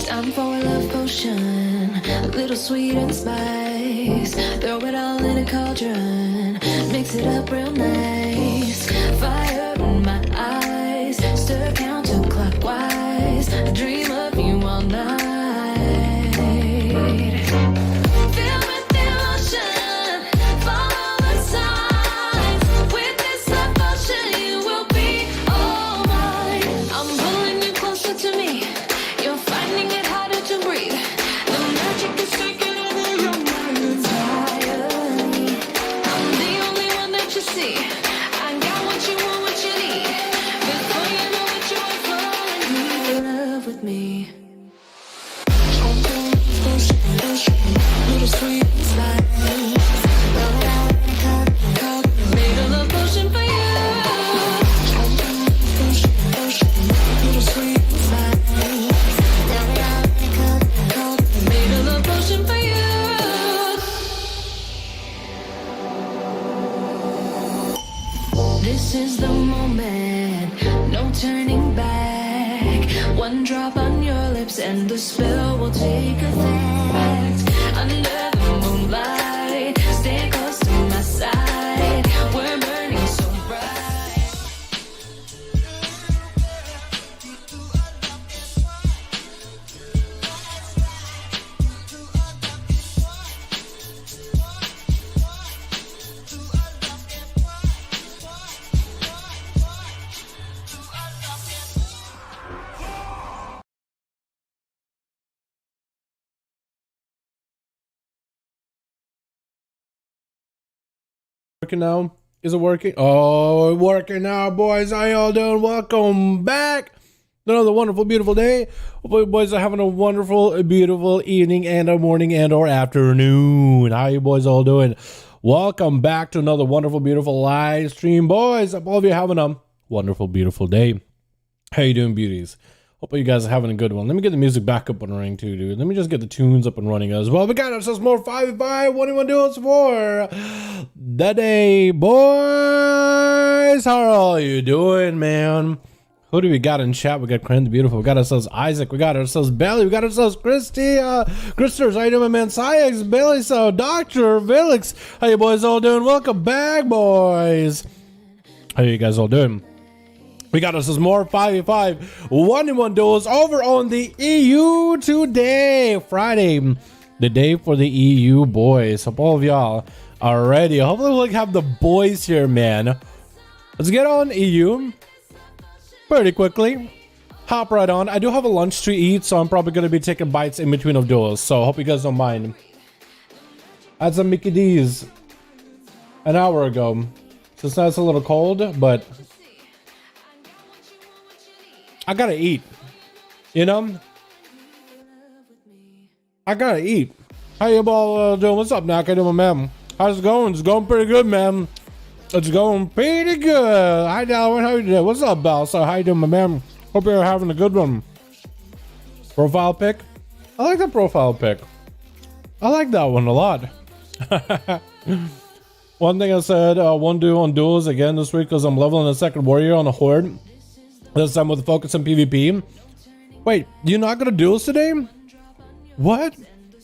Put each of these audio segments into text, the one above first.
Time for a love potion, a little sweet and spice. Throw it all in a cauldron, mix it up real nice. Fire in my eyes, stir counterclockwise. I dream of you all night. Filled with emotion, follow the signs. With this love potion, you will be all mine. I'm pulling you closer to me. You're finding it harder to breathe. The magic is taking over your mind entirely. I'm the only one that you see. I got what you want, what you need. Before you know it, you're falling in love with me. Little sweet slide. Made a love potion for you. Little sweet slide. Made a love potion for you. This is the moment, no turning back. One drop on your lips and the spell will take effect. Under the moonlight, stay close to my side. We're burning so bright. Working now? Is it working? Oh, working now, boys. How y'all doing? Welcome back. Another wonderful, beautiful day. Hopefully, you boys are having a wonderful, beautiful evening and a morning and or afternoon. How you boys all doing? Welcome back to another wonderful, beautiful live stream, boys. I hope all of you having a wonderful, beautiful day. How you doing, beauties? Hope you guys are having a good one. Let me get the music back up and running too, dude. Let me just get the tunes up and running as well. We got ourselves more 5v5 1v1 duels for the day, boys. How are all you doing, man? Who do we got in chat? We got Cran the Beautiful. We got ourselves Isaac. We got ourselves Belly. We got ourselves Christy. Christers, how you doing, man? Cyax, Billy, so Dr. Felix. How you boys all doing? Welcome back, boys. How you guys all doing? We got us more 5v5 1v1 duels over on the EU today, Friday, the day for the EU, boys. Hope all of y'all are ready. Hopefully we'll have the boys here, man. Let's get on EU pretty quickly. Hop right on. I do have a lunch to eat, so I'm probably going to be taking bites in between of duels, so hope you guys don't mind. I had some Mickey D's an hour ago, so it's nice, a little cold, but I gotta eat, you know? I gotta eat. How you all doing? What's up, Nak? How you doing, man? How's it going? It's going pretty good, man. It's going pretty good. Hi, Dalaran. How you doing? What's up, Bal? So, how you doing, my man? Hope you're having a good one. Profile pic? I like that profile pic. I like that one a lot. One thing I said, one do on duels again this week because I'm leveling a second warrior on a horde. This time with a focus on PvP. Wait, you're not gonna duels today? What?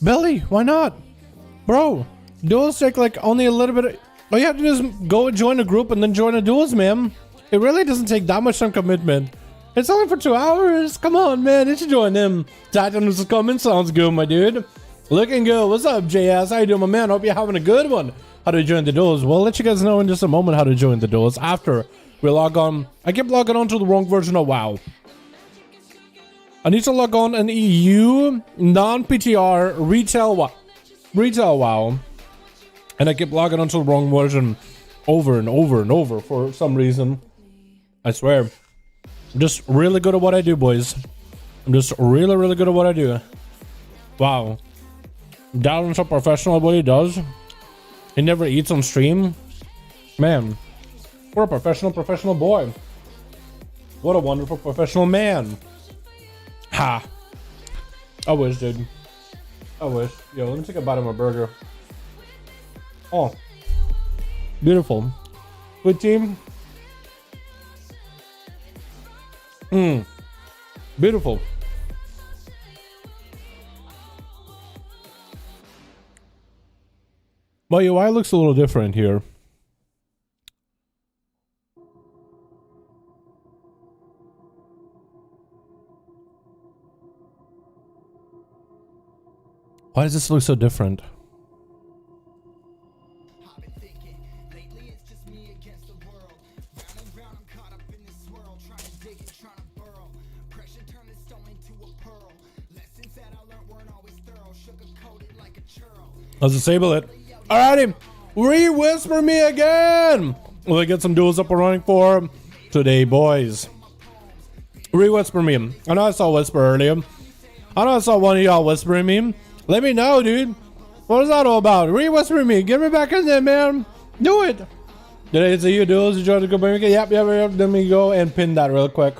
Belly, why not? Bro, duels take like only a little bit. All you have to do is go join a group and then join a duels, man. It really doesn't take that much time commitment. It's only for 2 hours. Come on, man. You should join them. Titan is coming. Sounds good, my dude. Looking good. What's up, JS? How you doing, my man? Hope you're having a good one. How to join the duels? We'll let you guys know in just a moment how to join the duels after we log on. I keep logging on to the wrong version of WoW. I need to log on an EU non-PTR retail WoW. And I keep logging on to the wrong version over and over and over for some reason. I swear. I'm just really good at what I do, boys. I'm just really, really good at what I do. Wow. Dalaran's so professional at what he does. He never eats on stream. Man. What a professional boy. What a wonderful professional man. Ha. I wish, dude. I wish. Yo, let me take a bite of my burger. Oh. Beautiful. Good team. Beautiful. My UI looks a little different here. Why does this look so different? Let's disable it. Alrighty, re-whisper me again. Will I get some duels up and running for today, boys? Re-whisper me. I know I saw whisper earlier. I know I saw one of y'all whispering me. Let me know, dude. What is that all about? Re-whisper me. Get me back in there, man. Do it. Today EU duels. You trying to go back? Yep. Let me go and pin that real quick.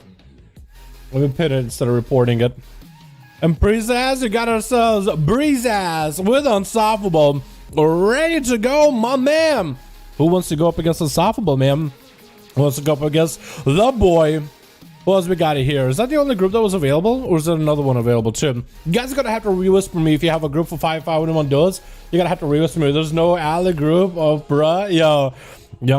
Let me pin it instead of reporting it. And Breezaz, we got ourselves Breezaz with Unstoppable ready to go, my man. Who wants to go up against Unstoppable, man? Who wants to go up against the boy? What else we got here? Is that the only group that was available, or is there another one available too? You guys are gonna have to re-whisper me if you have a group for 5v5 1v1 DUELS. You gotta have to re-whisper me. There's no ally group of bruh. Yo,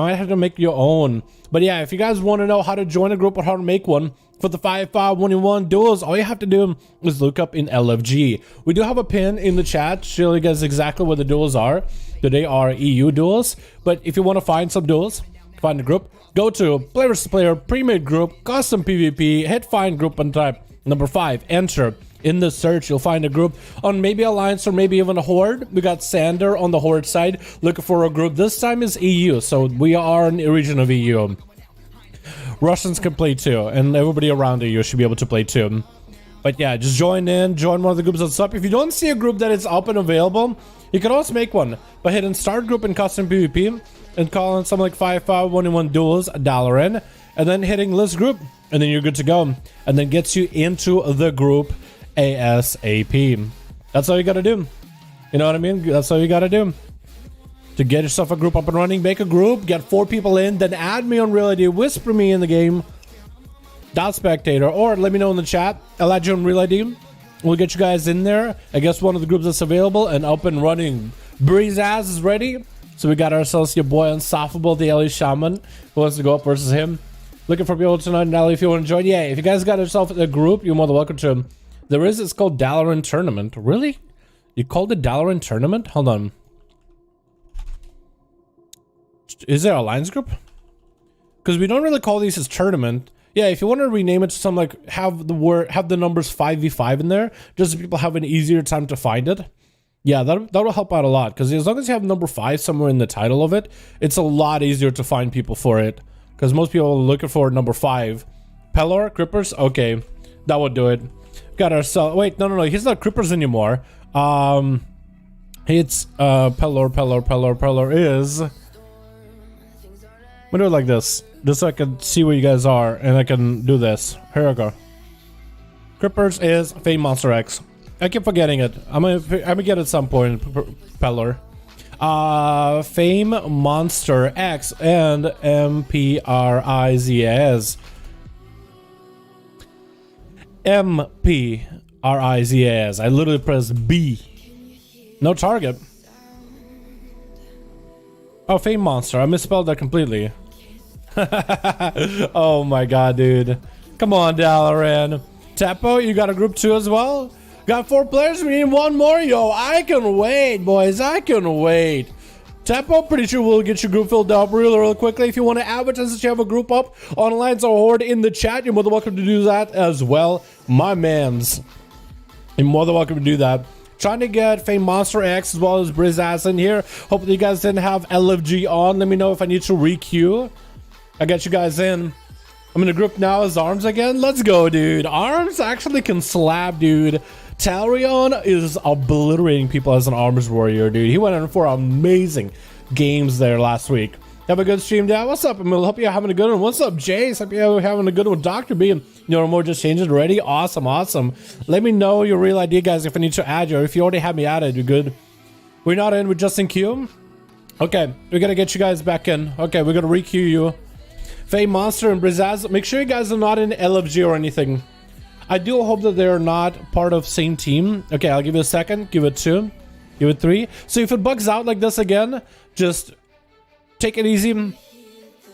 I have to make your own. But yeah, if you guys want to know how to join a group or how to make one for the 5v5 1v1 DUELS, all you have to do is look up in LFG. We do have a pin in the chat showing you guys exactly what the duels are. Today are EU duels, but if you want to find some duels, find a group, go to player versus player, pre-made group, custom PvP, hit find group and type number 5, enter. In the search, you'll find a group on maybe Alliance or maybe even a Horde. We got Sander on the Horde side looking for a group. This time is EU, so we are in the region of EU. Russians can play too, and everybody around EU should be able to play too. But yeah, just join in, join one of the groups that's up. If you don't see a group that is up and available, you can also make one by hitting start group in custom PvP and calling something like 5v5 1v1 DUELS Dalaran, and then hitting list group, and then you're good to go. And then gets you into the group ASAP. That's all you gotta do. You know what I mean? That's all you gotta do. To get yourself a group up and running, make a group, get 4 people in, then add me on Real ID, whisper me in the game, .spectator, or let me know in the chat. I'll add you on Real ID. We'll get you guys in there. I guess one of the groups that's available and up and running. Breezaz is ready. So we got ourselves your boy Unstoppable, the LA Shaman, who wants to go up versus him. Looking for people tonight, Natalie, if you want to join. Yeah, if you guys got yourself a group, you're more than welcome to. It's called Dalaran Tournament. Really? You called it Dalaran Tournament? Hold on. Is there a Alliance group? Because we don't really call these as tournament. Yeah, if you want to rename it to something like have the numbers 5v5 in there, just so people have an easier time to find it. Yeah, that'll help out a lot, because as long as you have number 5 somewhere in the title of it, it's a lot easier to find people for it. Because most people are looking for number 5. Pelor, Crippers? Okay, that would do it. Got ourselves. Wait, no, he's not Crippers anymore. It's Pelor is. I'm gonna do it like this, just so I can see where you guys are, and I can do this. Here I go. Crippers is Fame Monster X. I keep forgetting it. I'm gonna get it at some point. Pelor. Fame Monster X and MPRIZAS. MPRIZAS. I literally pressed B. No target. Oh, Fame Monster. I misspelled that completely. Oh my god, dude. Come on, Dalaran. Tepo, you got a group 2 as well? Got 4 players, we need 1 more. Yo, I can wait, boys. I can wait. Tepo, pretty sure we'll get your group filled up real quickly. If you want to advertise that you have a group up on Alliance or Horde in the chat, you're more than welcome to do that as well, my mans. You're more than welcome to do that. Trying to get Fame Monster X as well as Breezaz in here. Hopefully you guys didn't have LFG on. Let me know if I need to re-queue. I got you guys in. I'm in a group now as Arms again. Let's go, dude. Arms actually can slap, dude. Talrion is obliterating people as an Arms Warrior, dude. He went in for amazing games there last week. Have a good stream, Dad. What's up, Emil? Hope you're having a good one. What's up, Jace? Hope you're having a good one. Dr. B, more just changed it already. Awesome. Let me know your real ID, guys, if I need to add you, or if you already have me added, you're good. We're not in with Justin Q. Okay, we gotta get you guys back in. Okay, we're gonna re-queue you. Faye Monster and Breezaz, make sure you guys are not in LFG or anything. I do hope that they're not part of same team. Okay, I'll give you a second. Give it 2. Give it 3. So if it bugs out like this again, just take it easy.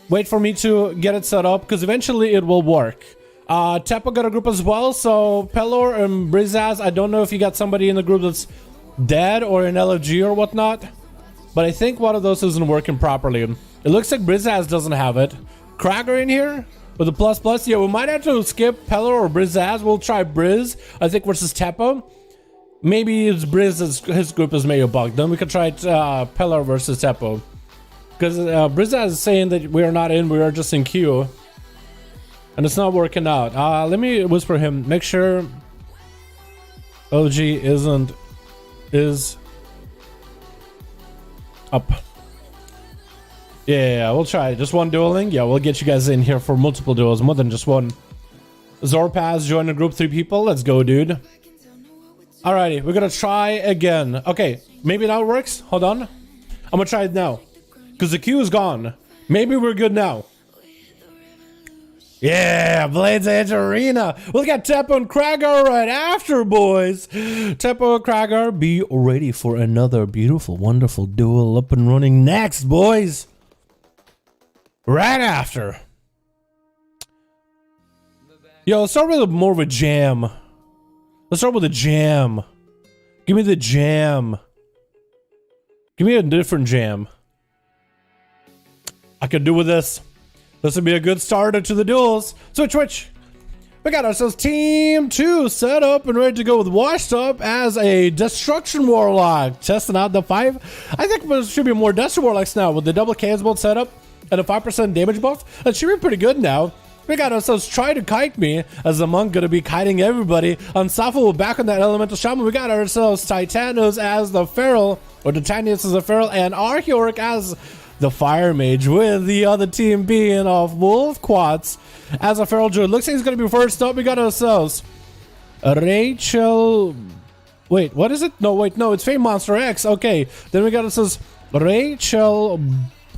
Wait for me to get it set up, because eventually it will work. Tepo got a group as well, so Pelor and Brizaz, I don't know if you got somebody in the group that's dead or in LFG or whatnot, but I think one of those isn't working properly. It looks like Brizaz doesn't have it. Krager in here with a ++. Yeah, we might have to skip Pelor or Brizaz. We'll try Briz, I think, versus Tepo. Maybe it's Briz, his group is maybe bugged. Then we could try Pelor versus Tepo. Because Brizaz is saying that we are not in, we are just in queue. And it's not working out. Let me whisper him. Make sure OG is up. Yeah, we'll try. Just one dueling? Yeah, we'll get you guys in here for multiple duels, more than just one. Zorpaz join the group, 3 people. Let's go, dude. Alrighty, we're gonna try again. Okay, maybe now it works. Hold on. I'm gonna try it now. Because the queue is gone. Maybe we're good now. Yeah, Blades Edge Arena. We'll get Tepo and Kragar right after, boys. Tepo and Kragar, be ready for another beautiful, wonderful duel up and running next, boys. Right after. Yo, let's start with more of a jam. Let's start with a jam. Give me the jam. Give me a different jam. I could do with this. This would be a good starter to the duels. Switch. We got ourselves Team 2 set up and ready to go with Washed Up as a Destruction Warlock. Testing out the 5. I think there should be more Destruction Warlocks now with the double chaos bolt setup and a 5% damage buff. That should be pretty good now. We got ourselves Try to Kite Me as the monk gonna be kiting everybody. Unstoppable back on that elemental shaman. We got ourselves Titanos as the feral, or Titanius as the feral, and Archeoric as the fire mage, with the other team being of Wolf Quats as a feral druid. Looks like he's gonna be first up. We got ourselves Rachel. Wait, what is it? No, wait, no, it's Fame Monster X. Okay, then we got ourselves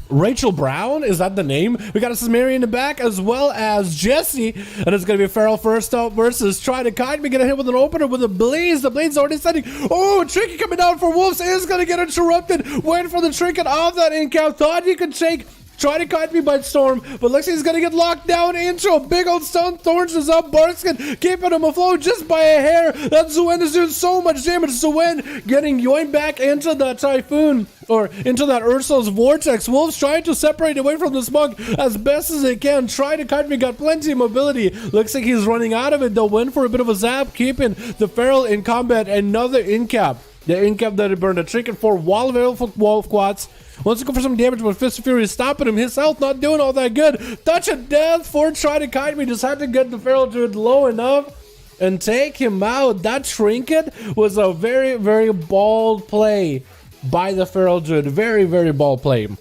Rachel Brown, is that the name? We got us Mary in the back, as well as Jesse, and it's gonna be Feral first up versus Try to Kite Me. Gonna hit with an opener with a blaze. The blade's already setting. Oh, Trinket coming down for Wolves is gonna get interrupted. Went for the Trinket off that incap. Thought he could take Try to Kite Me by storm, but looks like he's gonna get locked down into a big old stone. Thorns is up. Barskin keeping him afloat just by a hair. That Zuen is doing so much damage. Zuen getting yoinked back into that Typhoon, or into that Ursul's Vortex. Wolves trying to separate away from this monk as best as they can. Try to Kite Me got plenty of mobility. Looks like he's running out of it. They'll win for a bit of a zap, keeping the Feral in combat. Another incap. The incap that had burned a Trinket for wall available for Wolf Quats. Wants to go for some damage, but Fist of Fury is stopping him. His health not doing all that good. Touch of Death for Try to Kite Me. Just had to get the Feral Druid low enough and take him out. That Trinket was a very, very bold play by the Feral Druid. Very, very bold play. And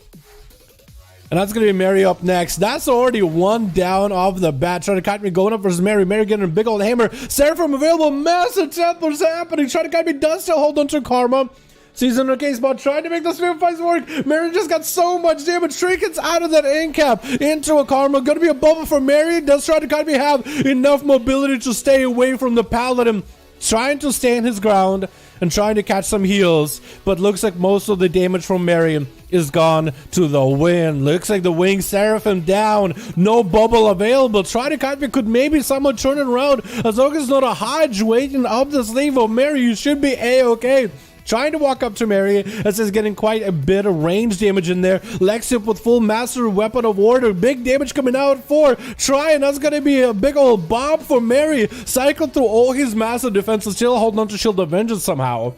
that's going to be Mary up next. That's already one down off the bat. Try to Kite Me going up versus Mary. Mary getting a big old hammer. Seraphim available. Massive Templar's happening. Try to Kite Me does still hold on to Karma. Season okay spot trying to make those field fights work. Mary just got so much damage. Trinkets out of that incap into a Karma. Gonna be a bubble for Mary. Does Try to Kite Me have enough mobility to stay away from the Paladin? Trying to stand his ground and trying to catch some heals, but looks like most of the damage from Mary is gone to the wind. Looks like the wing Seraphim down. No bubble available. Try to Kite Me could maybe someone turn it around, as long as it's not a Hodge waiting up the sleeve of Mary. You should be a-okay. Trying to walk up to Mary, as is getting quite a bit of range damage in there. Lexip with full master weapon of order. Big damage coming out for Try, and that's gonna be a big old bomb for Mary. Cycled through all his massive defenses, still holding on to Shield of Vengeance somehow.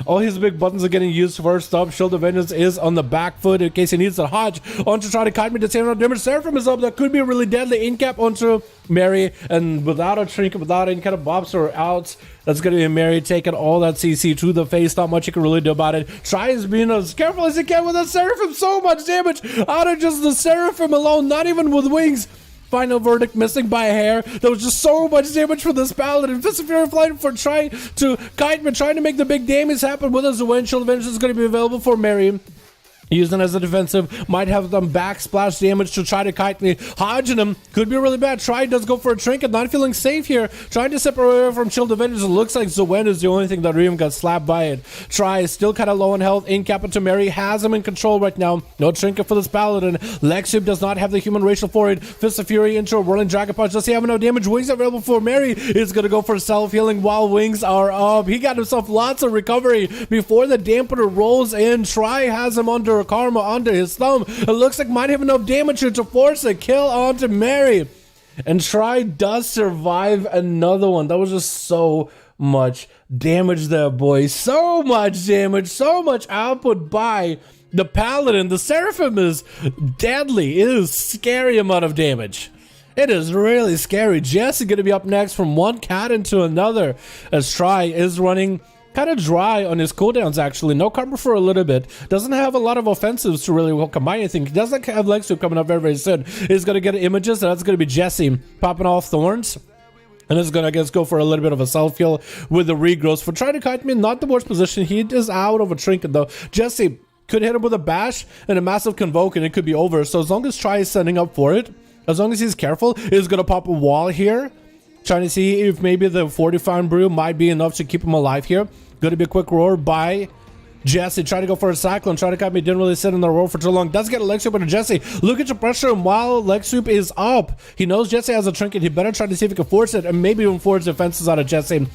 All his big buttons are getting used first up. Shield of Vengeance is on the back foot in case he needs a Hodge. On to Try to Kite Me to save no damage. Seraphim is up. That could be a really deadly incap onto Mary. And without a Trinket, without any kind of bobs or outs, that's going to be Mary taking all that CC to the face. Not much you can really do about it. Try is being as careful as he can with the Seraphim. So much damage out of just the Seraphim alone. Not even with wings. Final verdict missing by a hair. There was just so much damage for this Paladin. Fist of Fury flying for Trying to Kite Me, trying to make the big damage happen with us. When Shield of Vengeance is going to be available for Mary. Using as a defensive, might have them backsplash damage to try to kite me. Hodging him could be really bad. Try does go for a trinket, not feeling safe here. Trying to separate from Shield Avengers. It looks like Zoen is the only thing that even got slapped by it. Try is still kind of low on health. In Captain Mary has him in control right now. No trinket for this paladin. Lexip does not have the human racial for it. Fist of Fury into a whirling dragon punch. Does he have no damage? Wings available for Mary. Is gonna go for self-healing while wings are up. He got himself lots of recovery before the dampener rolls in. Try has him under a karma under his thumb. It looks like might have enough damage here to force a kill onto Mary. And Try does survive another one. That was just so much damage there, boys. So much damage, so much output by the Paladin. The Seraphim is deadly. It is scary amount of damage. It is really scary. Jesse going to be up next from one cat into another as Try is running kind of dry on his cooldowns, actually. No cover for a little bit. Doesn't have a lot of offensives to really combine anything. Doesn't have Lexu coming up very, very soon. He's going to get images. That's going to be Jesse popping off thorns. And it's going to, I guess, go for a little bit of a self-heal with the regrowth. For trying to kite me, not the worst position. He is out of a trinket, though. Jesse could hit him with a bash and a massive convoke, and it could be over. So as long as Try is setting up for it, as long as he's careful, he's going to pop a wall here. Trying to see if maybe the fortifying brew might be enough to keep him alive here. Going to be a quick roar by Jesse. Try to go for a cyclone. Try to cut me. Didn't really sit in the roar for too long. Does get a leg sweep into Jesse. Look at your pressure him while leg sweep is up. He knows Jesse has a trinket. He better try to see if he can force it and maybe even force defenses out of Jesse.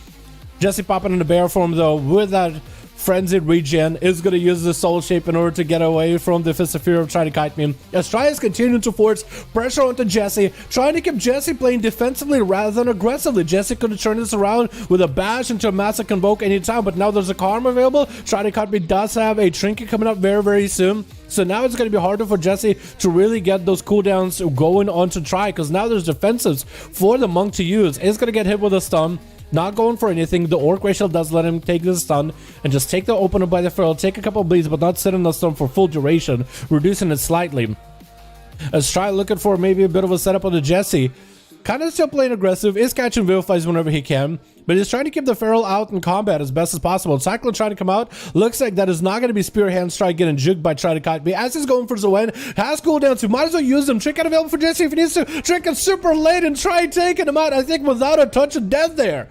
Jesse popping into bear form though with that frenzied regen. Is going to use the soul shape in order to get away from the Fist of Fury of trying to kite me. As Try is continuing to force pressure onto Jesse, trying to keep Jesse playing defensively rather than aggressively. Jesse could have turned this around with a bash into a massive convoke anytime, but now there's a karma available. Trying to kite me does have a trinket coming up very, very soon. So now it's going to be harder for Jesse to really get those cooldowns going on to Try, because now there's defensives for the monk to use. It's going to get hit with a stun. Not going for anything. The Orc Racial does let him take the stun and just take the opener by the ferrule, take a couple of bleeds, but not sit in the stun for full duration, reducing it slightly. As Try looking for maybe a bit of a setup on the Jesse. Kind of still playing aggressive, is catching Vivifies whenever he can, but he's trying to keep the feral out in combat as best as possible. Cyclone trying to come out. Looks like that is not going to be Spear Hands Try getting juked by Try to kite me. As he's going for Zoen, has cooldown too. Might as well use them. Trinket available for Jesse if he needs to. Trinket super late and Try taking him out, I think, without a touch of death there.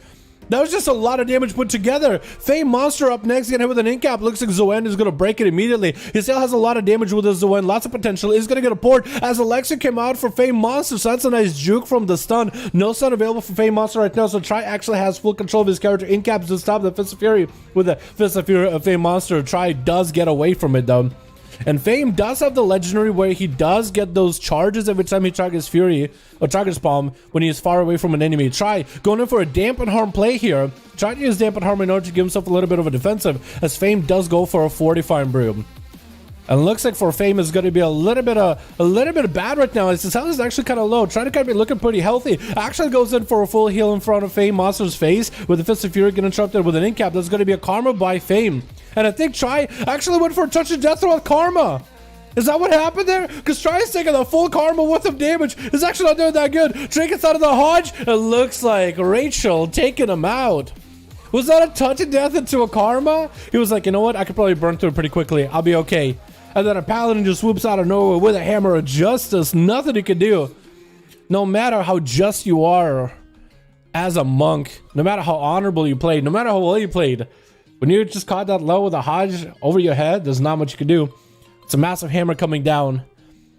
That was just a lot of damage put together. Fame Monster up next, getting hit with an incap. Looks like Zoen is going to break it immediately. He still has a lot of damage with his Zoen. Lots of potential. He's going to get a port as Alexa came out for Fame Monster. So that's a nice juke from the stun. No stun available for Fame Monster right now. So Try actually has full control of his character. Incaps to stop the Fist of Fury with the Fist of Fury of Fame Monster. Try does get away from it though. And Fame does have the legendary where he does get those charges every time he targets Fury or targets Palm when he is far away from an enemy. Try going in for a dampen harm play here. Try to use dampen harm in order to give himself a little bit of a defensive, as Fame does go for a fortifying brew. And looks like for Fame is going to be a little bit bad right now. His health is actually kind of low. Trying to kind of be looking pretty healthy. Actually goes in for a full heal in front of Fame Monster's face with the Fist of Fury getting interrupted with an incap. That's going to be a karma by Fame. And I think Try actually went for a touch of death with karma. Is that what happened there? Because Try is taking the full karma worth of damage. It's actually not doing that good. Trinket's out of the Hodge. It looks like Rachel taking him out. Was that a touch of death into a karma? He was like, you know what? I could probably burn through it pretty quickly. I'll be okay. And then a paladin just swoops out of nowhere with a hammer of justice. Nothing he can do. No matter how just you are as a monk, no matter how honorable you played, no matter how well you played, when you're just caught that low with a Hodge over your head, there's not much you can do. It's a massive hammer coming down.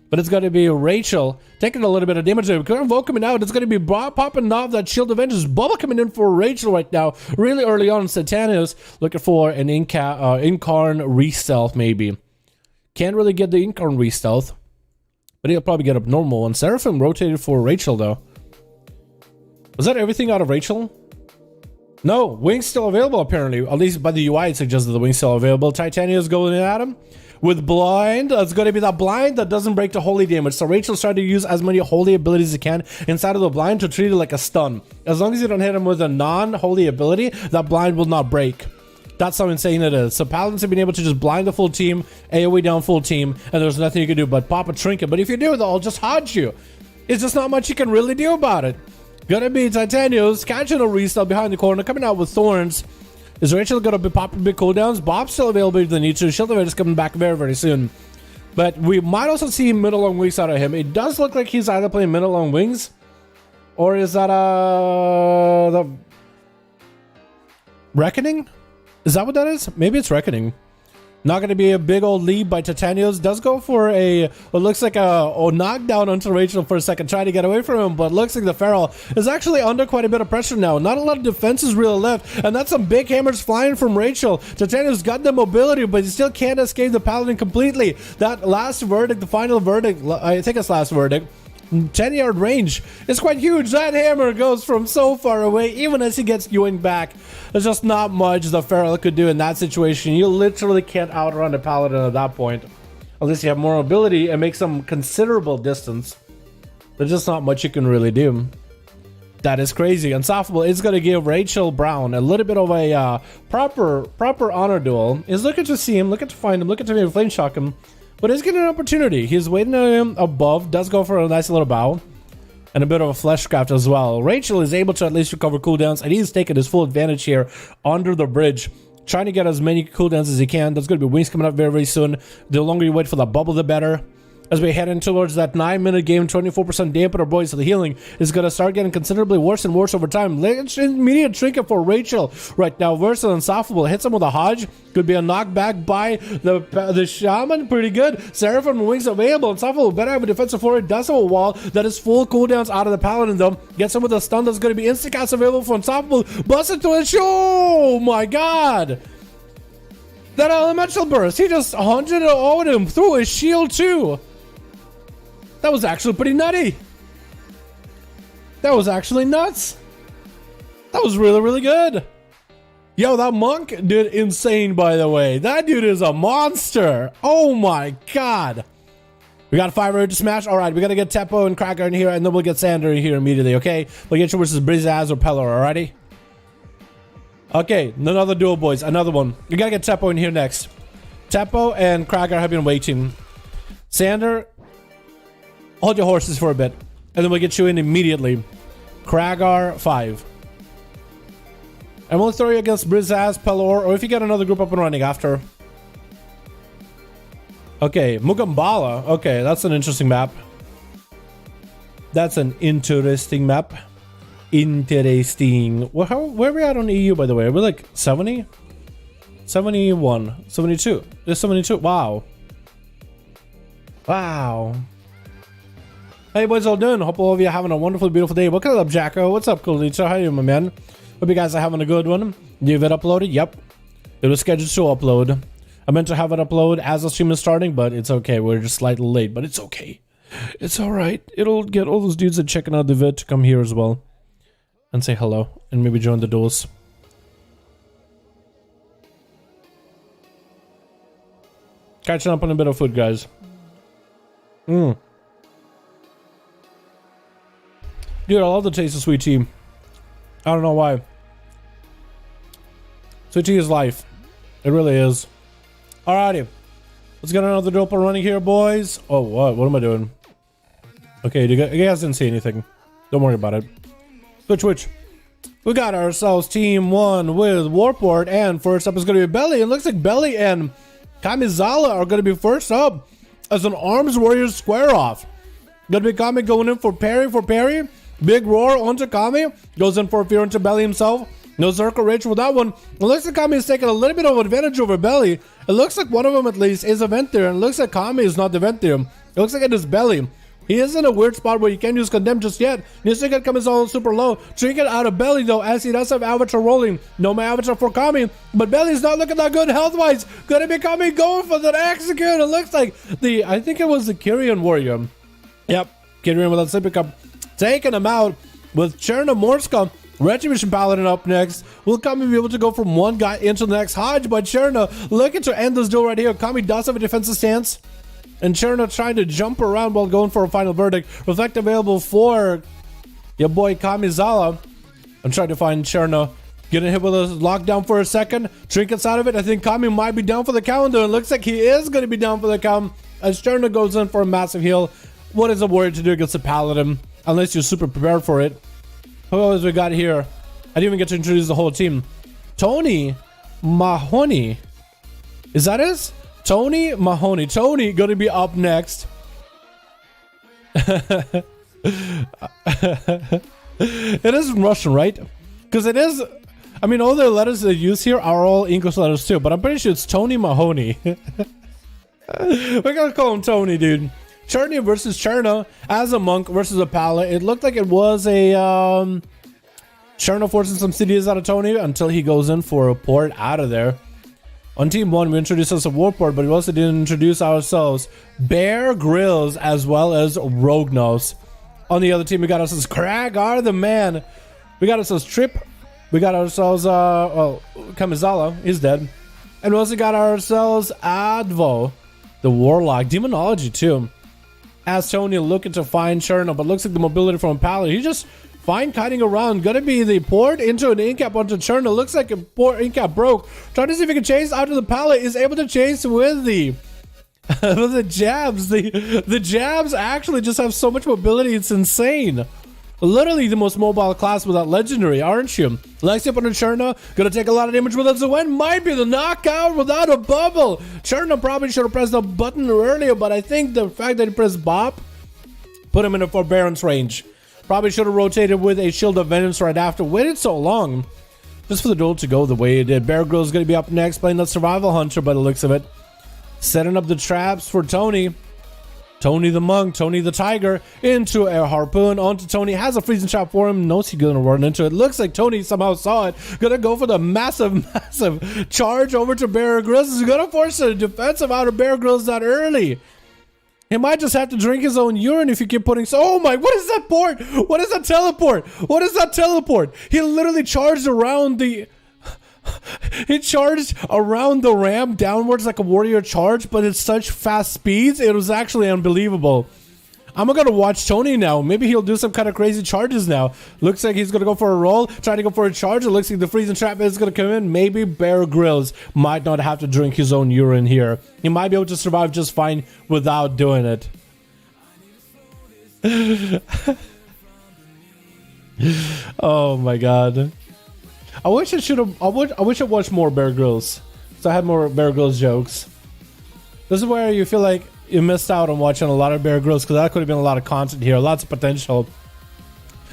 But it's going to be Rachel taking a little bit of damage there. Convoke coming out. It's going to be popping off that Shield Avengers. Bubble coming in for Rachel right now. Really early on. Satanius looking for an Incarn re-stealth maybe. Can't really get the Incarn re-stealth, but he'll probably get a normal one. Seraphim rotated for Rachel though. Was that everything out of Rachel? No, wings still available apparently. At least by the UI it suggests that the wings still available. Titania's going at him with blind. It's going to be that blind that doesn't break the holy damage. So Rachel's trying to use as many holy abilities as he can inside of the blind to treat it like a stun. As long as you don't hit him with a non-holy ability, that blind will not break. That's how insane it is. So Paladins have been able to just blind the full team, AoE down full team, and there's nothing you can do but pop a trinket. But if you do, they'll just hodge you. It's just not much you can really do about it. Gonna be Titanios catching a restyle behind the corner, coming out with thorns. Is Rachel gonna be popping big cooldowns? Bob's still available if they need to. Shield of is coming back very, very soon. But we might also see mid-long wings out of him. It does look like he's either playing mid-long wings, or is that the Reckoning? Is that what that is? Maybe it's Reckoning. Not going to be a big old lead by Titanios. Does go for what looks like a knockdown onto Rachel for a second, trying to get away from him, but looks like the Feral is actually under quite a bit of pressure now. Not a lot of defenses really left, and that's some big hammers flying from Rachel. Titanios got the mobility, but he still can't escape the Paladin completely. That last verdict, the final verdict, I think it's last verdict, 10-yard range is quite huge. That hammer goes from so far away, even as he gets Ewing back. There's just not much the Feral could do in that situation. You literally can't outrun the Paladin at that point, unless you have more mobility and make some considerable distance. There's just not much you can really do. That is crazy. Unstoppable is going to give Rachel Brown a little bit of a proper honor duel. He's looking to see him, looking to find him, looking to maybe flame shock him. But he's getting an opportunity. He's waiting on him above. Does go for a nice little bow. And a bit of a fleshcraft as well. Rachel is able to at least recover cooldowns. And he's taking his full advantage here under the bridge. Trying to get as many cooldowns as he can. There's going to be wings coming up very, very soon. The longer you wait for the bubble, the better. As we head in towards that 9-minute game, 24% dampener, boys. So the healing is going to start getting considerably worse and worse over time. Immediate trinket for Rachel right now. Versus Unstoppable. Hits him with a Hodge. Could be a knockback by the Shaman. Pretty good. Seraphim wings available. Unstoppable better have a defensive forward. Does have a wall that is full cooldowns out of the Paladin though. Gets him with a stun that's going to be instant cast available for Unstoppable. Busts into a show. Oh my god. That elemental burst. He just 100'd him through his shield too. That was actually pretty nutty. That was actually nuts. That was really, really good. Yo, that monk did insane, by the way. That dude is a monster. Oh my god. We got a 5 to smash. All right, we got to get Teppo and Cracker in here, and then we'll get Sander in here immediately, okay? We'll get you versus Brizaz or Pelor, alrighty? Okay, another duel, boys. Another one. We got to get Teppo in here next. Teppo and Cracker have been waiting. Sander, hold your horses for a bit, and then we'll get you in immediately. Kragar 5. And we'll throw you against Brizaz, Pelor, or if you get another group up and running after. Okay, Mugambala. Okay, that's an interesting map. That's an interesting map. Interesting. Well, where are we at on EU, by the way? Are we like 70? 71. 72. There's 72. Wow. Wow. Hey boys, all doing? Hope all of you are having a wonderful, beautiful day. Welcome up, Jacko. What's up, Coolito? How are you, my man? Hope you guys are having a good one. You've it uploaded? Yep. It was scheduled to upload. I meant to have it upload as the stream is starting, but it's okay. We're just slightly late, but it's okay. It's alright. It'll get all those dudes that checking out the vid to come here as well. And say hello. And maybe join the duels. Catching up on a bit of food, guys. Dude, I love the taste of sweet tea. I don't know why. Sweet tea is life. It really is. Alrighty. Let's get another dope running here, boys. Oh, what? What am I doing? Okay, you guys didn't see anything. Don't worry about it. Switch. We got ourselves team 1 with Warport, and first up is going to be Belly. It looks like Belly and Kamizawa are going to be first up as an Arms Warriors square off. Gonna be Kami going in for parry. Big roar onto Kami. Goes in for fear into Belly himself. No circle rage with that one. It looks like Kami is taking a little bit of advantage over Belly. It looks like one of them at least is a Venthyr, and it looks like Kami is not the Venthyr. It looks like it is Belly. He is in a weird spot where you can't use Condemn just yet. Needs to get Kamizawa super low. Trinket out of Belly though, as he does have Avatar rolling. No my Avatar for Kami, but Belly's not looking that good health-wise. Gonna be Kami going for that execute. It looks like I think it was the Kyrian Warrior. Yep, Kyrian with that Sleeping Cup. Taking him out with Chernomorska. Retribution Paladin up next. Will Kami be able to go from one guy into the next? Hodge, but Cherno looking to end this duel right here. Kami does have a defensive stance. And Cherno trying to jump around while going for a final verdict. Reflect available for your boy Kamizawa. I'm trying to find Cherno. Getting hit with a lockdown for a second. Trinkets out of it. I think Kami might be down for the count. It looks like he is going to be down for the count. As Cherno goes in for a massive heal. What is a warrior to do against a paladin? Unless you're super prepared for it. Who else we got here? I didn't even get to introduce the whole team. Tony Mahoney. Is that his? Tony Mahoney. Tony gonna be up next. It is Russian, right? Because it is. I mean, all the letters they use here are all English letters too, but I'm pretty sure it's Tony Mahoney. We're gonna call him Tony, dude. Cherny versus Cherna as a monk versus a paladin. It looked like it was a Cherna forcing some cities out of Tony until he goes in for a port out of there. On team 1, we introduced us a warport, but we also didn't introduce ourselves Bear Grylls as well as Rognos. On the other team, we got ourselves Kragar the Man. We got ourselves Trip. We got ourselves Kamizala. He's dead. And we also got ourselves Advo, the Warlock. Demonology too. As Tony looking to find Cherno, but looks like the mobility from Paladin. He just fine kiting around. Gonna be the port into an incap onto Cherno. Looks like a port incap broke. Trying to see if he can chase out of the pallet. Is able to chase with the with the jabs. The jabs actually just have so much mobility. It's insane. Literally the most mobile class without legendary, aren't you? Lexi on Cherna, gonna take a lot of damage without Zwen. Might be the knockout without a bubble. Cherna probably should have pressed the button earlier, but I think the fact that he pressed Bop put him in a forbearance range. Probably should have rotated with a Shield of Vengeance right after. Waited so long just for the duel to go the way it did. Bear Grylls gonna be up next, playing the Survival Hunter by the looks of it. Setting up the traps for Tony. Tony the Monk, Tony the Tiger, into a harpoon onto Tony. Has a freezing trap for him. Knows he's gonna run into it. Looks like Tony somehow saw it. Gonna go for the massive charge over to Bear Grylls. He's gonna force a defensive out of Bear Grylls that early. He might just have to drink his own urine if you keep putting. Oh my! What is that port? What is that teleport? What is that teleport? He literally charged around the. He charged around the ramp downwards like a warrior charge, but it's such fast speeds. It was actually unbelievable. I'm gonna watch Tony now. Maybe he'll do some kind of crazy charges now. Looks like he's gonna go for a roll, trying to go for a charge. It looks like the freezing trap is gonna come in. Maybe Bear Grylls might not have to drink his own urine here. He might be able to survive just fine without doing it. Oh my god. I wish I should have. I wish I watched more Bear Grylls, so I had more Bear Grylls jokes. This is where you feel like you missed out on watching a lot of Bear Grylls, because that could have been a lot of content here, lots of potential.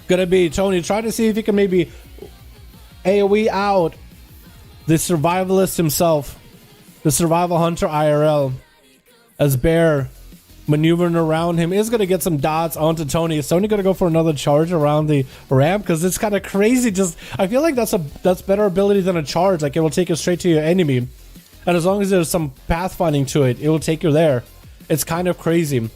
Gonna be Tony trying to see if he can maybe AoE out the survivalist himself, the survival hunter IRL, as Bear maneuvering around him is going to get some dots onto Tony. Is Tony going to go for another charge around the ramp? Because it's kind of crazy. Just I feel like that's better ability than a charge. Like it will take you straight to your enemy, and as long as there's some pathfinding to it, it will take you there. It's kind of crazy.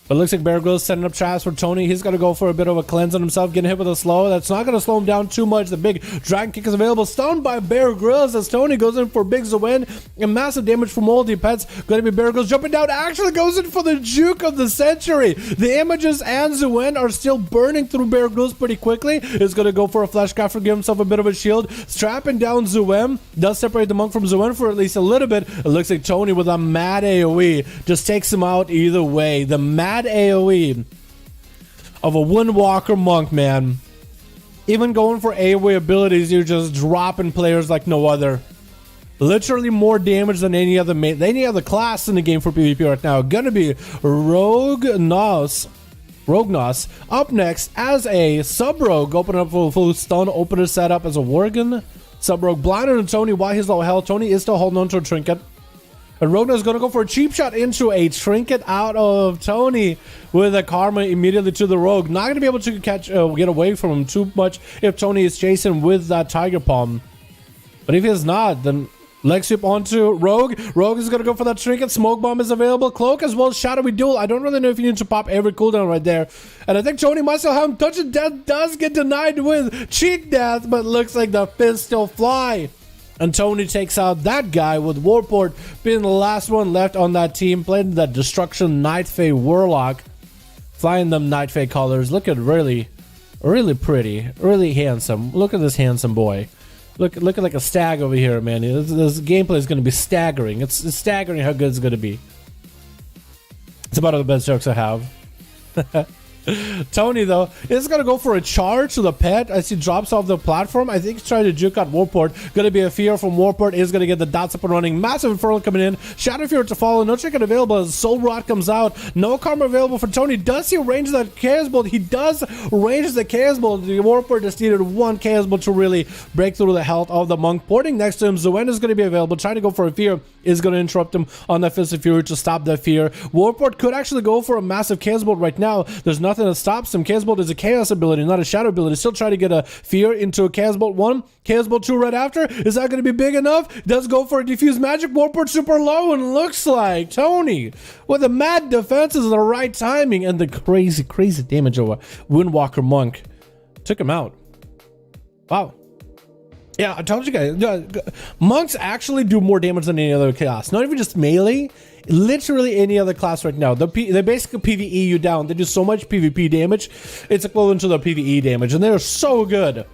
But it looks like Bear Grylls setting up traps for Tony. He's going to go for a bit of a cleanse on himself, getting hit with a slow. That's not going to slow him down too much. The big dragon kick is available. Stunned by Bear Grylls as Tony goes in for big Zwen. And massive damage from Moldy Pets. Going to be Bear Grylls jumping down. Actually goes in for the juke of the century. The images and Zwen are still burning through Bear Grylls pretty quickly. Is going to go for a flash craft for give himself a bit of a shield. Strapping down Zwen. Does separate the monk from Zwen for at least a little bit. It looks like Tony with a mad AoE just takes him out either way. The mad AoE of a Windwalker monk, man. Even going for AoE abilities, you're just dropping players like no other. Literally more damage than any other class in the game for PvP right now. Gonna be Rognos up next as a sub-rogue. Open up for a full stun opener setup as a Worgen. Sub-rogue blinded on Tony while he's low health. Tony is still holding on to a trinket. And Rogna is going to go for a cheap shot into a trinket out of Tony with a karma immediately to the rogue. Not going to be able to get away from him too much if Tony is chasing with that tiger palm. But if he is not, then leg sweep onto Rogue. Rogue is going to go for that trinket. Smoke bomb is available. Cloak as well. Shadowy duel. I don't really know if you need to pop every cooldown right there. And I think Tony might still have him. Touch of death does get denied with cheat death, but looks like the fists still fly. And Tony takes out that guy with Warport being the last one left on that team, playing that Destruction Night Fae Warlock, flying them Night Fae colors. Looking really pretty, really handsome. Look at this handsome boy. Looking like a stag over here, man. This gameplay is going to be staggering. It's staggering how good it's going to be. It's about all the best jokes I have. Tony, though, is going to go for a charge to the pet as he drops off the platform. I think he's trying to juke out Warport. Going to be a fear from Warport. Is going to get the dots up and running. Massive Infernal coming in. Shadow Fury to follow. No chicken available as Soul Rot comes out. No Karma available for Tony. Does he range that Chaos Bolt? He does range the Chaos Bolt. The Warport just needed one Chaos Bolt to really break through the health of the Monk. Porting next to him. Zoen is going to be available. Trying to go for a fear. Is going to interrupt him on that Fist of Fury to stop that fear. Warport could actually go for a massive Chaos Bolt right now. There's nothing that stops him. Chaos Bolt is a Chaos ability, not a Shadow ability. Still try to get a fear into a Chaos Bolt 1. Chaos Bolt 2 right after. Is that going to be big enough? Does go for a Diffuse Magic. Warport super low, and looks like Tony with the mad defenses and the right timing and the crazy damage over Windwalker Monk took him out. Wow. Yeah, I told you guys, monks actually do more damage than any other class. Not even just melee, literally any other class right now. They basically PvE you down. They do so much PvP damage, it's equivalent to the PvE damage, and they're so good.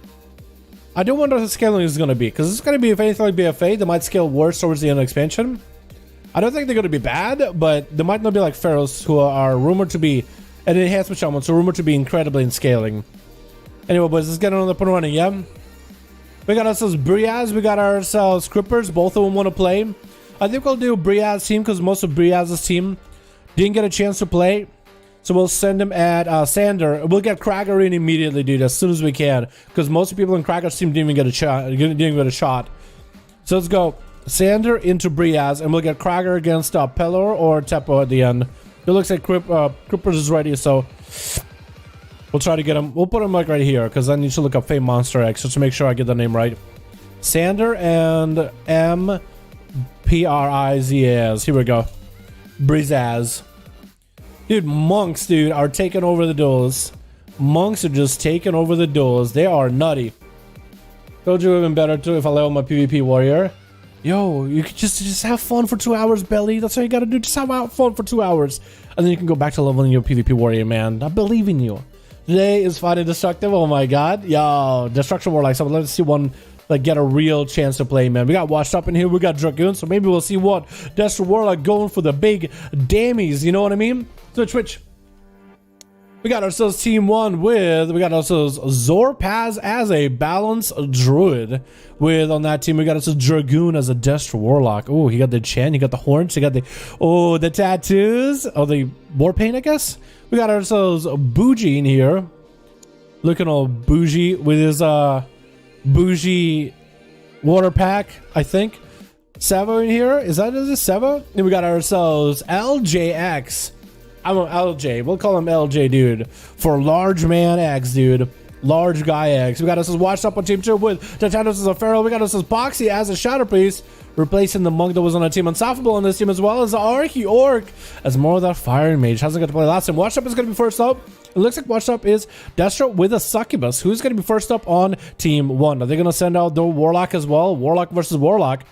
I do wonder what the scaling is going to be, because it's going to be, if anything like BFA, they might scale worse towards the end of expansion. I don't think they're going to be bad, but they might not be like Pharaohs, who are rumored to be, and enhancement shamans, so rumored to be incredibly in scaling. Anyway, boys, let's get on the up and running, yeah? We got ourselves Briaz, we got ourselves Crippers, both of them want to play. I think we'll do Briaz's team because most of Briaz's team didn't get a chance to play. So we'll send him at Sander. We'll get Krager in immediately, dude, as soon as we can. Because most people in Krager's team didn't even get a shot. So let's go Sander into Briaz, and we'll get Krager against Pelor or Teppo at the end. It looks like Crippers is ready, so we'll try to get him. We'll put him like right here, because I need to look up Fame Monster X just to make sure I get the name right. Sander and M-P-R-I-Z-A-Z. Here we go. Brizaz. Dude, monks, dude, are taking over the duels. Monks are just taking over the duels. They are nutty. Told you even better too if I level my PvP warrior. Yo, you could just have fun for 2 hours, Belly. That's all you gotta do. Just have fun for 2 hours. And then you can go back to leveling your PvP warrior, man. I believe in you. Today is Fighting Destructive. Oh my god. Yo, Destruction Warlock. So let's see one like get a real chance to play, man. We got Washed Up in here. We got Dragoon. So maybe we'll see what Destruction Warlock going for the big dammies. You know what I mean? So Twitch. We got ourselves Team 1 with, we got ourselves Zorpaz as a balanced druid. With on that team, we got ourselves Dragoon as a Destro Warlock. Oh, he got the chin, he got the horns, he got the, oh, the tattoos. Oh, the war paint, I guess. We got ourselves Bougie in here. Looking all bougie with his, bougie water pack, I think. Savo in here. Is that his Savo? Then we got ourselves LJX. I'm an LJ. We'll call him LJ, dude. For large man X, dude. Large guy X. We got us Washed Up on team 2 with Titanos as a Pharaoh. We got us Boxy as a Shadow Priest, replacing the monk that was on our team. Unstoppable on this team, as well as the Archie-Orc as more of that Fire Mage. Hasn't got to play last time. Washed Up is going to be first up. It looks like Washed Up is Destro with a Succubus. Who's going to be first up on team 1? Are they going to send out the Warlock as well? Warlock versus Warlock.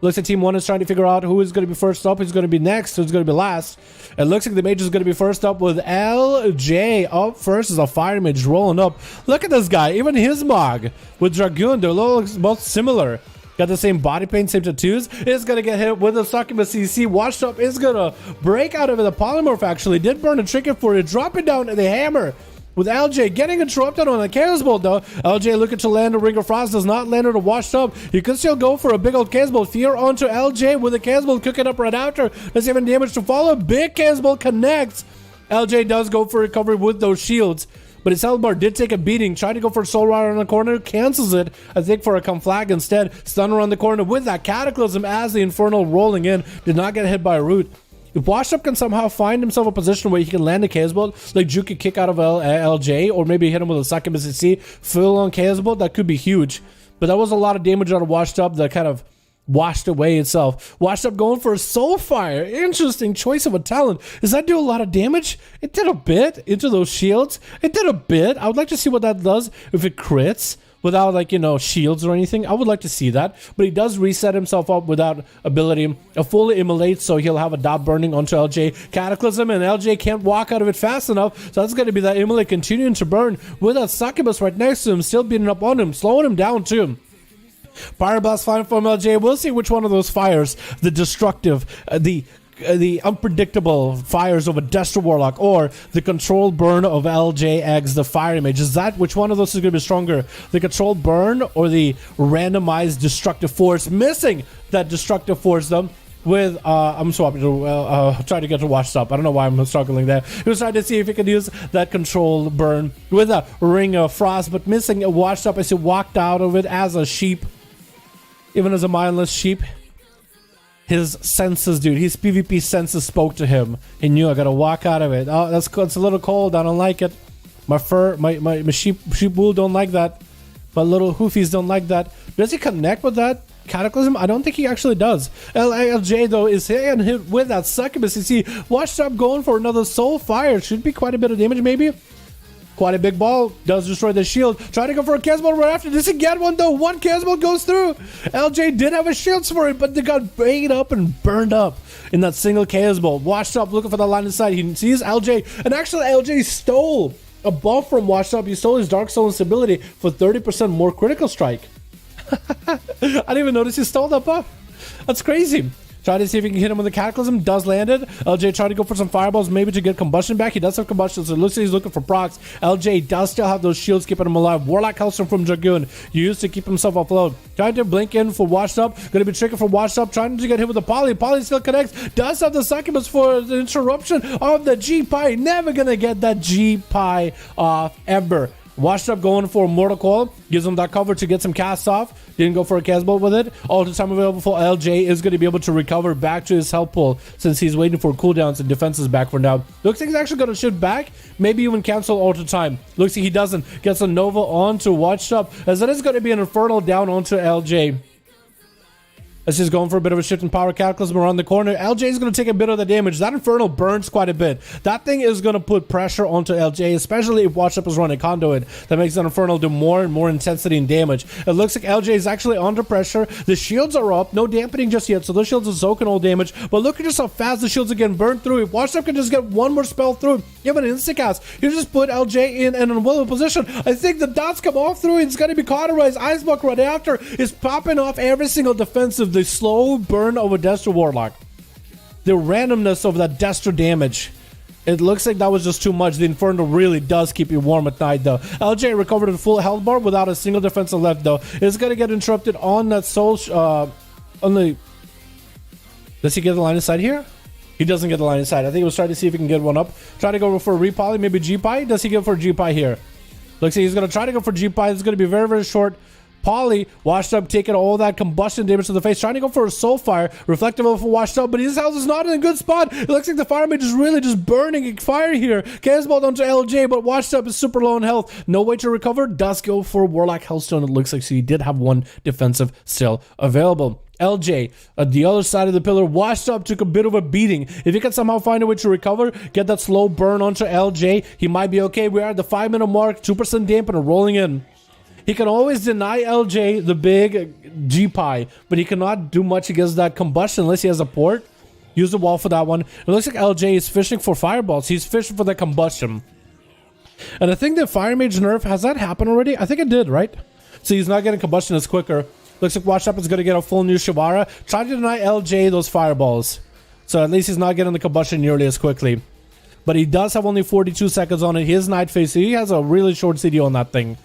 Looks like Team 1 is trying to figure out who is going to be first up, who's going to be next, who's going to be last. It looks like the mage is going to be first up with LJ. Up first is a Fire Mage rolling up. Look at this guy. Even his Mog with Dragoon, they're both similar. Got the same body paint, same tattoos. Is going to get hit with a Succubus CC. Washed Up is going to break out of it. The Polymorph actually did burn a trinket for it. Drop it down to the hammer. With LJ getting interrupted on a Chaos Bolt, though. LJ looking to land a Ring of Frost, does not land it or Washed Up. He could still go for a big old Chaos Bolt. Fear onto LJ with a Chaos Bolt cooking up right after. Does even damage to follow. Big Chaos Bolt connects. LJ does go for recovery with those shields, but his health bar did take a beating. Tried to go for Soul Rider on the corner, cancels it. I think for a Conflag instead. Stun around the corner with that Cataclysm as the Infernal rolling in. Did not get hit by a root. If Washed Up can somehow find himself a position where he can land a Chaos Bolt, like Juke could kick out of LJ, or maybe hit him with a Succubus CC, full on Chaos Bolt, that could be huge. But that was a lot of damage out of Washed Up that kind of washed away itself. Washed Up going for a Soulfire. Interesting choice of a talent. Does that do a lot of damage? It did a bit into those shields. It did a bit. I would like to see what that does if it crits without, like, you know, shields or anything. I would like to see that. But he does reset himself up without ability. A fully immolate, so he'll have a dot burning onto LJ. Cataclysm, and LJ can't walk out of it fast enough. So that's going to be that immolate continuing to burn with a Succubus right next to him, still beating up on him, slowing him down too. Fire Blast flying from LJ. We'll see which one of those fires, the destructive, the the unpredictable fires of a Destro Warlock or the controlled burn of LJX, the fire image. Is that which one of those is going to be stronger? The controlled burn or the randomized destructive force? Missing that destructive force though. With I'm swapping to trying to get to washed up. I don't know why I'm struggling there. He was trying to see if he could use that control burn with a ring of frost, but missing a washed up as he walked out of it as a sheep, even as a mindless sheep. His senses, dude, his PvP senses spoke to him. He knew I gotta walk out of it. Oh, that's it's a little cold. I don't like it. My fur, my sheep wool don't like that. My little hoofies don't like that. Does he connect with that Cataclysm? I don't think he actually does. LJ though is hit with that succubus. You see, washed up going for another soul fire. Should be quite a bit of damage, maybe. Quite a big ball. Does destroy the shield. Trying to go for a Casball right after. Does he get one though? One Casball goes through. LJ did have a shields for it, but they got ate up and burned up in that single Casball. Washed up looking for the line of sight. He sees LJ, and actually LJ stole a buff from washed up. He stole his Dark Soul instability for 30% more critical strike. I didn't even notice he stole that buff. That's crazy. Try to see if he can hit him with a Cataclysm. Does land it. LJ trying to go for some fireballs, maybe to get combustion back. He does have combustion, so it looks like he's looking for procs. LJ does still have those shields keeping him alive. Warlock Hellstorm from Dragoon used to keep himself afloat. Trying to blink in for washed up. Going to be tricky for washed up. Trying to get hit with the poly. Poly still connects. Does have the succubus for the interruption of the G-Pie. Never going to get that G-Pie off ever. Washed up going for a Mortal Coil. Gives him that cover to get some casts off. Didn't go for a Casbolt with it. All the time available for LJ is going to be able to recover back to his health pool since he's waiting for cooldowns and defenses back for now. Looks like he's actually going to shift back. Maybe even cancel all the time. Looks like he doesn't. Gets a Nova onto Watched Up, as that is going to be an Infernal down onto LJ. As he's going for a bit of a shift in power. Cataclysm around the corner. LJ is going to take a bit of the damage. That Infernal burns quite a bit. That thing is going to put pressure onto LJ, especially if Watch Up is running Conduit. That makes that Infernal do more and more intensity and damage. It looks like LJ is actually under pressure. The shields are up. No dampening just yet, so those shields are soaking all damage. But look at just how fast the shields are getting burned through. If Watch Up can just get one more spell through, give it an instant cast. You just put LJ in an unwillable position. I think the dots come off through. It's going to be cauterized. Iceblock right after is popping off every single defensive. The slow burn of a Destro Warlock. The randomness of that Destro damage. It looks like that was just too much. The Inferno really does keep you warm at night though. LJ recovered a full health bar without a single defensive left though. It's going to get interrupted on that soul. On the... Does he get the line of sight here? He doesn't get the line of sight. I think he was trying to see if he can get one up. Try to go for a repoly, maybe G-Pie. Does he go for G-Pie here? Looks like he's going to try to go for G-Pie. It's going to be very, very short. Poly, Washed Up, taking all that combustion damage to the face, trying to go for a soul fire, reflective of Washed Up, but his house is not in a good spot. It looks like the fire mage is really just burning fire here. Casball onto LJ, but Washed Up is super low in health. No way to recover. Does go for Warlock Hellstone. It looks like so he did have one defensive still available. LJ, at the other side of the pillar, Washed Up, took a bit of a beating. If he can somehow find a way to recover, get that slow burn onto LJ, he might be okay. We are at the 5-minute mark, 2% dampener rolling in. He can always deny LJ the big G-Pie, but he cannot do much against that combustion unless he has a port. Use the wall for that one. It looks like LJ is fishing for fireballs. He's fishing for the combustion. And I think the Fire Mage nerf, has that happened already? I think it did, right? So he's not getting combustion as quicker. Looks like Watch Up is going to get a full new Shivara. Try to deny LJ those fireballs. So at least he's not getting the combustion nearly as quickly. But he does have only 42 seconds on it. His Night Phase, so he has a really short CD on that thing.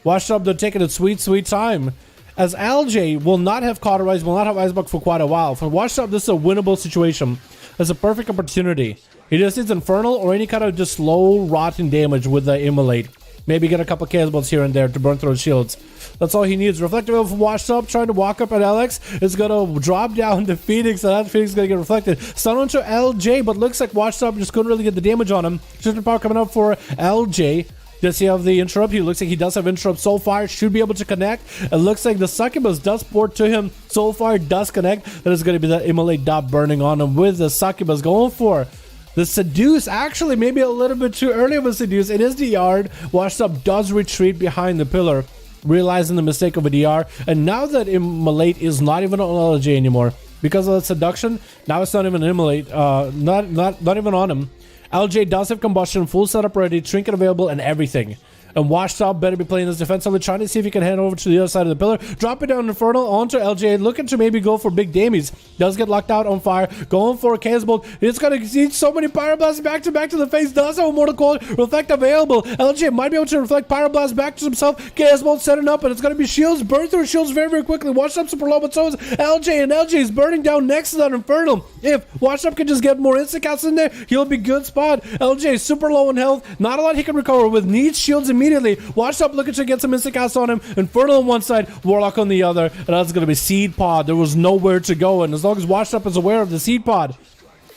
Washed Up, they're taking a sweet, sweet time. As LJ will not have cauterized, will not have Iceblock for quite a while. For Washed Up, this is a winnable situation. It's a perfect opportunity. He just needs Infernal or any kind of just slow, rotten damage with the Immolate. Maybe get a couple Casebots here and there to burn through his shields. That's all he needs. Reflective of Washed Up, trying to walk up at LX. It's going to drop down to Phoenix, and that Phoenix is going to get reflected. Stun onto LJ, but looks like Washed Up just couldn't really get the damage on him. Shifting power coming up for LJ. Does he have the interrupt? He looks like he does have interrupt. Soulfire should be able to connect. It looks like the Succubus does port to him. Soulfire does connect. That is going to be the Immolate dot burning on him with the Succubus going for the Seduce. Actually, maybe a little bit too early of a Seduce. It is the yard. Washed Up does retreat behind the pillar, realizing the mistake of a DR. And now that Immolate is not even on LJ anymore, because of the Seduction, now it's not even an Immolate. Not even on him. LJ does have combustion, full setup ready, trinket available, and everything. And Washed Up better be playing this defensively, trying to see if he can hand over to the other side of the pillar. Drop it down Infernal onto LJ, looking to maybe go for big damies. Does get locked out on fire. Going for a Chaos Bolt. It's going to see so many Pyroblasts back to the face. Does have a Mortal Coil. Reflect available. LJ might be able to reflect Pyroblast back to himself. Chaos Bolt setting up, and it's going to be shields. Burn through shields very, very quickly. Washed Up super low, but so is LJ, and LJ is burning down next to that Infernal. If Washed Up can just get more instant casts in there, he'll be good spot. LJ super low in health. Not a lot he can recover with. Needs shields immediately. Washed Up looking to get some instant casts on him. Infernal on one side, Warlock on the other, and that's going to be Seed Pod. There was nowhere to go, and as long as Washed Up is aware of the Seed Pod,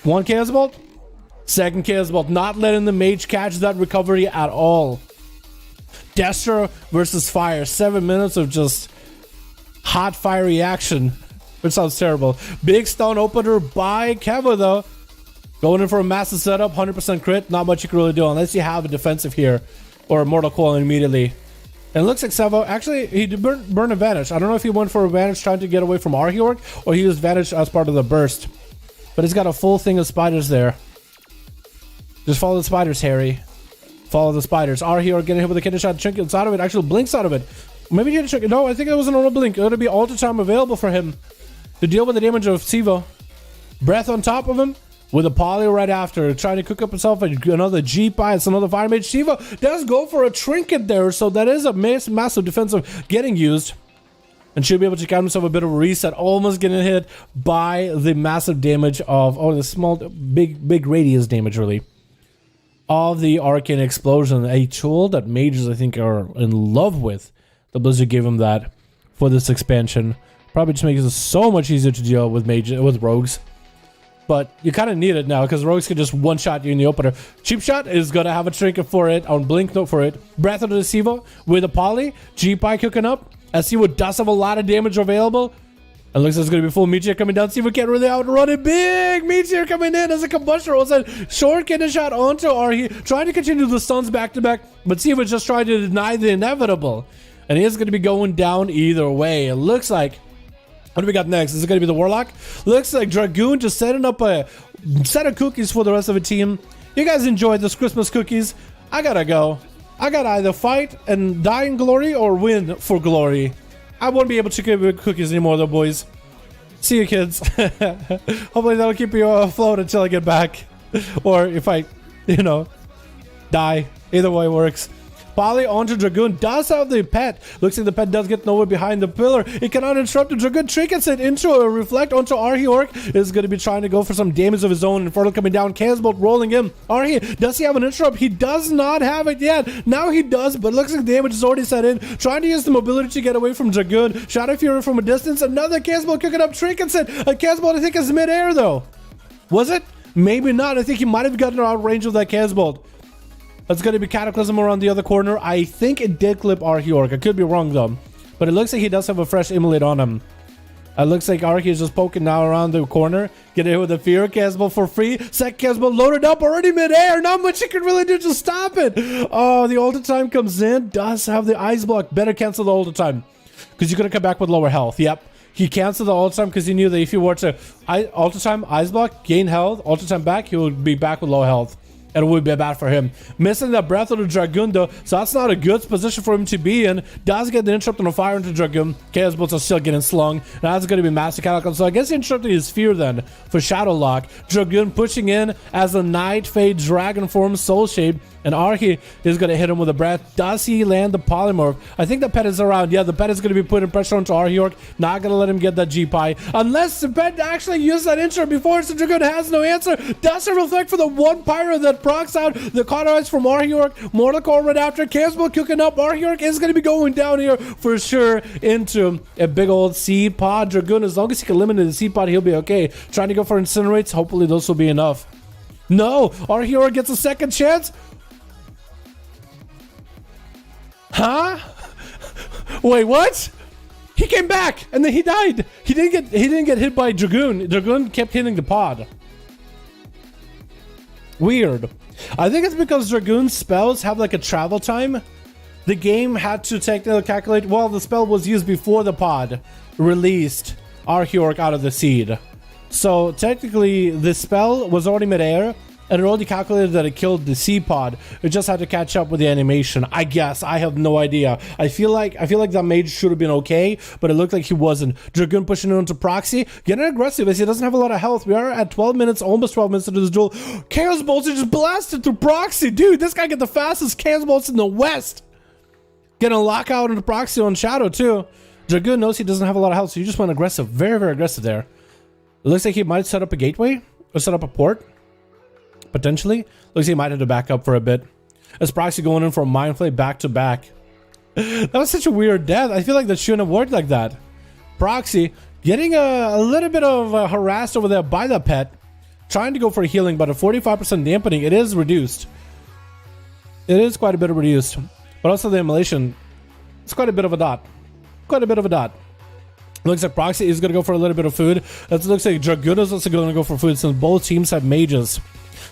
one Chaos Bolt, second Chaos Bolt, not letting the mage catch that recovery at all. Destro versus Fire, 7 minutes of just hot fiery action, which sounds terrible. Big stone opener by Keva though, going in for a massive setup, 100% crit. Not much you can really do unless you have a defensive here or a Mortal Coil immediately. And it looks like Sevo, actually, he did burn Advantage. I don't know if he went for Advantage trying to get away from Arheorg, or he used Advantage as part of the burst. But he's got a full thing of spiders there. Just follow the spiders, Harry. Follow the spiders. Arheorg getting hit with a kidney shot, trinket inside of it, actually blinks out of it. Maybe he had a trinket. No, I think it was an auto blink. It would be all the time available for him to deal with the damage of Sivo. Breath on top of him, with a poly right after, trying to cook up himself another G-Pie. It's another Fire Mage. Sivo does go for a trinket there, so that is a massive defensive getting used. And should be able to count himself a bit of a reset, almost getting hit by the massive damage of, the small, big radius damage, really, of the Arcane Explosion, a tool that mages, I think, are in love with. The Blizzard gave him that for this expansion. Probably just makes it so much easier to deal with rogues. But you kind of need it now, because rogues can just one-shot you in the opener. Cheap Shot is going to have a trinket for it, on blink note for it. Breath of the Sivo with a poly. G-Pie cooking up. As Sivo does have a lot of damage available. It looks like it's going to be full Meteor coming down. Sivo can't really outrun it. Big Meteor coming in as a combustion rolls in. Short getting a shot onto Arhi. Trying to continue the stuns back-to-back. But Sivo's just trying to deny the inevitable. And he is going to be going down either way. It looks like... What do we got next? Is it going to be the Warlock? Looks like Dragoon just setting up a set of cookies for the rest of the team. You guys enjoyed this Christmas cookies. I gotta go. I gotta either fight and die in glory or win for glory. I won't be able to give cookies anymore though, boys. See you, kids. Hopefully that'll keep you afloat until I get back. Or if I, die. Either way works. Poly onto Dragoon does have the pet. Looks like the pet does get nowhere behind the pillar. It cannot interrupt the Dragoon. Trinkets it into a reflect onto Arheorg. Is going to be trying to go for some damage of his own. Infernal coming down. Chaos Bolt rolling in. Arhe, does he have an interrupt? He does not have it yet. Now he does, but looks like damage is already set in. Trying to use the mobility to get away from Dragoon. Shadow Fury from a distance. Another Chaos Bolt cooking up. Trinkets it. A Chaos Bolt I think is mid-air though. Was it? Maybe not. I think he might have gotten out of range of that Chaos Bolt. That's going to be Cataclysm around the other corner. I think it did clip Arheorg. I could be wrong though. But it looks like he does have a fresh Immolate on him. It looks like Arhe is just poking now around the corner. Get hit with a Fear Casble for free. Second Casble loaded up already mid-air. Not much you can really do to stop it. Oh, the Ultra Time comes in. Does have the Ice Block. Better cancel the Ultra Time, because you're going to come back with lower health. Yep. He canceled the Ultra Time because he knew that if he were to Ultra Time, Ice Block, gain health, Ultra Time back, he would be back with low health. And it would be bad for him. Missing that Breath of the Dragoon though, so that's not a good position for him to be in. Does get the interrupt on the fire into Dragoon. Chaos Bolts are still getting slung. And that's going to be Master Cataclysm. So I guess he interrupted his fear then for Shadow Lock. Dragoon pushing in as a Night Fade Dragon form Soul Shape. And Arhe is going to hit him with a breath. Does he land the Polymorph? I think the pet is around. Yeah, the pet is going to be putting pressure onto Arheorg. Not going to let him get that G-Pie. Unless the pet actually used that intro before, so Dragoon has no answer. Does it reflect for the one Pyro that procs out the Cauterize from Arheorg? Mortal Coil right after. Casble cooking up. Arheorg is going to be going down here for sure into a big old Seed Pod. Dragoon, as long as he can eliminate the Seed Pod, he'll be okay. Trying to go for Incinerates. Hopefully those will be enough. No! Arheorg gets a second chance. Huh? Wait, what? He came back and then he died. He didn't get hit by Dragoon. Dragoon kept hitting the pod. Weird. I think it's because Dragoon's spells have like a travel time. The game had to technically calculate. Well, the spell was used before the pod released Arheorg out of the seed. So technically the spell was already mid-air. And it already calculated that it killed the C pod. It just had to catch up with the animation. I guess. I have no idea. I feel like that mage should have been okay, but it looked like he wasn't. Dragoon pushing it into proxy, getting aggressive as he doesn't have a lot of health. We are at 12 minutes, almost 12 minutes into this duel. Chaos bolts are just blasted through proxy. Dude, this guy got the fastest chaos bolts in the West. Getting a lockout into proxy on Shadow too. Dragoon knows he doesn't have a lot of health, so he just went aggressive. Very, very aggressive there. It looks like he might set up a gateway or set up a port. Potentially. Looks like he might have to back up for a bit. As proxy going in for a mind flay back to back. That was such a weird death. I feel like that shouldn't have worked like that. Proxy getting a little bit of harassed over there by the pet. Trying to go for healing, but a 45% dampening. It is reduced. It is quite a bit reduced. But also the immolation. It's quite a bit of a dot. Quite a bit of a dot. Looks like proxy is going to go for a little bit of food. It looks like Dragoon is also going to go for food since both teams have mages.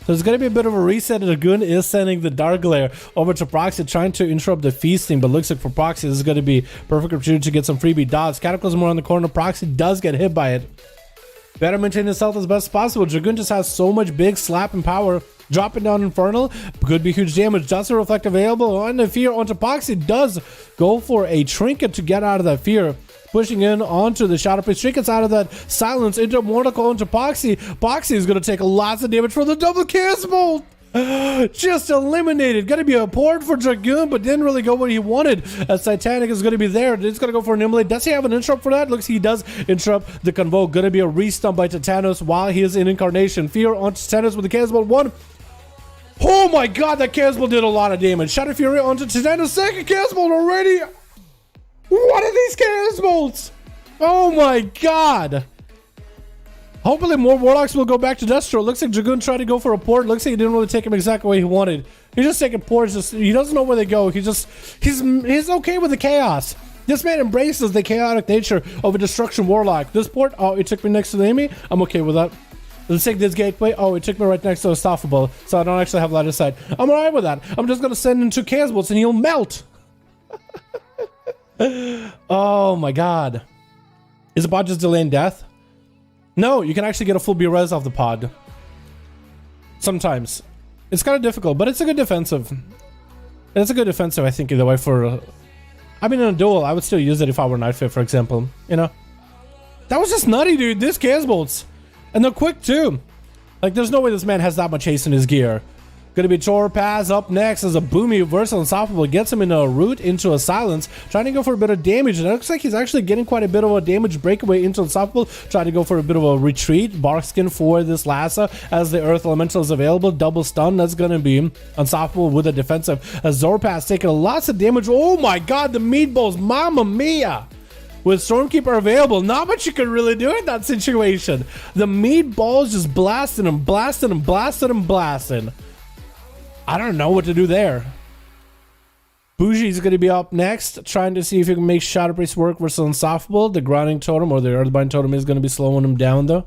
So there's going to be a bit of a reset. Dragoon is sending the Dark Glare over to proxy, trying to interrupt the feasting, but looks like for proxy this is going to be perfect opportunity to get some freebie dots. Cataclysm more on the corner. Proxy does get hit by it. Better maintain his health as best as possible. Dragoon just has so much big slap and power. Dropping down Infernal could be huge damage. Just a reflect available on the fear onto Proxy. Does go for a trinket to get out of that fear. Pushing in onto the Shadow Priest. Trinkets out of that silence into Mortal into Poxy. Poxy is going to take lots of damage for the double Chaos Bolt. Just eliminated. Going to be a port for Dragoon, but didn't really go what he wanted. As Titanic is going to be there. It's going to go for an immolate. Does he have an interrupt for that? Looks he does interrupt the convoke. Going to be a restun by Titanos while he is in Incarnation. Fear on Titanos with the Chaos Bolt 1. Oh my god, that Chaos Bolt did a lot of damage. Shadow Fury onto Titanos. Second Chaos Bolt already. What are these Chaos Bolts? Oh my god. Hopefully more Warlocks will go back to Destro. Looks like Dragoon tried to go for a port. Looks like he didn't really take him exactly the way he wanted. He's just taking ports. He doesn't know where they go. He's okay with the chaos. This man embraces the chaotic nature of a Destruction Warlock. This port, oh, it took me next to the enemy. I'm okay with that. Let's take this gateway. Oh, it took me right next to Unstoppable, so I don't actually have line of sight. I'm alright with that. I'm just gonna send in 2 Chaos Bolts and he'll melt. Oh my god. Is the pod just delaying death? No, you can actually get a full B-res off the pod. Sometimes. It's kind of difficult, but it's a good defensive. It's a good defensive, I think, either way for... I mean, in a duel, I would still use it if I were Night Fit, for example. You know? That was just nutty, dude. This Chaos Bolts. And they're quick, too. Like, there's no way this man has that much haste in his gear. Gonna be Chor Paz up next as a Boomy versatile Unstoppable gets him in a root into a silence, trying to go for a bit of damage. And it looks like he's actually getting quite a bit of a damage breakaway into Unstoppable, trying to go for a bit of a retreat. Barkskin for this Lassa as the Earth Elemental is available. Double stun, that's gonna be Unstoppable with a defensive. As Zorpaz taking lots of damage. Oh my god, the meatballs, mamma mia! With Stormkeeper available, not much you could really do in that situation. The meatballs just blasting him, blasting him, blasting him, blasting. I don't know what to do there. Bougie's going to be up next, trying to see if he can make Shadow Priest work versus Unstoppable. The Grounding Totem or the Earthbind Totem is going to be slowing him down, though.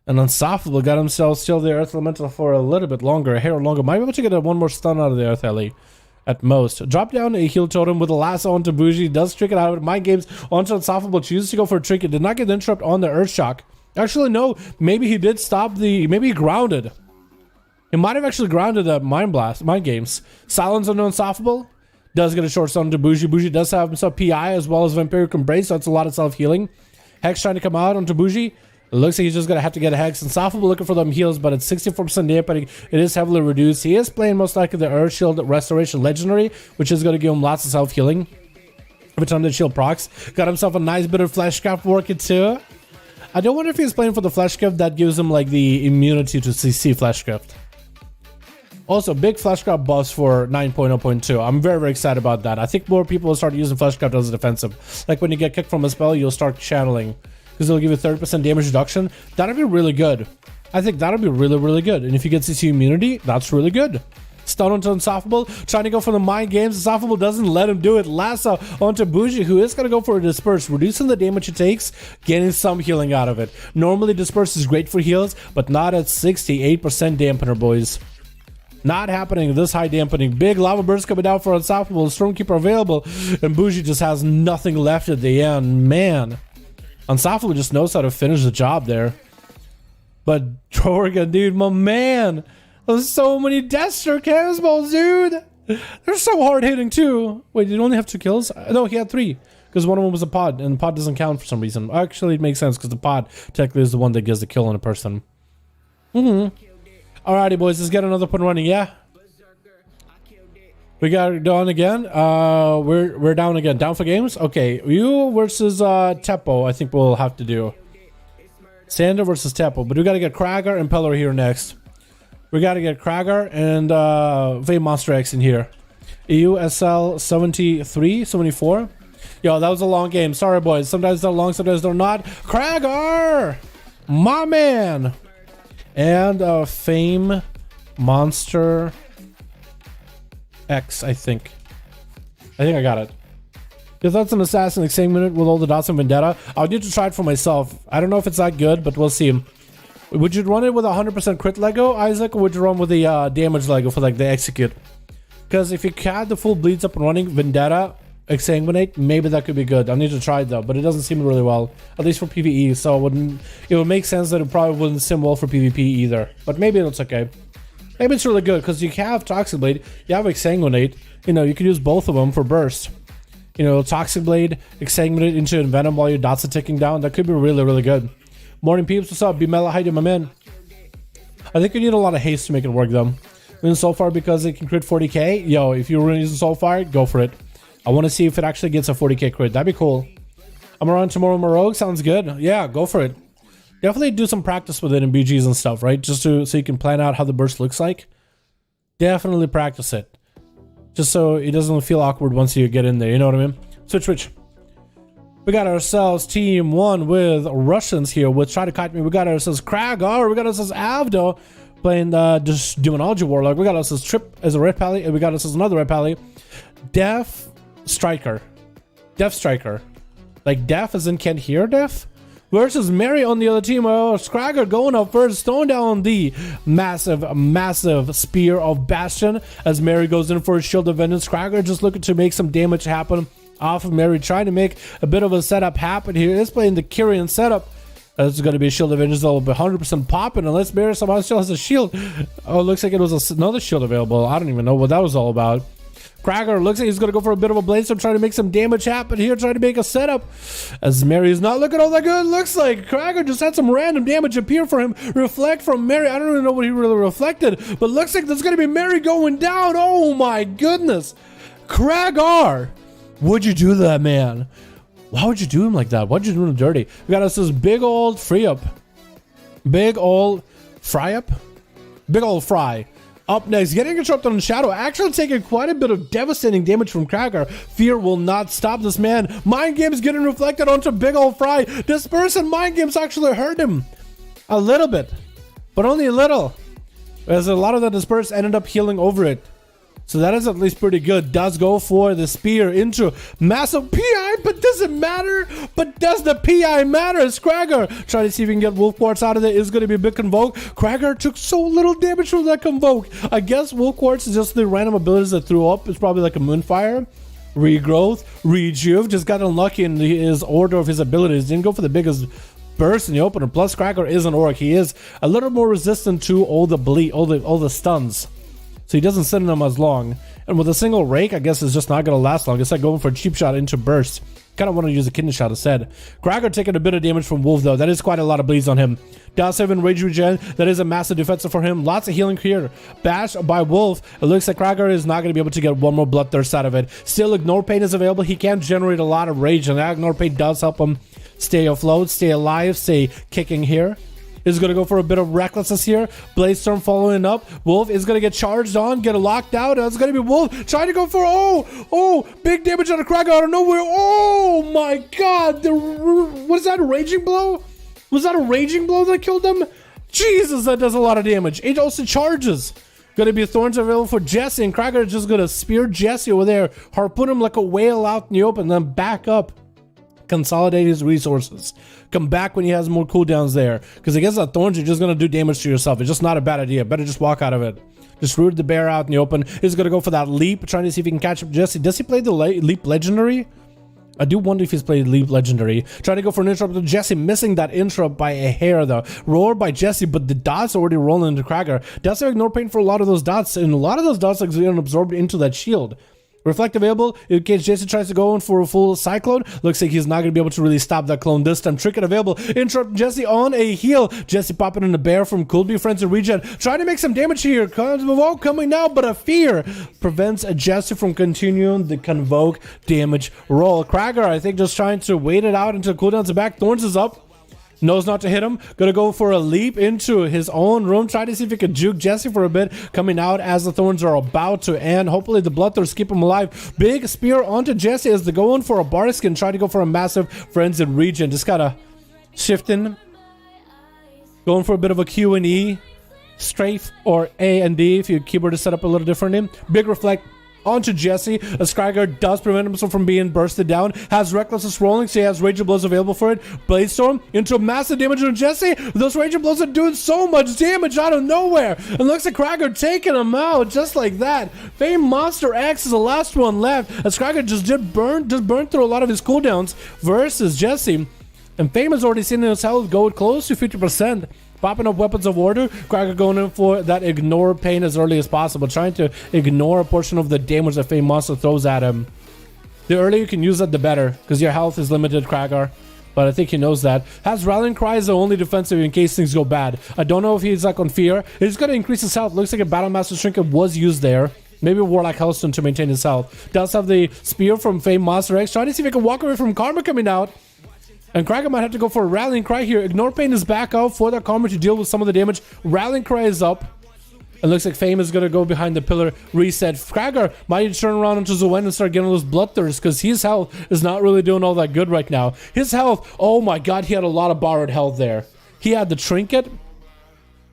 And Unstoppable got himself still the Earth Elemental for a little bit longer, a hair longer. Might be able to get one more stun out of the Earth Ellie at most. Drop down a heal totem with a lasso onto Bougie. Does trick it out of it. Mind games onto Unstoppable. Chooses to go for a trick. It did not get the interrupt on the Earth Shock. Actually, no. Maybe he did stop the... Maybe he grounded. He might have actually grounded that Mind Games. Silence on Unstoppable. Does get a short stun to Bougie. Bougie does have himself PI as well as Vampiric Embrace, so that's a lot of self-healing. Hex trying to come out onto Bougie. It looks like he's just going to have to get a Hex. Unstoppable looking for them heals, but it's 64% dampening. It is heavily reduced. He is playing most likely the Earth Shield Restoration Legendary, which is going to give him lots of self-healing every time the shield procs. Got himself a nice bit of Fleshcraft working too. I don't wonder if he's playing for the Fleshcraft that gives him like the immunity to CC Fleshcraft. Also, big Fleshcraft buffs for 9.0.2. I'm very, very excited about that. I think more people will start using Fleshcraft as a defensive. Like when you get kicked from a spell, you'll start channeling. Because it'll give you 30% damage reduction. That'll be really good. I think that'll be really, really good. And if you get CC immunity, that's really good. Stun onto Unstoppable. Trying to go for the Mind Games. Unstoppable doesn't let him do it. Lasso onto Bougie, who is going to go for a Disperse. Reducing the damage it takes. Getting some healing out of it. Normally, Disperse is great for heals, but not at 68% dampener, boys. Not happening. This high dampening. Big lava burst coming down for Unstoppable. Stormkeeper available. And Bougie just has nothing left at the end. Man. Unstoppable just knows how to finish the job there. But Jorgen, dude, my man. There's so many Destro cannonballs, dude. They're so hard hitting too. Wait, did he only have 2 kills? No, he had 3. Because one of them was a pod, and the pod doesn't count for some reason. Actually, it makes sense because the pod technically is the one that gives the kill on a person. Alrighty, boys, let's get another put running. Yeah, we got it done again. We're down again. Down for games. Okay, you versus Teppo. I think we'll have to do Sander versus Teppo, but we got to get Krager and Peller here next. We got to get Krager and V Monster X in here. EU SL 73, 74. Yo, that was a long game. Sorry, boys. Sometimes they're long, sometimes they're not. Krager! My man! And Fame Monster X, I think. I got it. If that's an assassin examined with all the dots and vendetta, I'll need to try it for myself. I don't know if it's that good, but we'll see. Would you run it with 100% crit Lego, Isaac, or would you run with the damage Lego for like the execute? Because if you had the full bleeds up and running, vendetta, exsanguinate, maybe that could be good. I need to try it though, but it doesn't seem really well, at least for PvE. So it would make sense that it probably wouldn't sim well for PvP either. But maybe it's okay. Maybe it's really good because you have Toxic Blade, you have exsanguinate. You know, you can use both of them for burst. You know, Toxic Blade, exsanguinate into Envenom while your dots are ticking down. That could be really, really good. Morning peeps, what's up? B-Mela, how you doing, my man? I think you need a lot of haste to make it work though. And so far, because it can crit 40k, yo, if you're using so far, go for it. I want to see if it actually gets a 40k crit. That'd be cool. I'm around tomorrow, Rogue. Sounds good. Yeah, go for it. Definitely do some practice with it in BGs and stuff, right? Just so you can plan out how the burst looks like. Definitely practice it. Just so it doesn't feel awkward once you get in there. You know what I mean? Switch. We got ourselves team 1 with Russians here with Try to Kite Me. We got ourselves Kragar. We got ourselves Avdo playing just Demonology Warlock. We got ourselves Trip as a red pally. And we got ourselves another red pally. Deaf Striker. Like Deaf as in can't hear Deaf. Versus Mary on the other team. Oh, Scragger going up first, throwing down the massive spear of Bastion as Mary goes in for a shield of vengeance. Scragger just looking to make some damage happen off of Mary, trying to make a bit of a setup happen here. It's playing the Kyrian setup. This is going to be a shield of vengeance that will be 100% popping unless Mary somehow still has a shield. Oh, it looks like it was another shield available. I don't even know what that was all about. Krager looks like he's going to go for a bit of a blade storm, trying to make some damage happen here, trying to make a setup. As Mary is not looking all that good. Looks like Krager just had some random damage appear for him. Reflect from Mary. I don't even know what he really reflected, but looks like there's going to be Mary going down. Oh my goodness. Krager, would you do that, man? Why would you do him like that? Why'd you do him dirty? We got us this big old free up. Big old fry up? Big old fry. Up next, getting interrupted on Shadow, actually taking quite a bit of devastating damage from Krager. Fear will not stop this man. Mind Games getting reflected onto Big Ol' Fry. Disperse and Mind Games actually hurt him. A little bit, but only a little. As a lot of the Disperse ended up healing over it. So that is at least pretty good. Does go for the spear into massive PI, but does it matter? But does the PI matter? It's Krager trying to see if he can get Wolf Quartz out of there. Is going to be a big Convoke. Krager took so little damage from that Convoke. I guess Wolf Quartz is just the random abilities that threw up. It's probably like a Moonfire, Regrowth, Rejuve. Just got unlucky in his order of his abilities. Didn't go for the biggest burst in the opener. Plus, Krager is an Orc. He is a little more resistant to all the bleed, all the stuns. So he doesn't sit in them as long. And with a single rake, I guess it's just not going to last long. It's like going for a cheap shot into burst. Kind of want to use a kidney shot instead. Krager taking a bit of damage from Wolf, though. That is quite a lot of bleeds on him. Does have Rage Regen. That is a massive defensive for him. Lots of healing here. Bash by Wolf. It looks like Krager is not going to be able to get one more Bloodthirst out of it. Still, Ignore Pain is available. He can generate a lot of rage, and that Ignore Pain does help him stay afloat, stay alive, stay kicking here. Is going to go for a bit of recklessness here. Blaze Storm following up. Wolf is going to get charged on, get locked out. It's going to be Wolf trying to go for, big damage on a Krager out of nowhere. Oh my god. Was that a Raging Blow? Was that a Raging Blow that killed him? Jesus, that does a lot of damage. It also charges. Going to be Thorns available for Jesse, and Krager is just going to spear Jesse over there. Harpoon him like a whale out in the open, then back up. Consolidate his resources. Come back when he has more cooldowns there. Because I guess that Thorns, you're just going to do damage to yourself. It's just not a bad idea. Better just walk out of it. Just root the bear out in the open. He's going to go for that leap, trying to see if he can catch up Jesse. Does he play the leap legendary? I do wonder if he's played Leap Legendary. Trying to go for an interrupt to Jesse, missing that interrupt by a hair though. Roar by Jesse, but the dots already rolling into Krager. Does have ignore pain for a lot of those dots, and a lot of those dots are getting absorbed into that shield. Reflect available in case Jesse tries to go in for a full cyclone. Looks like he's not going to be able to really stop that clone this time. Trinket available. Interrupt Jesse on a heal. Jesse popping in a bear from Could Be Friends and Regen. Trying to make some damage here. Convoke coming now, but a fear prevents Jesse from continuing the Convoke damage roll. Krager, I think, just trying to wait it out until cooldowns are back. Thorns is up. Knows not to hit him. Gonna go for a leap into his own room. Try to see if he can juke Jesse for a bit. Coming out as the thorns are about to end. Hopefully the bloodthirst keep him alive. Big spear onto Jesse as they go in for a bar skin. Try to go for a massive Friends in Regen. Just gotta shifting. Going for a bit of a Q and E. Strafe or A and D if your keyboard is set up a little differently. Big reflect onto Jesse. A Skyguard does prevent himself from being bursted down. Has Recklessness rolling, so he has Rage Blows available for it. Blade Storm into massive damage on Jesse. Those Rage Blows are doing so much damage out of nowhere. And looks like Krager taking him out just like that. Fame Monster X is the last one left. As Krager just burned through a lot of his cooldowns versus Jesse. And Fame has already seen his health go close to 50%. Popping up Weapons of Order. Krager going in for that ignore pain as early as possible. Trying to ignore a portion of the damage that Fame Monster throws at him. The earlier you can use that, the better. Because your health is limited, Krager. But I think he knows that. Has Rallying Cry as the only defensive in case things go bad. I don't know if he's like on fear. He's going to increase his health. Looks like a Battle Master Trinket was used there. Maybe Warlock Hellstone to maintain his health. Does have the Spear from Fame Monster X. Trying to see if he can walk away from Karma coming out. And Krager might have to go for a Rallying Cry here. Ignore Pain is back out for that Karma to deal with some of the damage. Rallying Cry is up. It looks like Fame is going to go behind the pillar. Reset. Krager might turn around into Zoen and start getting those bloodthirsts because his health is not really doing all that good right now. His health, oh my god, he had a lot of borrowed health there. He had the Trinket,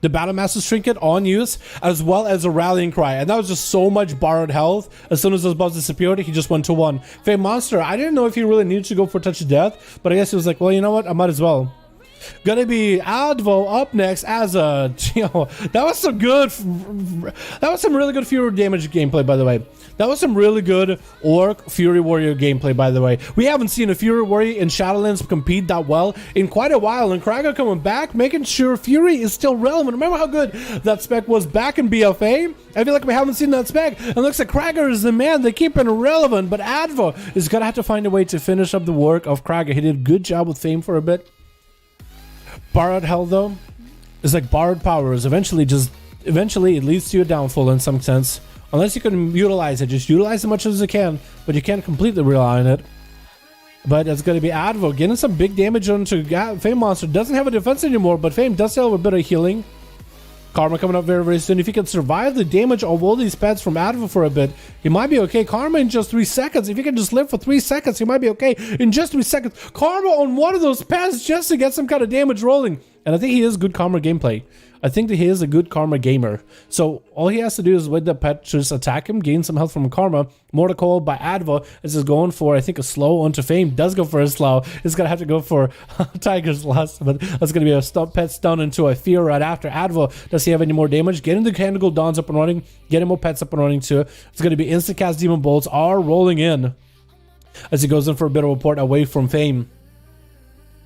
the Battle Master's Trinket on use, as well as a Rallying Cry. And that was just so much borrowed health. As soon as those buffs disappeared, he just went to 1. Fame Monster, I didn't know if he really needed to go for Touch of Death, but I guess he was like, well, you know what? I might as well. Gonna be Advo up next as a, that was some good, that was some really good Fury damage gameplay, by the way. That was some really good Orc Fury Warrior gameplay, by the way. We haven't seen a Fury Warrior in Shadowlands compete that well in quite a while, and Krager coming back, making sure Fury is still relevant. Remember how good that spec was back in BFA? I feel like we haven't seen that spec, and looks like Krager is the man. They keep it relevant, but Advo is gonna have to find a way to finish up the work of Krager. He did a good job with Fame for a bit. Borrowed health though is like borrowed powers. Eventually it leads to your downfall in some sense, unless you can utilize it. Just utilize as much as you can, but you can't completely rely on it. But it's going to be Advo getting some big damage onto Fame Monster. Doesn't have a defense anymore, but Fame does still have a bit of healing. Karma coming up very, very soon. If he can survive the damage of all these pets from Advo for a bit, he might be okay. Karma in just 3 seconds. If he can just live for 3 seconds, he might be okay. In just 3 seconds, Karma on one of those pets just to get some kind of damage rolling. And I think he is good Karma gameplay. I think that he is a good Karma gamer. So all he has to do is wait the pet to just attack him, gain some health from Karma. More to call by Advo. This is going for, I think, a slow onto Fame. Does go for a slow. It's going to have to go for Tiger's Lust. But that's going to be a pet stun into a fear right after. Advo, does he have any more damage? Getting the Candle Dawns up and running. Getting more pets up and running too. It's going to be instant cast Demon Bolts are rolling in. As he goes in for a bit of a port away from Fame.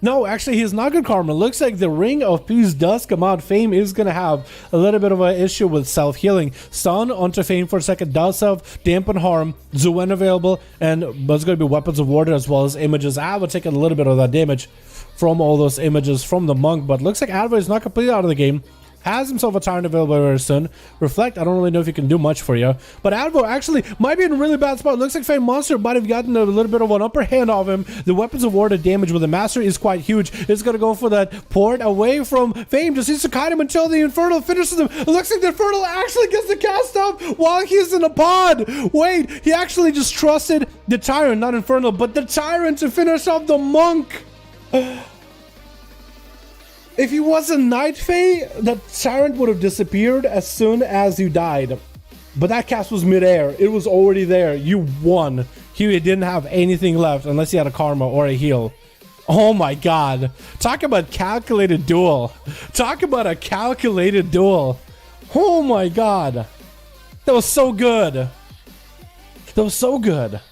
No, actually, he's not good Karma. Looks like the Ring of Peace does come out. Fame is going to have a little bit of an issue with self-healing. Stun onto Fame for a second does have Dampen Harm, Zoen available, and there's going to be Weapons of Water as well as images. Advo taking a little bit of that damage from all those images from the Monk, but looks like Advo is not completely out of the game. Has himself a Tyrant available very soon. Reflect, I don't really know if he can do much for you. But Advo actually might be in a really bad spot. Looks like Fame Monster might have gotten a little bit of an upper hand of him. The Weapons of War, the damage with the Master is quite huge. It's going to go for that port away from Fame. Just needs to kite him until the Infernal finishes him. It looks like the Infernal actually gets the cast up while he's in a pod. Wait, he actually just trusted the Tyrant, not Infernal, but the Tyrant to finish off the Monk. If he was a Night Fae, the Tyrant would have disappeared as soon as you died. But that cast was midair. It was already there. You won. He didn't have anything left unless he had a Karma or a heal. Oh my god. Talk about calculated duel. Talk about a calculated duel. Oh my god. That was so good. That was so good.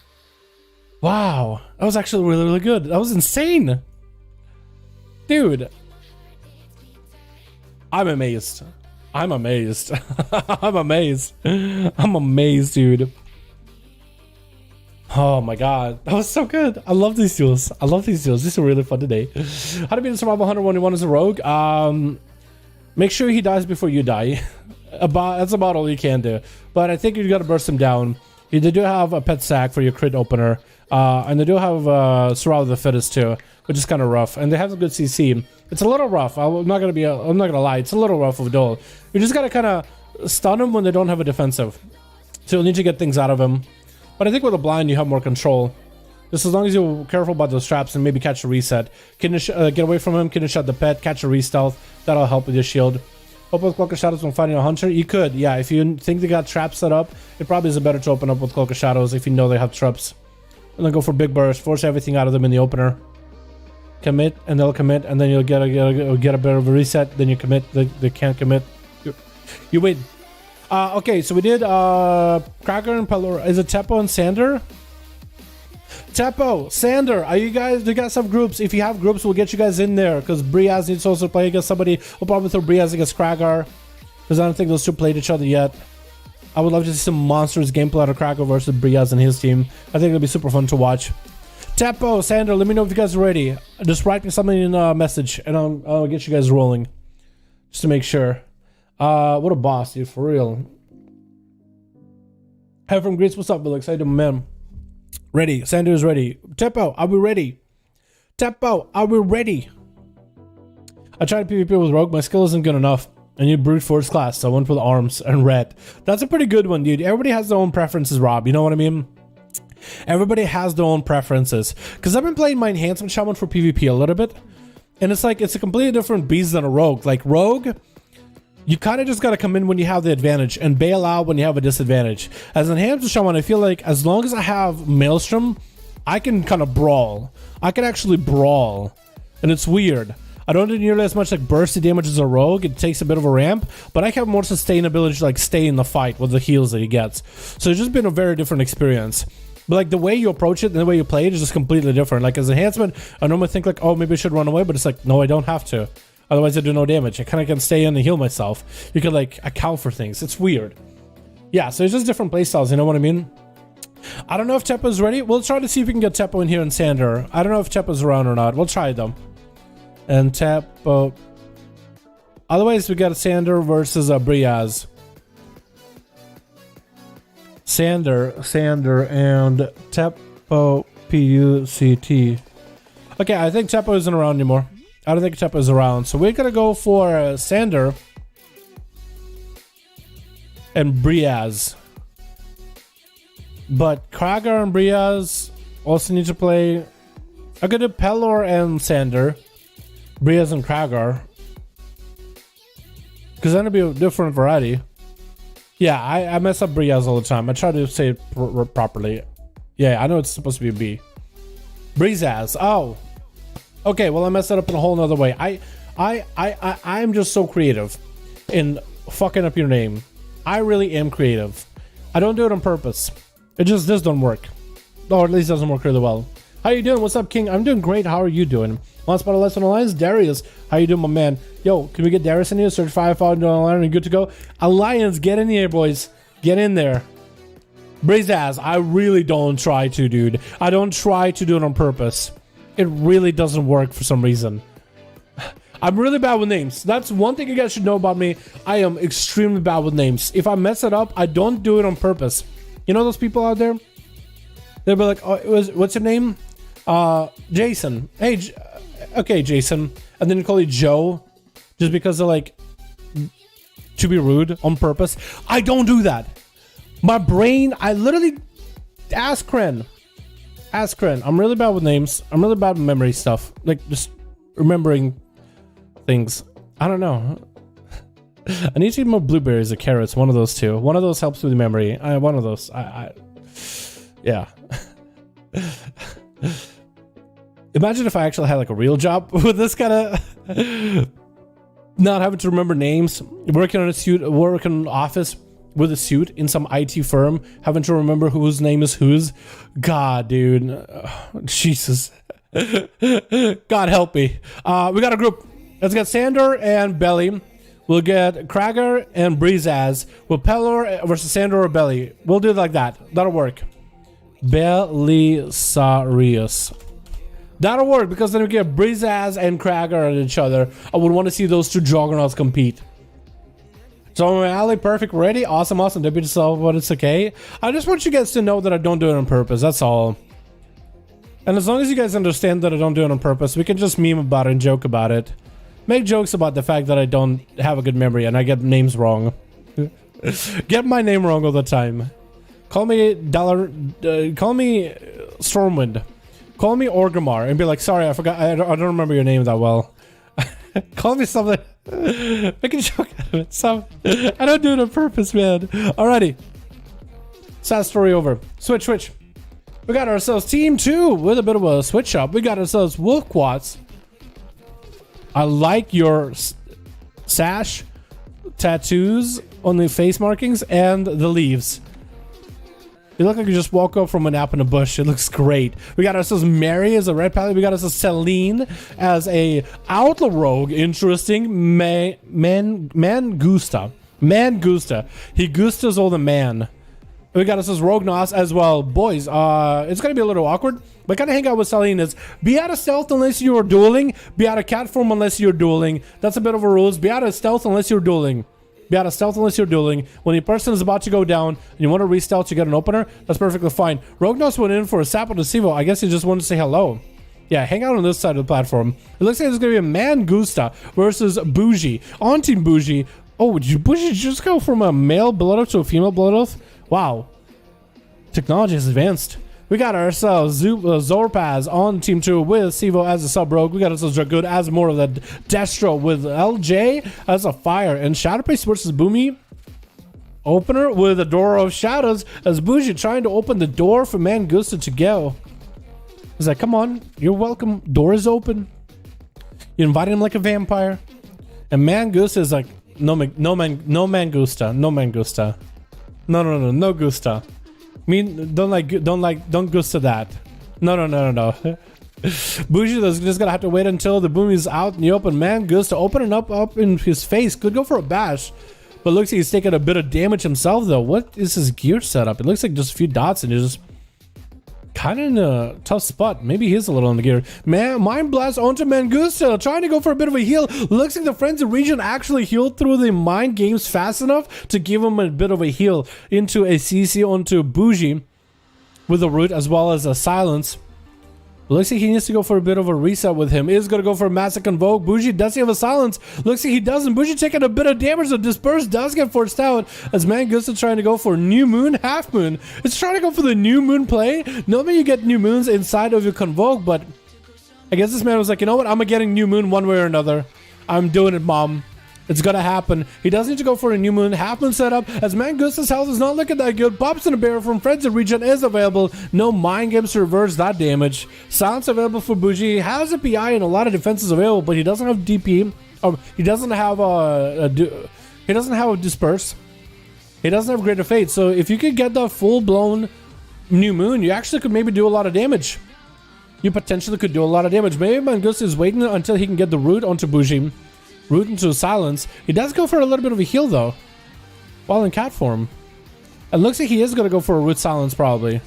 Wow, that was actually really, really good. That was insane. Dude. I'm amazed. I'm amazed. I'm amazed. I'm amazed, dude. Oh my god, that was so good. I love these duels. I love these duels. These are really fun today. How to beat a survival 101 as a rogue? Make sure he dies before you die. That's about all you can do. But I think you gotta burst him down. They do have a pet sack for your crit opener, and they do have Surround the Fittest too, which is kind of rough. And they have a good CC. It's a little rough. I'm not gonna lie. It's a little rough of a duel. You just gotta kind of stun them when they don't have a defensive. So you'll need to get things out of them. But I think with a blind, you have more control. Just as long as you're careful about those traps and maybe catch a reset. Can you get away from him? Can you shut the pet? Catch a re-stealth. That'll help with your shield. Open with Cloak of Shadows when fighting a hunter? You could, yeah. If you think they got traps set up, it probably is better to open up with Cloak of Shadows if you know they have traps. And then go for big burst, force everything out of them in the opener. Commit, and they'll commit, and then you'll get a bit of a reset. Then you commit, they can't commit. You win. Okay, so we did Cracker and Pelor. Is it Teppo and Sander? Teppo, Sander, are you guys? Do you guys have groups? If you have groups, we'll get you guys in there because Briaz needs to also play against somebody. We'll probably throw Briaz against Kragar because I don't think those two played each other yet. I would love to see some monsters gameplay out of Kragar versus Briaz and his team. I think it'll be super fun to watch. Teppo, Sander, let me know if you guys are ready. Just write me something in a message and I'll get you guys rolling just to make sure. What a boss, dude, for real. Hi from Greece, what's up, Felix? How you doing, man? Ready. Sander is ready. Teppo, are we ready? Teppo, are we ready? I tried PvP with Rogue. My skill isn't good enough. I need brute force class, so I went with arms and red. That's a pretty good one, dude. Everybody has their own preferences, Rob. You know what I mean? Everybody has their own preferences. Because I've been playing my enhancement shaman for PvP a little bit. And it's like, it's a completely different beast than a rogue. Like, rogue, you kind of just got to come in when you have the advantage and bail out when you have a disadvantage. As an enhancement shaman, I feel like as long as I have Maelstrom, I can kind of brawl. I can actually brawl. And it's weird. I don't do nearly as much like bursty damage as a rogue. It takes a bit of a ramp, but I have more sustainability to like stay in the fight with the heals that he gets. So it's just been a very different experience. But like the way you approach it and the way you play it is just completely different. Like as enhancement, I normally think like, oh, maybe I should run away, but it's like, no, I don't have to. Otherwise I do no damage. I kind of can stay in and heal myself. You can like account for things. It's weird. Yeah, so it's just different playstyles, you know what I mean? I don't know if Teppo's ready. We'll try to see if we can get Teppo in here and Sander. I don't know if Teppo's around or not. We'll try them. And Teppo. Otherwise we got Sander versus Briaz. Sander, and Teppo PUCT. Okay, I think Teppo isn't around anymore. I don't think Teppo is around. So we're gonna go for Sander and Briaz. But Kragar and Briaz also need to play. I'm gonna do Pelor and Sander. Briaz and Kragar. Because then it'll be a different variety. Yeah, I mess up Briaz all the time. I try to say it properly. Yeah, I know it's supposed to be a B. Briaz. Oh. Okay, well I messed it up in a whole nother way. I'm just so creative in fucking up your name. I really am creative. I don't do it on purpose. It just this don't work. Or at least doesn't work really well. How you doing? What's up, King? I'm doing great. How are you doing? Last spot of Lesson Alliance, Darius. How you doing, my man? Yo, can we get Darius in here? Search 5V5 1V1 and good to go. Alliance, get in here, boys. Get in there. Brazaz, I really don't try to, dude. I don't try to do it on purpose. It really doesn't work for some reason. I'm really bad with names. That's one thing you guys should know about me. I am extremely bad with names. If I mess it up, I don't do it on purpose. You know those people out there? They'll be like, oh, what's your name? Jason. Hey, okay, Jason. And then you call you Joe just because they're like, to be rude on purpose. I don't do that. My brain, I literally ask Kren. I'm really bad with names. I'm really bad with memory stuff. Like just remembering things. I don't know. I need to eat more blueberries or carrots. One of those two. One of those helps with memory. One of those. Yeah. Imagine if I actually had like a real job with this kind of not having to remember names, working on a suit, working in an office, with a suit in some IT firm, having to remember whose name is whose. God, dude. Jesus. God help me. We got a group. Let's get Sandor and Belly. We'll get Krager and Breezaz. We'll Pelor versus Sandor or Belly. We'll do it like that. That'll work. Belisarius. That'll work because then we get Breezaz and Krager at each other. I would want to see those two juggernauts compete. So Ali, perfect, ready, awesome. Don't be yourself, but it's okay. I just want you guys to know that I don't do it on purpose. That's all. And as long as you guys understand that I don't do it on purpose, we can just meme about it and joke about it. Make jokes about the fact that I don't have a good memory and I get names wrong. Get my name wrong all the time. Call me call me Stormwind. Call me Orgrimmar and be like, sorry, I forgot. I don't remember your name that well. Call me something. Make a joke out of it. I don't do it on purpose, man. Alrighty. Sad story over. Switch. We got ourselves Team 2 with a bit of a switch up. We got ourselves Wolf Quads. I like your sash, tattoos on the face markings, and the leaves. You look like you just woke up from a nap in a bush. It looks great. We got ourselves Mary as a red palette. We got ourselves Celine as a outlaw rogue. Interesting. Mangusta. He gustas all the man. We got ourselves Rogue Nos as well. Boys, it's gonna be a little awkward, but kind of hang out with Celine is be out of stealth unless you're dueling. Be out of cat form unless you're dueling. That's a bit of a rules. Be out of stealth unless you're dueling. Be out of stealth unless you're dueling. When the person is about to go down and you want to re-stealth to get an opener, that's perfectly fine. Rogue Nos went in for a Sapo de Sivo. I guess he just wanted to say hello. Yeah, hang out on this side of the platform. It looks like there's going to be a Mangusta versus Bougie. On Team Bougie. Oh, did Bougie just go from a male blood oath to a female blood oath? Wow. Technology has advanced. We got ourselves Zorpaz on Team 2 with Sivo as a sub-rogue. We got ourselves Dragoon as more of the Destro with LJ as a fire. And Shadowpriest versus Boomy. Opener with the Door of Shadows as Bougie trying to open the door for Mangusta to go. He's like, come on, you're welcome. Door is open. You invited him like a vampire. And Mangusta is like, no Mangusta. No Gusta. I mean, don't gusta that. No. Bougie is just gonna have to wait until the boom is out in the open. Mangusta opening up in his face. Could go for a bash. But looks like he's taking a bit of damage himself though. What is his gear setup? It looks like just a few dots and he's just kind of in a tough spot. Maybe he is a little on the gear. Man, Mind Blast onto Mangusta, trying to go for a bit of a heal. Looks like the friends of Region actually healed through the mind games fast enough to give him a bit of a heal into a CC onto Bougie with a root as well as a silence. Looks like he needs to go for a bit of a reset with him. Is going to go for a Massive Convoke. Bougie does he have a silence? Looks like he doesn't. Bougie taking a bit of damage. The Disperse does get forced out as Mangusta trying to go for New Moon, Half Moon. It's trying to go for the New Moon play. Normally you get New Moons inside of your Convoke, but I guess this man was like, you know what? I'm getting New Moon one way or another. I'm doing it, mom. It's gonna happen. He does need to go for a New Moon, Half Moon setup as Mangusta's health is not looking that good. Pops in a bear from Friends of Region is available. No mind games to reverse that damage. Silence available for Bougie. He has a PI and a lot of defenses available, but he doesn't have DP. He doesn't have he doesn't have a Disperse. He doesn't have Greater Fate. So if you could get the full blown New Moon, you actually could maybe do a lot of damage. You potentially could do a lot of damage. Maybe Mangusta is waiting until he can get the root onto Bougie. Root into silence. He does go for a little bit of a heal though, while in cat form. It looks like he is going to go for a root silence probably.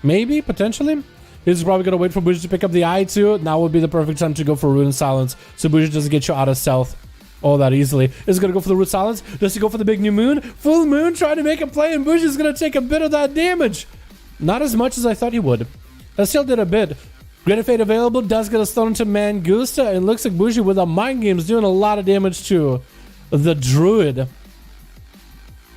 Maybe, potentially. He's probably going to wait for Bougie to pick up the eye too. Now would be the perfect time to go for root and silence. So Bougie doesn't get you out of stealth all that easily. Is going to go for the root silence. Does he go for the big New Moon? Full Moon trying to make a play and Bougie's going to take a bit of that damage. Not as much as I thought he would. That still did a bit. Greater Fate available, does get a stun into Mangusta, and looks like Bougie with a mind games doing a lot of damage to the Druid.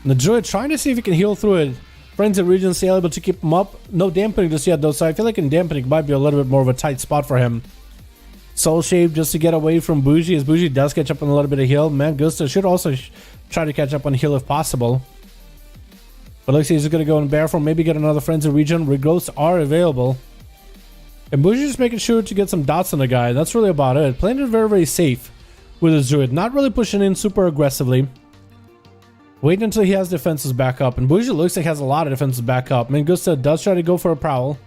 The Druid trying to see if he can heal through it. Friends of Region stay able to keep him up. No dampening just yet though, so I feel like in dampening might be a little bit more of a tight spot for him. Soul Shave just to get away from Bougie, as Bougie does catch up on a little bit of heal. Mangusta should also try to catch up on heal if possible. But looks like he's going to go in bear form, maybe get another Friends of Region. Regrowths are available. And Bougie just making sure to get some dots on the guy. That's really about it. Playing it very, very safe with his Druid. Not really pushing in super aggressively. Wait until he has defenses back up. And Bougie looks like he has a lot of defenses back up. Mangusta does try to go for a prowl.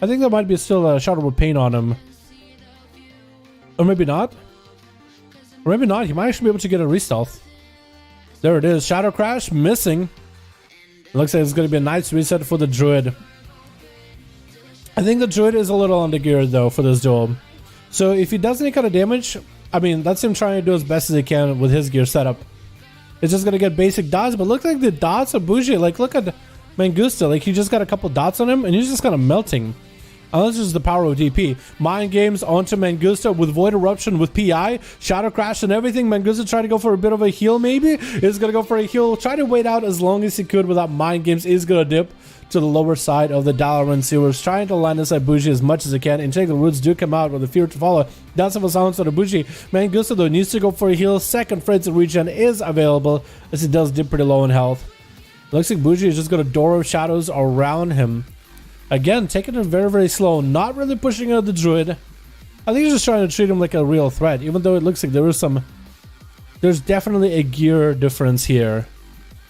I think there might be still a Shadow with Pain on him. Or maybe not. Or maybe not. He might actually be able to get a re-stealth. There it is. Shadow Crash missing. It looks like it's going to be a nice reset for the Druid. I think the Druid is a little under-geared though for this duel. So if he does any kind of damage, I mean, that's him trying to do as best as he can with his gear setup. It's just going to get basic dots, but look like the dots of Bougie. Like, look at Mangusta. Like, he just got a couple dots on him, and he's just kind of melting. Unless it's the power of DP. Mind Games onto Mangusta with Void Eruption with PI. Shadow Crash and everything. Mangusta trying to go for a bit of a heal, maybe. Is going to go for a heal. Try to wait out as long as he could without Mind Games. Is going to dip to the lower side of the Dalaran sewers, trying to line inside Bougie as much as he can. Integral Roots do come out with a fear to follow. Does have a silence on the Bougie. Mangusta though needs to go for a heal. Second Frenzy regen is available as he does dip pretty low in health. Looks like Bougie is just going to Door of Shadows around him. Again, taking it very, very slow. Not really pushing out the Druid. I think he's just trying to treat him like a real threat, even though it looks like there's definitely a gear difference here.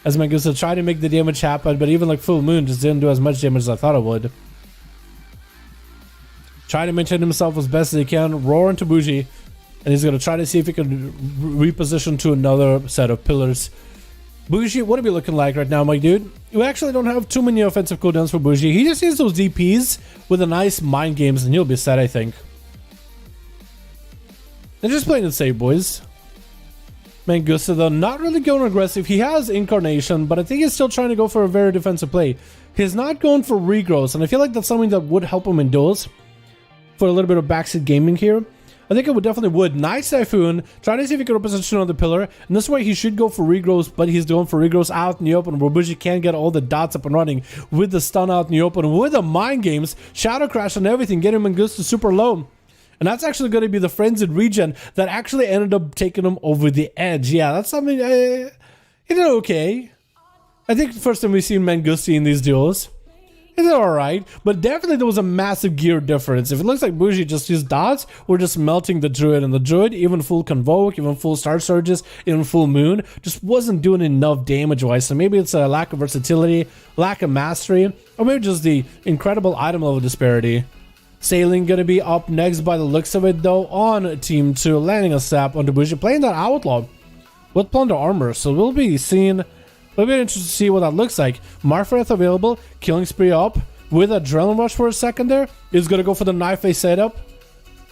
As Mangusta tried to make the damage happen, but even like Full Moon just didn't do as much damage as I thought it would. Try to maintain himself as best as he can, roar into Bougie, and he's going to try to see if he can reposition to another set of pillars. Bougie, what are we looking like right now, my dude? We actually don't have too many offensive cooldowns for Bougie. He just needs those DPs with a nice Mind Games, and he'll be set, I think. They're just playing it safe, boys. Mangusta though, not really going aggressive. He has Incarnation, but I think he's still trying to go for a very defensive play. He's not going for regrowth, and I feel like that's something that would help him in duels. For a little bit of backseat gaming here. I think it would definitely would. Nice Typhoon. Trying to see if he can reposition on the pillar. And this way he should go for regrowth, but he's going for regrowth out in the open where Bougie can't get all the dots up and running with the stun out in the open. With the Mind Games, Shadow Crash and everything, getting Mangusta super low. And that's actually going to be the frenzied regen that actually ended up taking him over the edge. Yeah, that's something, he did okay. I think the first time we've seen Mangusta in these duels. He did alright, but definitely there was a massive gear difference. If it looks like Bougie just used dots, we're just melting the Druid. And the Druid, even full Convoke, even full Star Surges, even full Moon, just wasn't doing enough damage-wise. So maybe it's a lack of versatility, lack of mastery, or maybe just the incredible item level disparity. Sailing gonna be up next by the looks of it though on Team 2, landing a sap onto Bougie, playing that Outlaw with Plunder Armor. So we'll be seeing, it'll be interesting to see what that looks like. Marfareth available, Killing Spree up with Adrenaline Rush for a second there. Is gonna go for the Knife Face setup.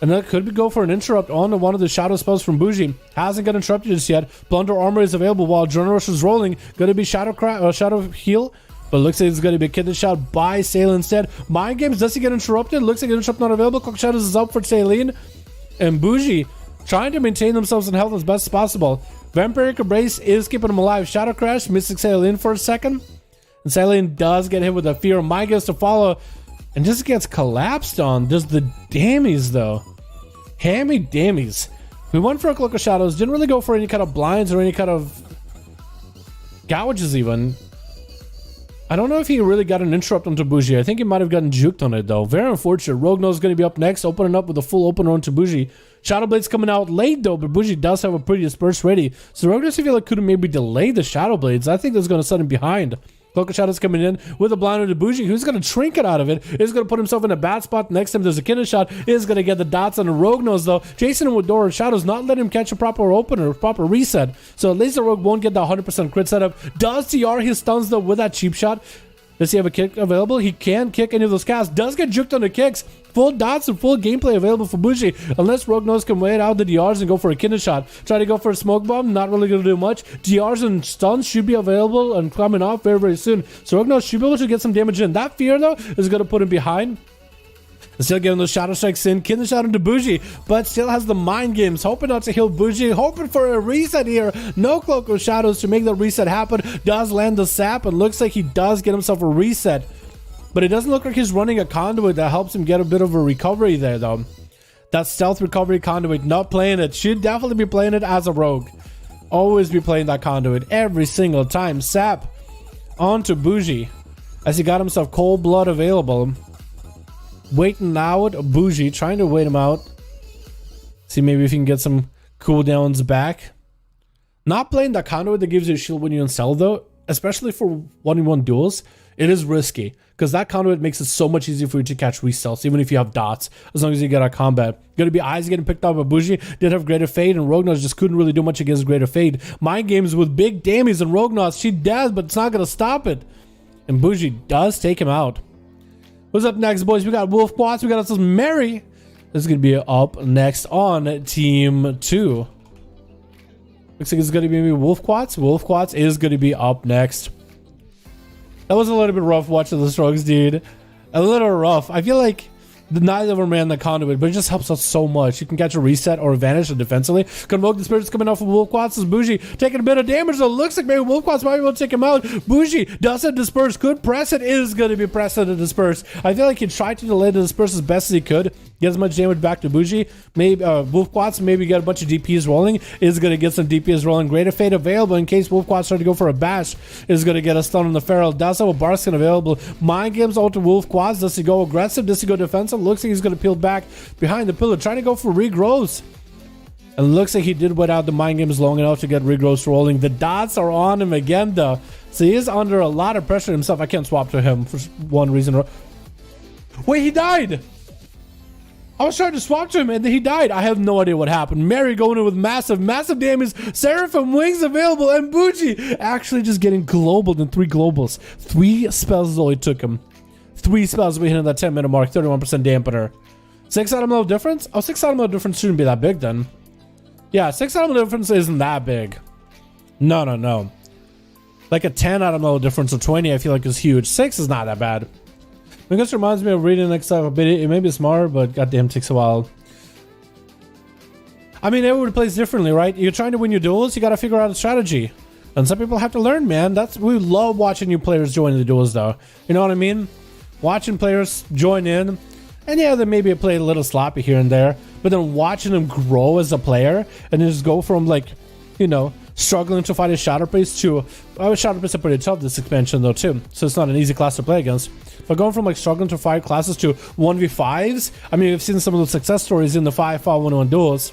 And that could go for an interrupt on one of the shadow spells from Bougie. Hasn't got interrupted just yet. Plunder Armor is available while Adrenaline Rush is rolling. Gonna be Shadow Heal. But looks like it's going to be kidney shot by Sail instead. Mind Games, does he get interrupted? Looks like interrupt not available. Clock Shadows is up for Saline. And Bougie trying to maintain themselves in health as best as possible. Vampiric Embrace is keeping him alive. Shadow Crash, missing Saline for a second. And Saline does get hit with a fear. Mind Games to follow. And just gets collapsed on. Just the dammies though. Hammy dammies. We went for a Cloak of Shadows. Didn't really go for any kind of blinds or any kind of gouges even. I don't know if he really got an interrupt onto Bougie. I think he might have gotten juked on it though. Very unfortunate. Rogue Nose is going to be up next, opening up with a full opener onto Bougie. Shadowblade's coming out late though, but Bougie does have a pretty disperse ready. So Rogue Nose, I feel like, could have maybe delayed the Shadowblades. I think that's going to set him behind. Cloak of Shadows coming in with a blind onto Bougie, who's going to trinket out of it. Is going to put himself in a bad spot. Next time there's a kidney shot, is going to get the dots on the Rogue Nose though. Chasing him with Door of Shadows, not letting him catch a proper opener, proper reset. So at least the Rogue won't get the 100% crit setup. Does TR his stuns though with that cheap shot? Does he have a kick available? He can kick any of those casts. Does get juked on the kicks. Full dots and full gameplay available for Bougie. Unless Rogue Nose can wait out the DRs and go for a kidney shot. Try to go for a smoke bomb. Not really going to do much. DRs and stuns should be available and coming off very, very soon. So Rogue Nose should be able to get some damage in. That fear, though, is going to put him behind. Still getting those Shadow Strikes in. Kidney shot into Bougie, but still has the Mind Games. Hoping not to heal Bougie. Hoping for a reset here. No Cloak of Shadows to make the reset happen. Does land the sap, and looks like he does get himself a reset. But it doesn't look like he's running a conduit that helps him get a bit of a recovery there, though. That stealth recovery conduit, not playing it. Should definitely be playing it as a rogue. Always be playing that conduit every single time. Sap onto Bougie as he got himself Cold Blood available. Waiting out Bougie, trying to wait him out. See maybe if he can get some cooldowns back. Not playing that conduit that gives you a shield when you unsell though, especially for 1v1 duels, it is risky. Because that conduit makes it so much easier for you to catch resells, even if you have dots, as long as you get out combat. Gonna be eyes getting picked up by Bougie, did have Greater Fade, and Rognos just couldn't really do much against Greater Fade. Mind games with big damage, and Rognos, she does, but it's not gonna stop it. And Bougie does take him out. What's up next, boys? We got Wolf Quads, we got ourselves Mary. This is gonna be up next on Team 2. Looks like it's gonna be Wolf Quads. Wolf Quads is gonna be up next. That was a little bit rough watching the strokes, dude. A little rough. I feel like neither of them ran the conduit, but it just helps us so much. You can catch a reset or advantage defensively. Convoke the spirits coming off of Wolf Quads. This is Bougie taking a bit of damage, though. Looks like maybe Wolf Quads might be able to take him out. Bougie doesn't disperse. Could press it. Is going to be pressed to disperse. I feel like he tried to delay the disperse as best as he could. Get as much damage back to Bougie. Maybe Wolf Quads maybe get a bunch of DPs rolling. Is going to get some DPs rolling. Greater Fate available in case Wolf Quads try to go for a bash. Is going to get a stun on the Feral. Does have a Barskin available. Mind games out to Wolf Quads. Does he go aggressive? Does he go defensive? Looks like he's going to peel back behind the pillar, trying to go for regrowths. And looks like he did wait out the mind games long enough to get regrowths rolling. The dots are on him again, though. So he is under a lot of pressure himself. I can't swap to him for one reason. Wait, he died! I was trying to swap to him and then he died. I have no idea what happened. Mary going in with massive damage. Seraphim wings available and Bougie actually just getting global in 3 globals. 3 spells is all it took him. 3 spells we hit in that 10-minute mark. 31% dampener. 6 item level difference? Oh, 6 item level difference shouldn't be that big then. Yeah, 6 item level difference isn't that big. No. Like a 10 item level difference or 20 I feel like is huge. 6 is not that bad. I guess it reminds me of reading next time a bit. It may be smart, but goddamn, it takes a while. I mean, everyone plays differently, right? You're trying to win your duels, you gotta figure out a strategy. And some people have to learn, man. We love watching new players join the duels, though. You know what I mean? Watching players join in. And yeah, they maybe play a little sloppy here and there. But then watching them grow as a player. And just go from, like, you know, struggling to fight a Shadow Priest to... Shadow Priest are pretty tough this expansion, though, too. So it's not an easy class to play against. But going from like struggling to 5 classes to 1v5s, I mean, we've seen some of the success stories in the 5v5 1v1 duels.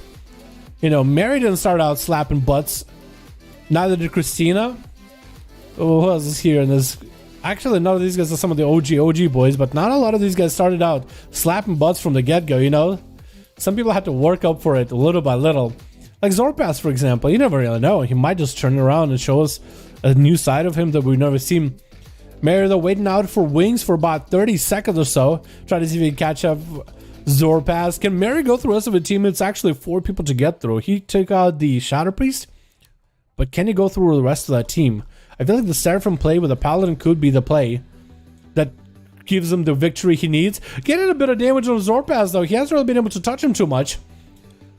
You know, Mary didn't start out slapping butts. Neither did Christina. Oh, who else is here? And there's actually none of these guys are some of the OG boys, but not a lot of these guys started out slapping butts from the get-go, you know? Some people had to work up for it little by little. Like Zorpass, for example, you never really know. He might just turn around and show us a new side of him that we've never seen. Mary, though, waiting out for wings for about 30 seconds or so. Try to see if he can catch up Zorpass. Can Mary go through the rest of the team? It's actually 4 people to get through. He took out the Shadow Priest, but can he go through the rest of that team? I feel like the Seraphim play with the Paladin could be the play that gives him the victory he needs. Getting a bit of damage on Zorpass, though. He hasn't really been able to touch him too much.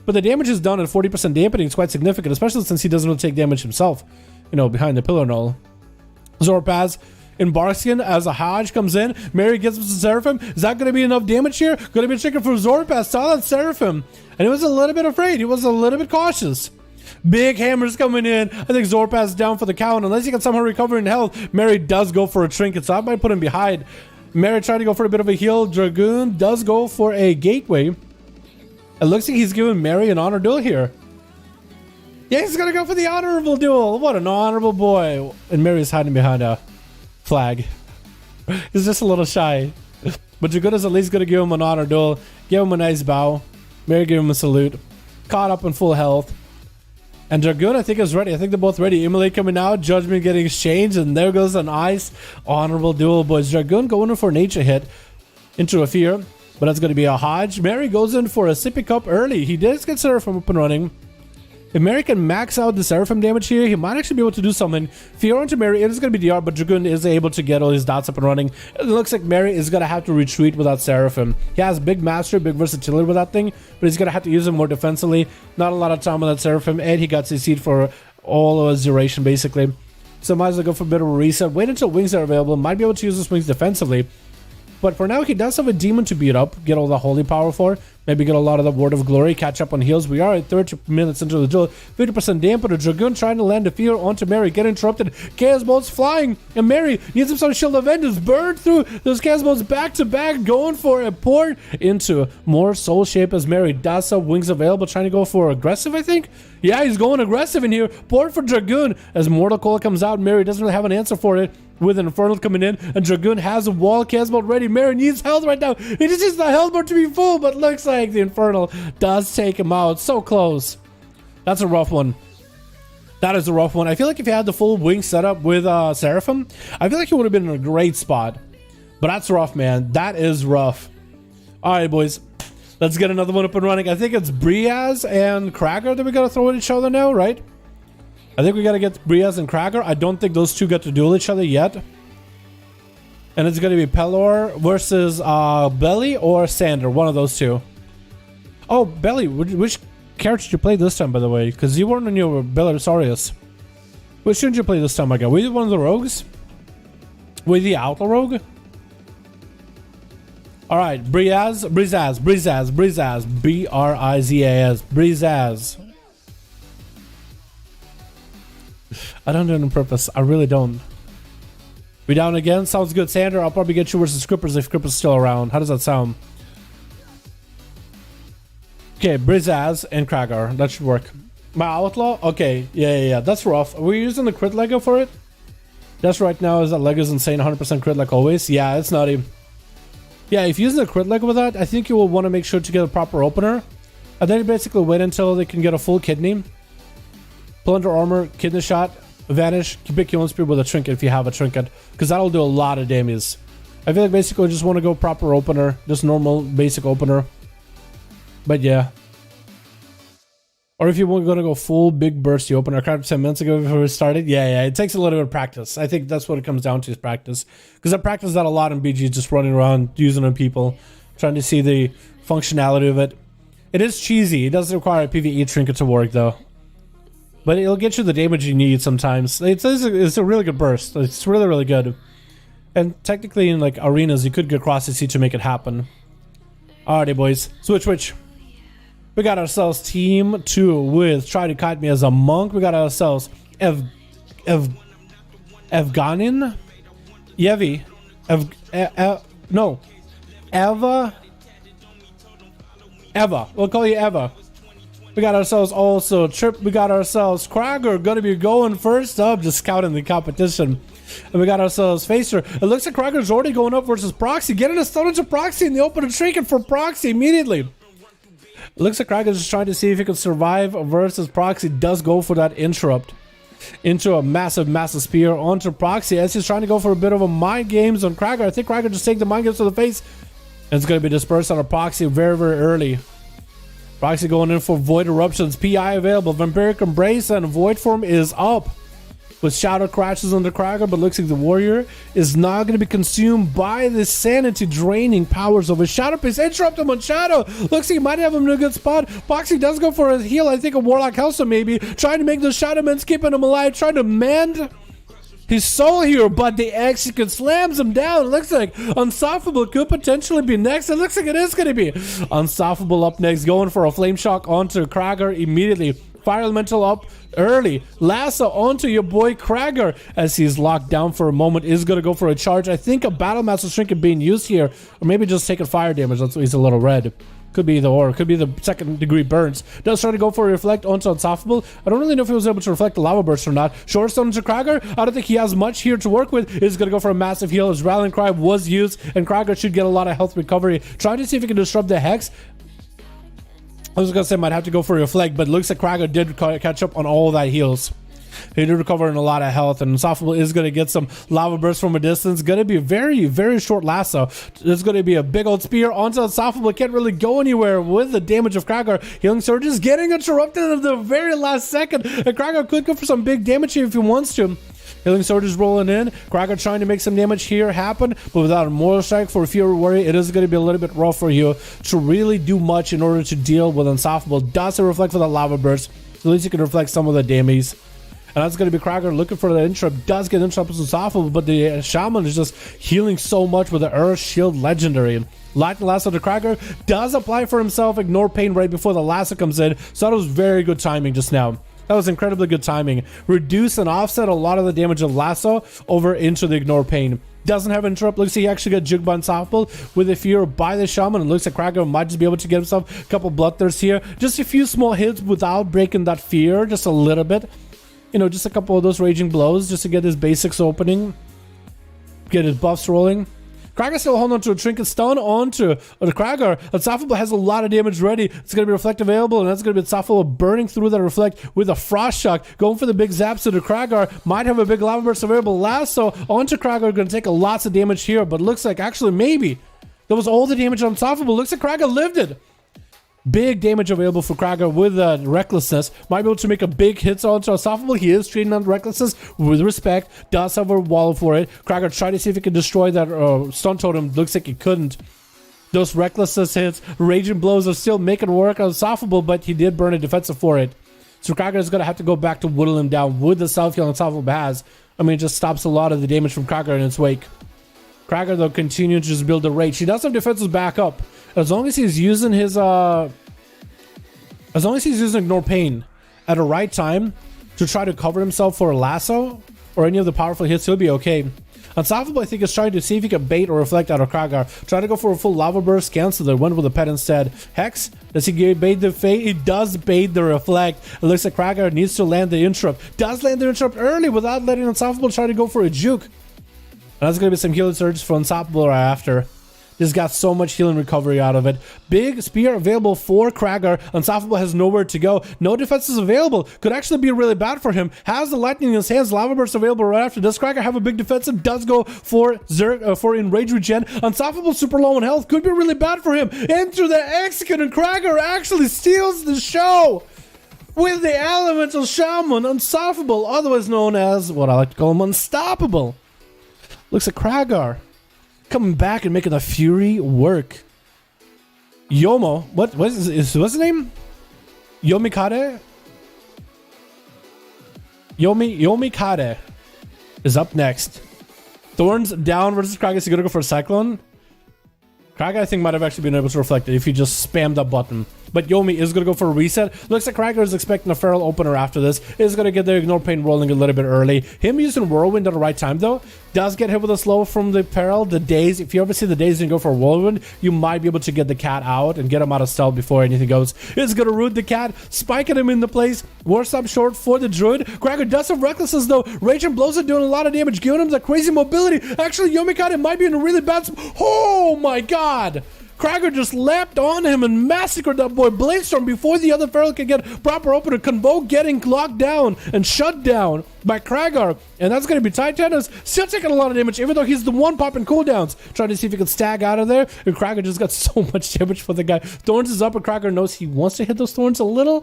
But the damage is done at 40% dampening. It's quite significant, especially since he doesn't really take damage himself, you know, behind the pillar and all. Zorpass in Barskin as a Hodge comes in. Mary gets the Seraphim. Is that going to be enough damage here? Going to be checking for Zorpass. Saw that Seraphim. And he was a little bit afraid. He was a little bit cautious. Big hammers coming in. I think Zorpass is down for the count. Unless he can somehow recover in health, Mary does go for a trinket. So I might put him behind. Mary trying to go for a bit of a heal. Dragoon does go for a gateway. It looks like he's giving Mary an honor duel here. Yeah, he's going to go for the honorable duel. What an honorable boy. And Mary's hiding behind a flag. He's just a little shy. But Dragoon is at least going to give him an honor duel. Give him a nice bow. Mary give him a salute. Caught up in full health. And Dragoon, I think, is ready. I think they're both ready. Immolate coming out. Judgment getting exchanged. And there goes a nice honorable duel, boys. Dragoon going in for a nature hit into a fear. But that's going to be a Hodge. Mary goes in for a Sippy Cup early. He did get Seraphim up and running. If Mary can max out the Seraphim damage here, he might actually be able to do something. Fear onto Mary, it is going to be DR, but Dragoon is able to get all his dots up and running. It looks like Mary is going to have to retreat without Seraphim. He has big mastery, big versatility with that thing, but he's going to have to use him more defensively. Not a lot of time without Seraphim, and he got CC'd for all of his duration, basically. So might as well go for a bit of a reset. Wait until wings are available. Might be able to use his wings defensively. But for now, he does have a demon to beat up, get all the holy power for, maybe get a lot of the word of glory, catch up on heals. We are at 30 minutes into the duel, 50% damper. The Dragoon trying to land a fear onto Mary, get interrupted. Chaos bolts flying, and Mary needs some sort of shield of vengeance. Burn through those chaos bolts back to back, going for a port into more soul shape as Mary does have wings available, trying to go for aggressive, I think. Yeah, he's going aggressive in here. Port for Dragoon as Mortal Coil comes out. Mary doesn't really have an answer for it. With an Infernal coming in, and Dragoon has a wall chaos bolt ready. Mary needs health right now. He just needs the health bar to be full, but looks like the Infernal does take him out. So close. That's a rough one. That is a rough one. I feel like if he had the full wing setup with Seraphim, I feel like he would have been in a great spot. But that's rough, man. That is rough. Alright, boys. Let's get another one up and running. I think it's Briaz and Krager that we gotta throw at each other now, right? I think we gotta get Briaz and Krager. I don't think those two get to duel each other yet. And it's gonna be Pelor versus Belly or Sander, one of those two. Oh, Belly, which character did you play this time, by the way? Because you weren't on your Belisarius. Which shouldn't you play this time, my guy? Were you one of the rogues? Were you the Outlaw Rogue? Alright, Briaz, B-R-I-Z-A-S, Briaz. I don't do it on purpose. I really don't. We down again? Sounds good, Sander. I'll probably get you versus Crippers if Crippers still around. How does that sound? Okay, Brizaz and Kragar. That should work. My Outlaw? Okay. Yeah. That's rough. Are we using the crit Lego for it? That's right now is that Lego's insane. 100% crit like always. Yeah, it's nutty. Yeah, if you're using the crit Lego with that, I think you will want to make sure to get a proper opener. And then you basically wait until they can get a full kidney. Plunder armor, kidney shot, vanish, pick your own spear with a trinket if you have a trinket, because that'll do a lot of damage. I feel like basically I just want to go proper opener, just normal basic opener. But yeah. Or if you want to go full big bursty opener, kind of 10 minutes ago before we started. Yeah, it takes a little bit of practice. I think that's what it comes down to is practice. Because I practice that a lot in BG, just running around using on people, trying to see the functionality of it. It is cheesy. It doesn't require a PvE trinket to work though. But it'll get you the damage you need sometimes. It's a really good burst. It's really, really good. And technically in like arenas, you could get across the sea to make it happen. Alrighty, boys. Switch. We got ourselves Team 2 with Try to Kite Me as a Monk. We got ourselves Evganin? Yevi. Eva. We'll call you Eva. We got ourselves also Trip. We got ourselves Krager. Gonna be going first up, just scouting the competition. And we got ourselves Facer. It looks like Krager's already going up versus Proxy. Getting a stun into Proxy and the open trinket for Proxy immediately. It looks like Krager's just trying to see if he can survive versus Proxy. Does go for that interrupt into a massive spear onto Proxy as he's trying to go for a bit of a mind games on Krager. I think Krager just takes the mind games to the face. And it's going to be dispersed on a Proxy very, very early. Proxy going in for Void Eruptions. PI available. Vampiric Embrace and Void Form is up. With Shadow crashes on the Krager, but looks like the Warrior is not going to be consumed by the sanity draining powers of his Shadow Piece. Interrupt him on Shadow. Looks like he might have him in a good spot. Proxy does go for a heal. I think a Warlock House maybe. Trying to make those Shadow Men, keeping him alive. Trying to mend his soul here, but the execute slams him down. It looks like Unstoppable could potentially be next. It looks like it is going to be Unstoppable up next, going for a Flame Shock onto Krager immediately. Fire Elemental up early. Lasso onto your boy Krager as he's locked down for a moment. Is going to go for a charge. I think a Battle Master Trinket being used here, or maybe just taking fire damage. That's why he's a little red. Could be either or. Could be the second degree burns. Does try to go for a reflect onto Unstoppable. I don't really know if he was able to reflect the lava burst or not. Short stone to Krager. I don't think he has much here to work with. Is going to go for a massive heal. His Rallying Cry was used, and Krager should get a lot of health recovery. Trying to see if he can disrupt the Hex. I was going to say might have to go for a reflect, but looks like Krager did catch up on all that heals. He did recover in a lot of health, and Unstoppable is going to get some lava burst from a distance. Going to be a very, very short lasso. There's going to be a big old spear onto Unstoppable. Can't really go anywhere with the damage of Krager. Healing Surge is getting interrupted at the very last second, and Krager could go for some big damage here if he wants to. Healing Sword is rolling in. Krager trying to make some damage here happen, but without a Mortal Strike for Fury Warrior, it is going to be a little bit rough for you to really do much in order to deal with Unstoppable. Does reflect for the lava burst, so at least you can reflect some of the damage. And that's going to be Krager looking for the interrupt. Does get interrupted unstoppable, but the Shaman is just healing so much with the Earth Shield Legendary. Lightning Lasso to Krager does apply for himself, ignore pain right before the lasso comes in, so that was very good timing just now. That was incredibly good timing. Reduce and offset a lot of the damage of lasso over into the ignore pain. Doesn't have interrupt. Looks like he actually got juked by unstoppable with a fear by the Shaman. And looks like Krager might just be able to get himself a couple bloodthirsts here. Just a few small hits without breaking that fear, just a little bit. You know, just a couple of those raging blows just to get his basics opening, get his buffs rolling. Krager still holding on to a trinket stun onto the Krager. Unstoppable has a lot of damage ready. It's going to be reflect available, and that's going to be Unstoppable burning through that reflect with a frost shock. Going for the big zaps to the Krager. Might have a big lava burst available. Lasso onto Krager. Going to take lots of damage here, but looks like actually maybe that was all the damage on Unstoppable. Looks like Krager lived it. Big damage available for Krager with Recklessness. Might be able to make a big hit onto Unstoppable. He is treating on Recklessness with respect. Does have a wall for it. Krager tried to see if he could destroy that stun totem. Looks like he couldn't. Those Recklessness hits, Raging Blows are still making work on Unstoppable, but he did burn a defensive for it. So Krager is going to have to go back to whittle him down with the self-heal Unstoppable has. I mean, it just stops a lot of the damage from Krager in its wake. Krager, though, continues to just build the rage. He does have defenses back up. As long as he's using his, Ignore Pain at the right time to try to cover himself for a lasso or any of the powerful hits, he'll be okay. Unstoppable, I think, is trying to see if he can bait or reflect out of Krager. Try to go for a full lava burst, cancel the went with a pet instead. Hex, does he bait the fate? He does bait the reflect. It looks like Krager needs to land the interrupt. Does land the interrupt early without letting Unstoppable try to go for a juke. And that's going to be some healing surge for Unstoppable right after. Just got so much healing recovery out of it. Big spear available for Krager. Unstoppable has nowhere to go. No defenses available. Could actually be really bad for him. Has the lightning in his hands. Lava burst available right after. Does Krager have a big defensive? Does go for for enrage regen. Unstoppable super low in health. Could be really bad for him. Enter the execute, and Krager actually steals the show with the elemental shaman. Unstoppable, otherwise known as what I like to call him, Unstoppable. Looks like Krager coming back and making the fury work. Yomo, what's his name? Yomikade? Yomikade is up next. Thorns down versus Krager. Is he gonna go for a cyclone? Krager, I think, might have actually been able to reflect it if he just spammed that button. But Yomi is going to go for a reset. Looks like Krager is expecting a feral opener after this. Is going to get the ignore pain rolling a little bit early. Him using whirlwind at the right time, though, does get hit with a slow from the peril. The daze, if you ever see the daze and go for a whirlwind, you might be able to get the cat out and get him out of stealth before anything goes. It's going to root the cat, spiking him into place. Worst up short for the druid. Krager does have recklessness, though. Rage and blows are doing a lot of damage, giving him that crazy mobility. Actually, Yomikade might be in a really bad spot. Oh my god! Krager just lapped on him and massacred that boy Bladestorm before the other feral could get proper opener. Convo getting locked down and shut down by Krager. And that's going to be Titanus still taking a lot of damage, even though he's the one popping cooldowns. Trying to see if he can stag out of there. And Krager just got so much damage for the guy. Thorns is up, and Krager knows he wants to hit those Thorns a little.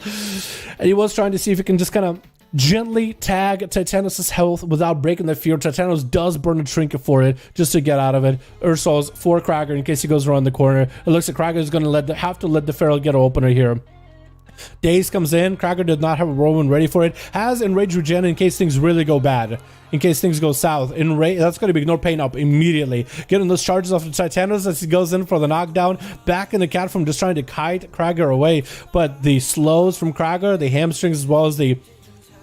And he was trying to see if he can just kind of gently tag Titanus' health without breaking the fear. Titanus does burn a trinket for it just to get out of it. Ursol's for Krager in case he goes around the corner. It looks like Krager is going to have to let the feral get an opener here. Daze comes in. Krager did not have a whirlwind ready for it. Has enrage regen in case things really go bad. In case things go south. That's going to be ignore pain up immediately. Getting those charges off the Titanus as he goes in for the knockdown. Back in the cat from just trying to kite Krager away. But the slows from Krager, the hamstrings as well as the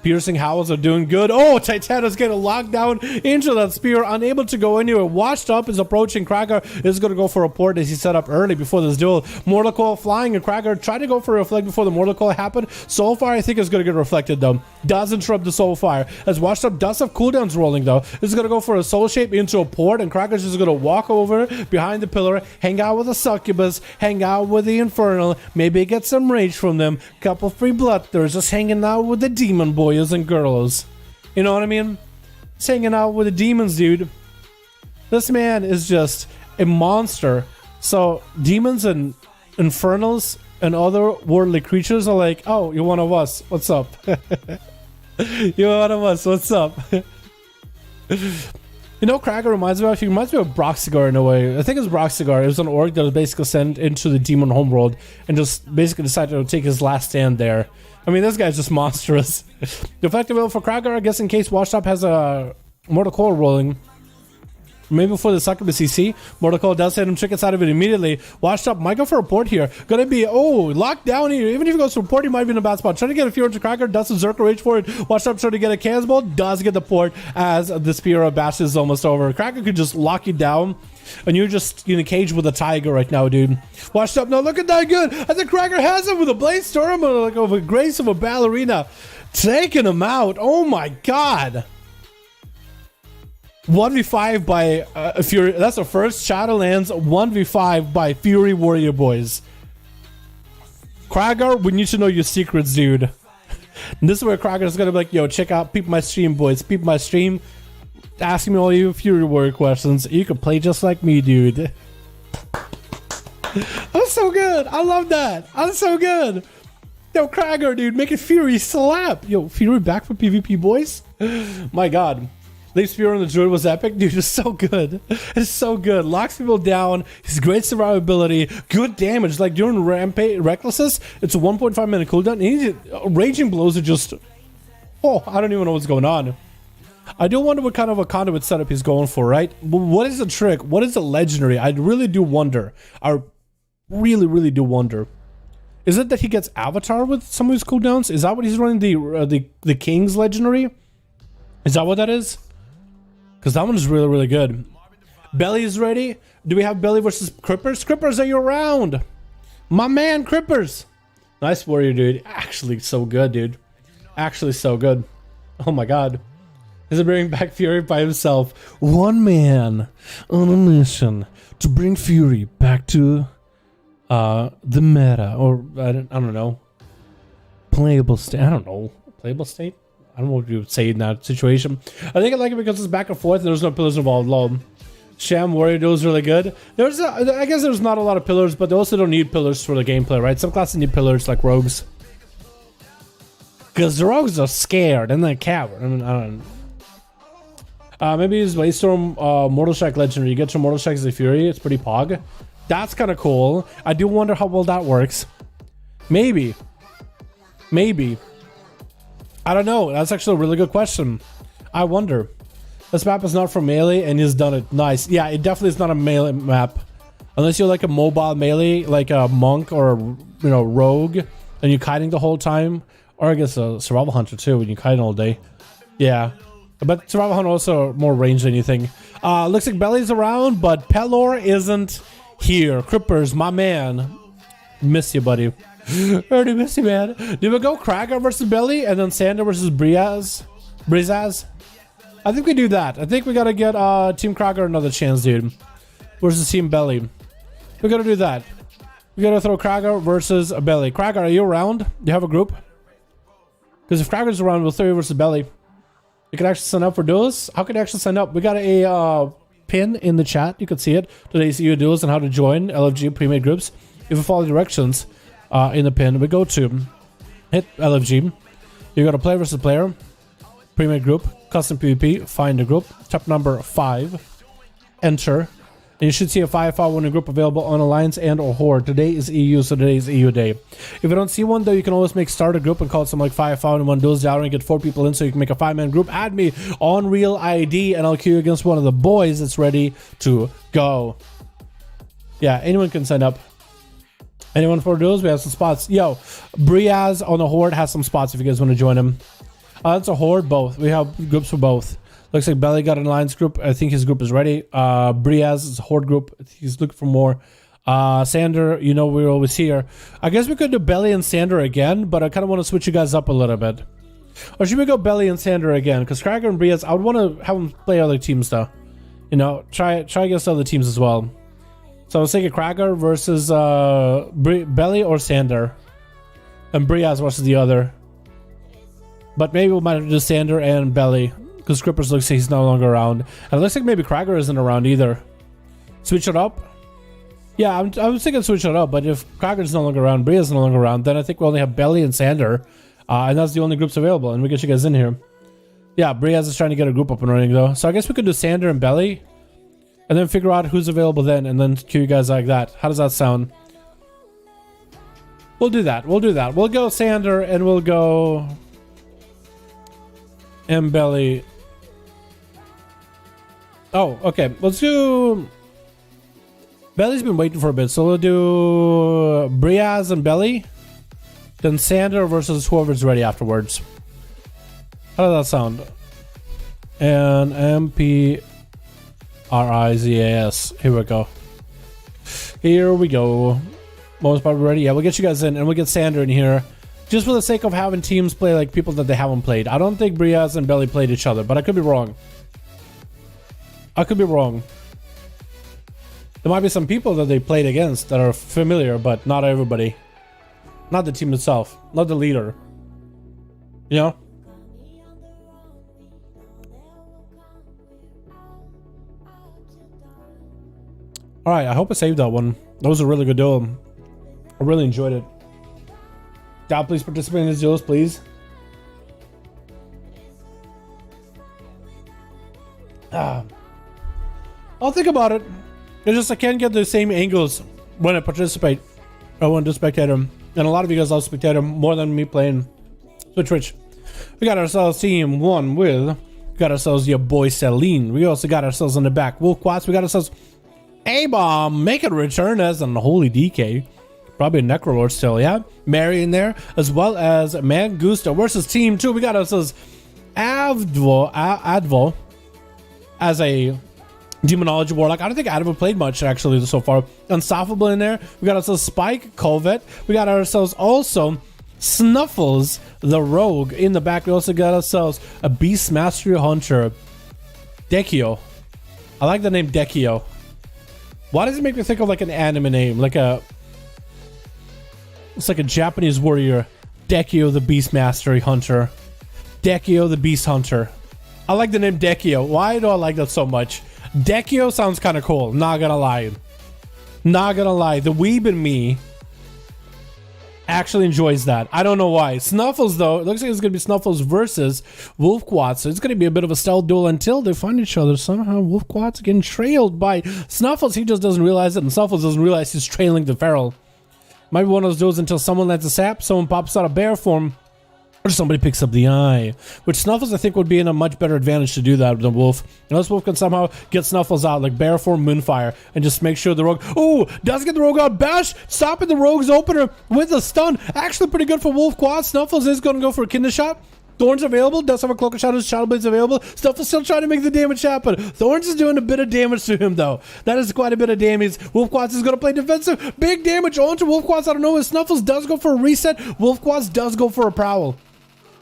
piercing howls are doing good. Oh, Titanus getting locked down into that spear, unable to go anywhere. Washed up is approaching. Krager is going to go for a port as he set up early before this duel. Mortal Coil flying, and Krager tried to go for a reflect before the Mortal Coil happened. Soulfire, I think, is going to get reflected though. Does interrupt the Soulfire. As Washed Up does have cooldowns rolling though. This is going to go for a Soul Shape into a port, and Krager's just going to walk over behind the pillar, hang out with the Succubus, hang out with the Infernal, maybe get some rage from them, couple free bloodthirsts, just hanging out with the Demon Boys and girls. You know what I mean? Just hanging out with the demons, dude. This man is just a monster. So demons and infernals and other worldly creatures are like, oh, you're one of us. What's up? You're one of us. What's up? You know, Krager reminds me of? He reminds me of Broxigar in a way. I think it's Broxigar. It was an orc that was basically sent into the demon homeworld and just basically decided to take his last stand there. I mean, this guy's just monstrous. The effective build for Krager, I guess, in case Watchdog has a Mortal Core rolling. Maybe before the succubus CC, Mortal Core does hit him chickens out of it immediately. Watchdog might go for a port here. Gonna be, locked down here. Even if he goes for a port, he might be in a bad spot. Trying to get a Fury to Krager, does some Zerker Rage for it. Watchdog trying to get a Cannonball, does get the port as the Spear of Bash is almost over. Krager could just lock you down, and you're just in a cage with a tiger right now, dude. Watchdog, no, look at that good. I think Krager has him with a Blade Storm, like of a grace of a ballerina. Taking him out. Oh my god. 1v5 by Fury. That's the first Shadowlands 1v5 by Fury Warrior Boys. Krager, we need to know your secrets, dude. And this is where Krager is gonna be like, yo, check out, peep my stream, boys. Peep my stream. Asking me all you Fury Warrior questions. You can play just like me, dude. I'm so good. I love that. I'm so good. Yo, Krager, dude, making Fury slap. Yo, Fury back for PvP, boys. My god. Leaf Spear on the Druid was epic. Dude, it's so good. It's so good. Locks people down. His great survivability. Good damage. Like during Rampage Recklessness, it's a 1.5 minute cooldown. And Raging Blows are just... Oh, I don't even know what's going on. I do wonder what kind of a conduit setup he's going for, right? What is the trick? What is the legendary? I really do wonder. I really, really do wonder. Is it that he gets Avatar with some of his cooldowns? Is that what he's running the King's legendary? Is that what that is? Because that one is really, really good. Belly is ready. Do we have Belly versus Crippers? Crippers, are you around? My man, Crippers. Nice warrior, dude. Actually, so good, dude. Actually, so good. Oh my god. Is it bringing back Fury by himself? One man on a mission to bring Fury back to the meta. Or, I don't know. Playable state. I don't know. Playable state? I don't know what you would say in that situation. I think I like it because it's back and forth and there's no pillars involved. Lol. Sham Warrior Duels really good. I guess there's not a lot of pillars, but they also don't need pillars for the gameplay, right? Some classes need pillars like rogues. Because the rogues are scared and they're coward. I mean, I don't know. Maybe use Waystorm Mortal Strike Legendary. You get your Mortal Strike as a Fury. It's pretty pog. That's kind of cool. I do wonder how well that works. Maybe. Maybe. I don't know. That's actually a really good question. I wonder. This map is not for melee and he's done it. Nice. Yeah, it definitely is not a melee map. Unless you're like a mobile melee, like a monk or a rogue, and you're kiting the whole time. Or I guess a survival hunter too, when you're kiting all day. Yeah. But survival hunter also more range than anything. Looks like Belly's around, but Pelor isn't here. Crippers, my man. Miss you, buddy. Already miss you, man. Did we go Krager versus Belly and then Sander versus Brizaz? I think we do that. I think we gotta get Team Krager another chance, dude. Versus Team Belly. We gotta do that. We gotta throw Krager versus Belly. Krager, are you around? Do you have a group? Because if Krager's around, we'll throw you versus Belly. You can actually sign up for duels. How can you actually sign up? We got a pin in the chat. You can see it. Today's EU duels and how to join LFG pre-made groups. If you follow the directions in the pin, we go to hit LFG. You got to play versus player, pre-made group, custom PvP, find a group, tap number 5, enter. And you should see a 5v5 1 group available on Alliance and or Horde. Today is EU, so today is EU day. If you don't see one, though, you can always make start a group and call it something like 5v5 1 Duels Dalaran and get 4 people in so you can make a 5-man group. Add me on real ID and I'll queue against one of the boys that's ready to go. Yeah, anyone can sign up. Anyone for duels? We have some spots. Yo, Briaz on the Horde has some spots if you guys want to join him. That's a Horde, both. We have groups for both. Looks like Belly got an Alliance group. I think his group is ready. Briaz is a Horde group. He's looking for more. Sander, you know we're always here. I guess we could do Belly and Sander again, but I kind of want to switch you guys up a little bit. Or should we go Belly and Sander again? Because Krager and Briaz, I would want to have them play other teams though. You know, try against other teams as well. So I was thinking Krager versus Belly or Sander. And Briaz versus the other. But maybe we might do Sander and Belly. Because Crippers looks like he's no longer around. And it looks like maybe Krager isn't around either. Switch it up? Yeah, I was thinking switch it up. But if Krager's no longer around, Bria's no longer around, then I think we only have Belly and Sander. And that's the only groups available. And we get you guys in here. Yeah, Briaz is trying to get a group up and running though. So I guess we could do Sander and Belly. And then figure out who's available then. And then queue you guys like that. How does that sound? We'll do that. We'll do that. We'll go Sander and we'll go... and Belly. Oh, okay. Let's do... Belly's been waiting for a bit. So we'll do Briaz and Belly. Then Sander versus whoever's ready afterwards. How does that sound? And MP RIZAS. Here we go. Here we go. Most probably ready. Yeah, we'll get you guys in and we'll get Sander in here. Just for the sake of having teams play like people that they haven't played. I don't think Briaz and Belly played each other, but I could be wrong. I could be wrong. There might be some people that they played against that are familiar, but not everybody. Not the team itself. Not the leader. You know? Alright, I hope I saved that one. That was a really good duel. I really enjoyed it. Dad, please participate in these duels, please. I'll think about it. It's just I can't get the same angles when I participate. I want to spectate him. And a lot of you guys love spectate him more than me playing Twitch. We got ourselves team 1 with... We got ourselves your boy Celine. We also got ourselves on the back Wolf Quats. We got ourselves... A-Bomb, make a return as an Holy DK. Probably a Necrolord still, yeah? Mary in there, as well as Mangusta versus Team 2. We got ourselves Advo as a Demonology Warlock. I don't think Advo played much, actually, so far. Unstoppable in there. We got ourselves Spike, Covet. We got ourselves also Snuffles, the Rogue, in the back. We also got ourselves a Beast Mastery Hunter, Dekio. I like the name Dekio. Why does it make me think of like an anime name? Like a... It's like a Japanese warrior. Dekio the Beast Mastery Hunter. Dekio the Beast Hunter. I like the name Dekio. Why do I like that so much? Dekio sounds kind of cool. Not gonna lie. Not gonna lie. The weeb in me actually enjoys that. I don't know why. Snuffles, though, it looks like it's gonna be Snuffles versus Wolf Quats. So it's gonna be a bit of a stealth duel until they find each other. Somehow Wolf Quats getting trailed by Snuffles. He just doesn't realize it, and Snuffles doesn't realize he's trailing the feral. Might be one of those duels until someone lands a sap, someone pops out of bear form, or somebody picks up the eye. Which Snuffles, I think, would be in a much better advantage to do that than Wolf. Unless Wolf can somehow get Snuffles out, like bear form, Moonfire, and just make sure the Rogue... Ooh, does get the Rogue out. Bash, stopping the Rogue's opener with a stun. Actually pretty good for Wolf Quad. Snuffles is going to go for a Kinder Shot. Thorns available. Does have a Cloak of Shadows. Shadow Blade's available. Snuffles still trying to make the damage happen. Thorns is doing a bit of damage to him, though. That is quite a bit of damage. Wolf Quads is going to play defensive. Big damage onto Wolf Quads. I don't know if Snuffles does go for a reset. Wolf Quads does go for a prowl.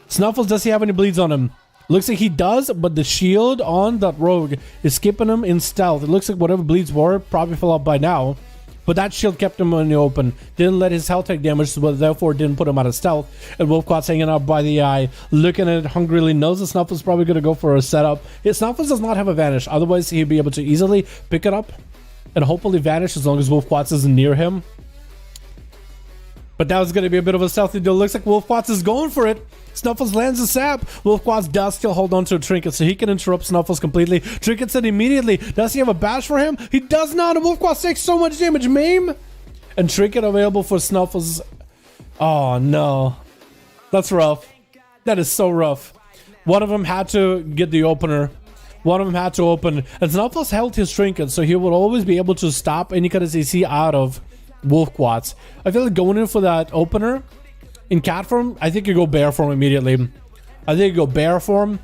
Snuffles, does he have any bleeds on him? Looks like he does, but the shield on that Rogue is skipping him in stealth. It looks like whatever bleeds were probably fell out by now. But that shield kept him in the open. Didn't let his health take damage, so therefore didn't put him out of stealth. And Wolf Quad's hanging out by the eye, looking at it hungrily, knows that Snuffles probably going to go for a setup. Snuffles does not have a vanish. Otherwise, he'd be able to easily pick it up and hopefully vanish as long as Wolf Quads isn't near him. But that was going to be a bit of a stealthy duel. Looks like Wolf Quads is going for it. Snuffles lands a sap. Wolf Quads does still hold on to a trinket, so he can interrupt Snuffles completely. Trinkets it immediately. Does he have a bash for him? He does not. And Wolf Quads takes so much damage. Maim. And trinket available for Snuffles. Oh, no. That's rough. That is so rough. One of them had to get the opener. One of them had to open. And Snuffles held his trinket, so he would always be able to stop any kind of CC out of Wolf Quads. I feel like going in for that opener in cat form, I think you go bear form immediately. I think you go bear form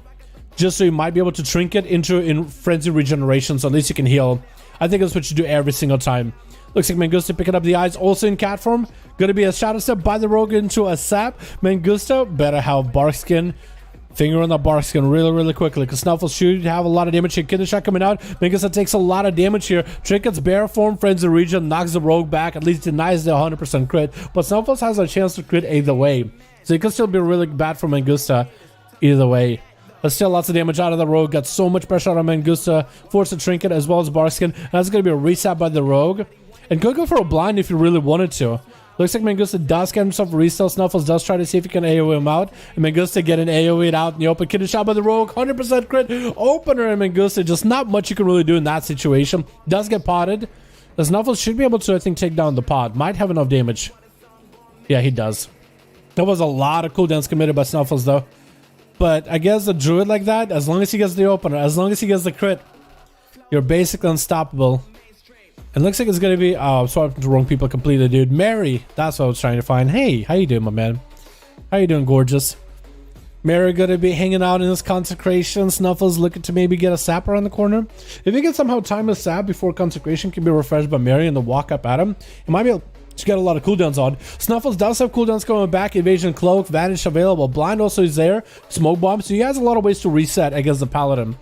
just so you might be able to trinket in frenzy regeneration, so at least you can heal. I think that's what you do every single time. Looks like Mangusta picking up the eyes also in cat form. Gonna be a shadow step by the Rogue into a sap. Mangusta better have Barkskin. Finger on the Barkskin really quickly, because Snuffles should have a lot of damage here. Kinder Shot coming out. Mangusta takes a lot of damage here. Trinkets bear form, frenzy region, knocks the Rogue back, at least denies the 100% crit. But Snuffles has a chance to crit either way. So it could still be really bad for Mangusta either way. But still lots of damage out of the Rogue. Got so much pressure out of Mangusta. Forced a Trinket as well as Barkskin. And that's going to be a reset by the Rogue. And could go for a blind if you really wanted to. Looks like Mangusta does get himself a resell. Snuffles does try to see if he can AoE him out. And Mangusta get an AoE out in the open. Kid shot by the rogue. 100% crit. Opener and Mangusta. Just not much you can really do in that situation. Does get potted. The Snuffles should be able to, I think, take down the pod. Might have enough damage. Yeah, he does. There was a lot of cooldowns committed by Snuffles, though. But I guess a druid like that, as long as he gets the opener, as long as he gets the crit, you're basically unstoppable. And looks like it's gonna be, oh, I'm swapping to the wrong people completely, dude. Mary, that's what I was trying to find. Hey, how you doing, my man? How you doing, gorgeous? Mary gonna be hanging out in this consecration. Snuffles looking to maybe get a sap around the corner. If he can somehow time a sap before consecration can be refreshed by Mary and the walk up at him, he might be able to get a lot of cooldowns on. Snuffles does have cooldowns coming back. Evasion, cloak, vanish available. Blind also is there. Smoke bomb. So he has a lot of ways to reset against the paladin.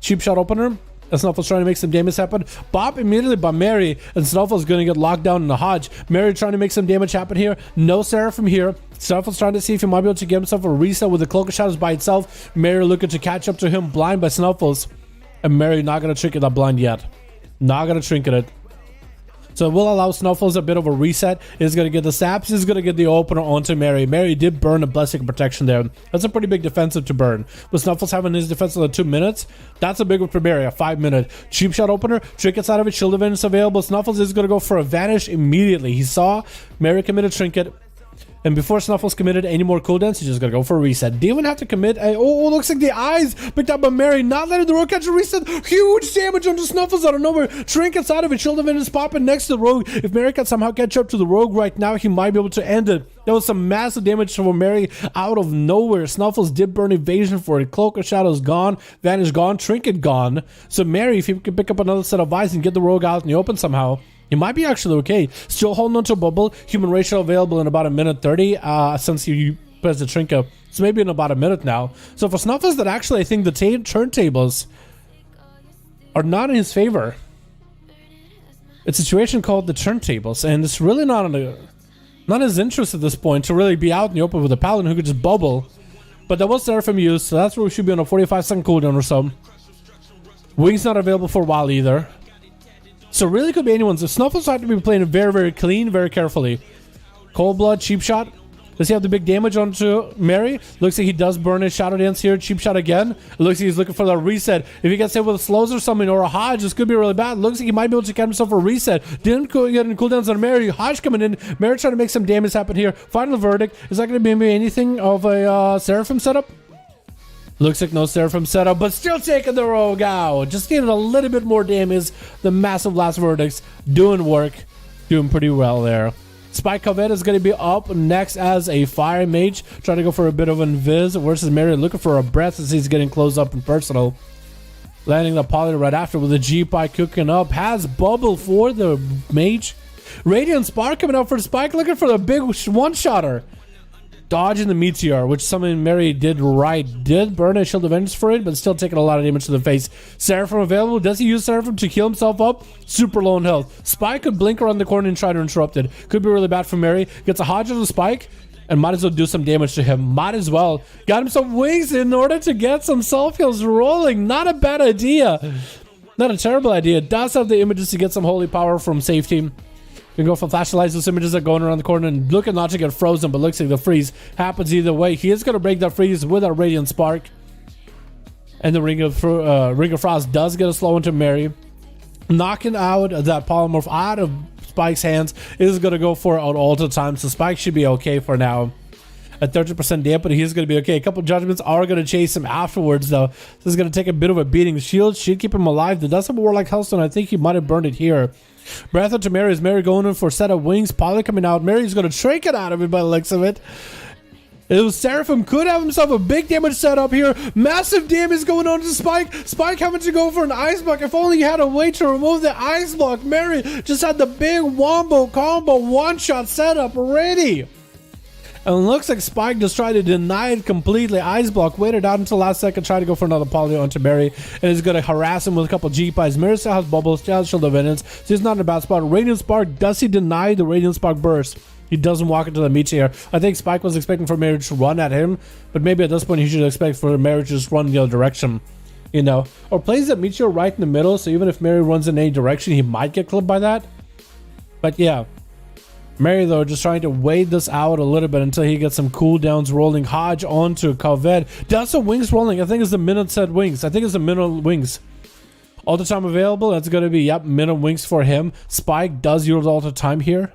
Cheap shot opener. Snuffles trying to make some damage happen. Bop immediately by Mary, and Snuffles going to get locked down in the Hodge. Mary trying to make some damage happen here. No Seraphim here. Snuffles trying to see if he might be able to get himself a reset with the Cloak of Shadows by itself. Mary looking to catch up to him. Blind by Snuffles. And Mary not going to trinket that blind yet. Not going to trinket it. So it will allow Snuffles a bit of a reset. He's going to get the saps. He's going to get the opener onto Mary. Mary did burn a Blessing of Protection there. That's a pretty big defensive to burn. With Snuffles having his defense of 2 minutes, that's a big one for Mary. A 5-minute cheap shot opener. Trinkets out of it. Shield event available. Snuffles is going to go for a vanish immediately. He saw Mary commit a trinket. And before Snuffles committed any more cooldowns, he's just gonna go for a reset. Didn't even have to commit a, oh, looks like the eyes picked up by Mary, not letting the rogue catch a reset. Huge damage onto Snuffles out of nowhere. Trinkets out of it. Shield event is popping next to the rogue. If Mary can somehow catch up to the rogue right now, he might be able to end it. There was some massive damage for Mary out of nowhere. Snuffles did burn evasion for it. Cloak of Shadows gone. Vanish gone. Trinket gone. So Mary, if he could pick up another set of eyes and get the rogue out in the open somehow, he might be actually okay. Still holding on to a bubble. Human ratio available in about 1:30 since you press the trinket. So maybe in about a minute now. So for Snuffles, that actually I think the turntables are not in his favor. It's a situation called the turntables, and it's really not his interest at this point to really be out in the open with a paladin who could just bubble. But that was Seraphim used, so that's where we should be on a 45-second cooldown or so. Wings not available for a while either. So really could be anyone's. The Snuffles have to be playing it very, very clean, very carefully. Cold Blood, cheap shot. Does he have the big damage onto Mary? Looks like he does burn his Shadow Dance here. Cheap shot again. It looks like he's looking for the reset. If he gets hit with slows or something or a Hodge, this could be really bad. Looks like he might be able to get himself a reset. Didn't get any cooldowns on Mary. Hodge coming in. Mary trying to make some damage happen here. Final verdict. Is that going to be anything of a Seraphim setup? Looks like no Seraphim setup, but still taking the rogue out. Just needed a little bit more damage. The massive last verdicts doing work. Doing pretty well there. Spike Covet is going to be up next as a fire mage. Trying to go for a bit of invis versus Mary looking for a breath as he's getting close up and personal. Landing the poly right after with the G-Pie cooking up. Has bubble for the mage. Radiant Spark coming out for Spike looking for the big one-shotter. Dodging the meteor, which something Mary did right. Did burn a shield of vengeance for it, but still taking a lot of damage to the face. Seraphim available. Does he use Seraphim to heal himself up? Super low in health. Spike could blink around the corner and try to interrupt it. Could be really bad for Mary. Gets a Hodge on the Spike and might as well do some damage to him. Might as well. Got him some wings in order to get some self heals rolling. Not a bad idea. Not a terrible idea. Does have the images to get some holy power from safety. You can go for flashlights. Those images are going around the corner and looking not to get frozen, but looks like the freeze happens either way. He is going to break that freeze with a Radiant Spark. And the Ring of Frost does get a slow into Mary. Knocking out that polymorph out of Spike's hands is going to go for it all the time. So Spike should be okay for now. At 30% dampen, he's going to be okay. A couple judgments are going to chase him afterwards, though. This is going to take a bit of a beating. Shield should keep him alive. There does have a Warlock Hellstone. I think he might have burned it here. Breath to Mary. Is Mary going in for a set of wings? Poly coming out. Mary's going to shrink it out of it by the looks of it. It was Seraphim could have himself a big damage set up here. Massive damage going on to Spike. Spike having to go for an ice block. If only he had a way to remove the ice block. Mary just had the big wombo combo one-shot setup ready. And it looks like Spike just tried to deny it completely. Ice block waited out until last second, tried to go for another poly onto Mary, and is going to harass him with a couple G-Pies. Mary still has bubbles, still has Shield of Vengeance, so he's not in a bad spot. Radiant Spark, does he deny the Radiant Spark burst? He doesn't walk into the meteor. I think Spike was expecting for Mary to run at him, but maybe at this point he should expect for Mary to just run the other direction, you know? Or plays that meteor right in the middle, so even if Mary runs in any direction, he might get clipped by that. But yeah. Mary, though, just trying to wait this out a little bit until he gets some cooldowns rolling. Hodge onto Kaved. Does some wings rolling. I think it's the minute set wings. I think it's the minute wings. All the time available. That's going to be, yep, minute wings for him. Spike does use all the time here.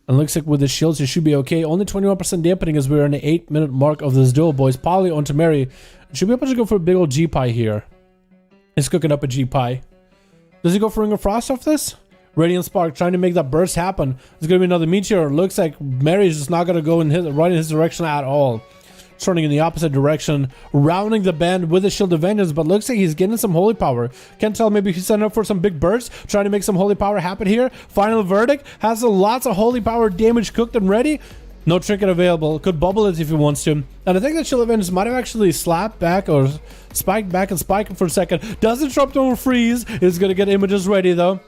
And looks like with the shields, he should be okay. Only 21% dampening as we're in the 8-minute mark of this duel, boys. Polly onto Mary. Should be able to go for a big old G-Pie here. He's cooking up a G-Pie. Does he go for Ring of Frost off this? Radiant Spark trying to make that burst happen. There's going to be another Meteor. Looks like Mary's just not going to go right in his direction at all. Turning in the opposite direction. Rounding the bend with the Shield of Vengeance. But looks like he's getting some Holy Power. Can't tell, maybe he's setting up for some big bursts. Trying to make some Holy Power happen here. Final Verdict. Has lots of Holy Power damage cooked and ready. No trinket available. Could bubble it if he wants to. And I think that Shield of Vengeance might have actually slapped back or spiked back and spiked him for a second. Doesn't drop over freeze. Is going to get images ready though.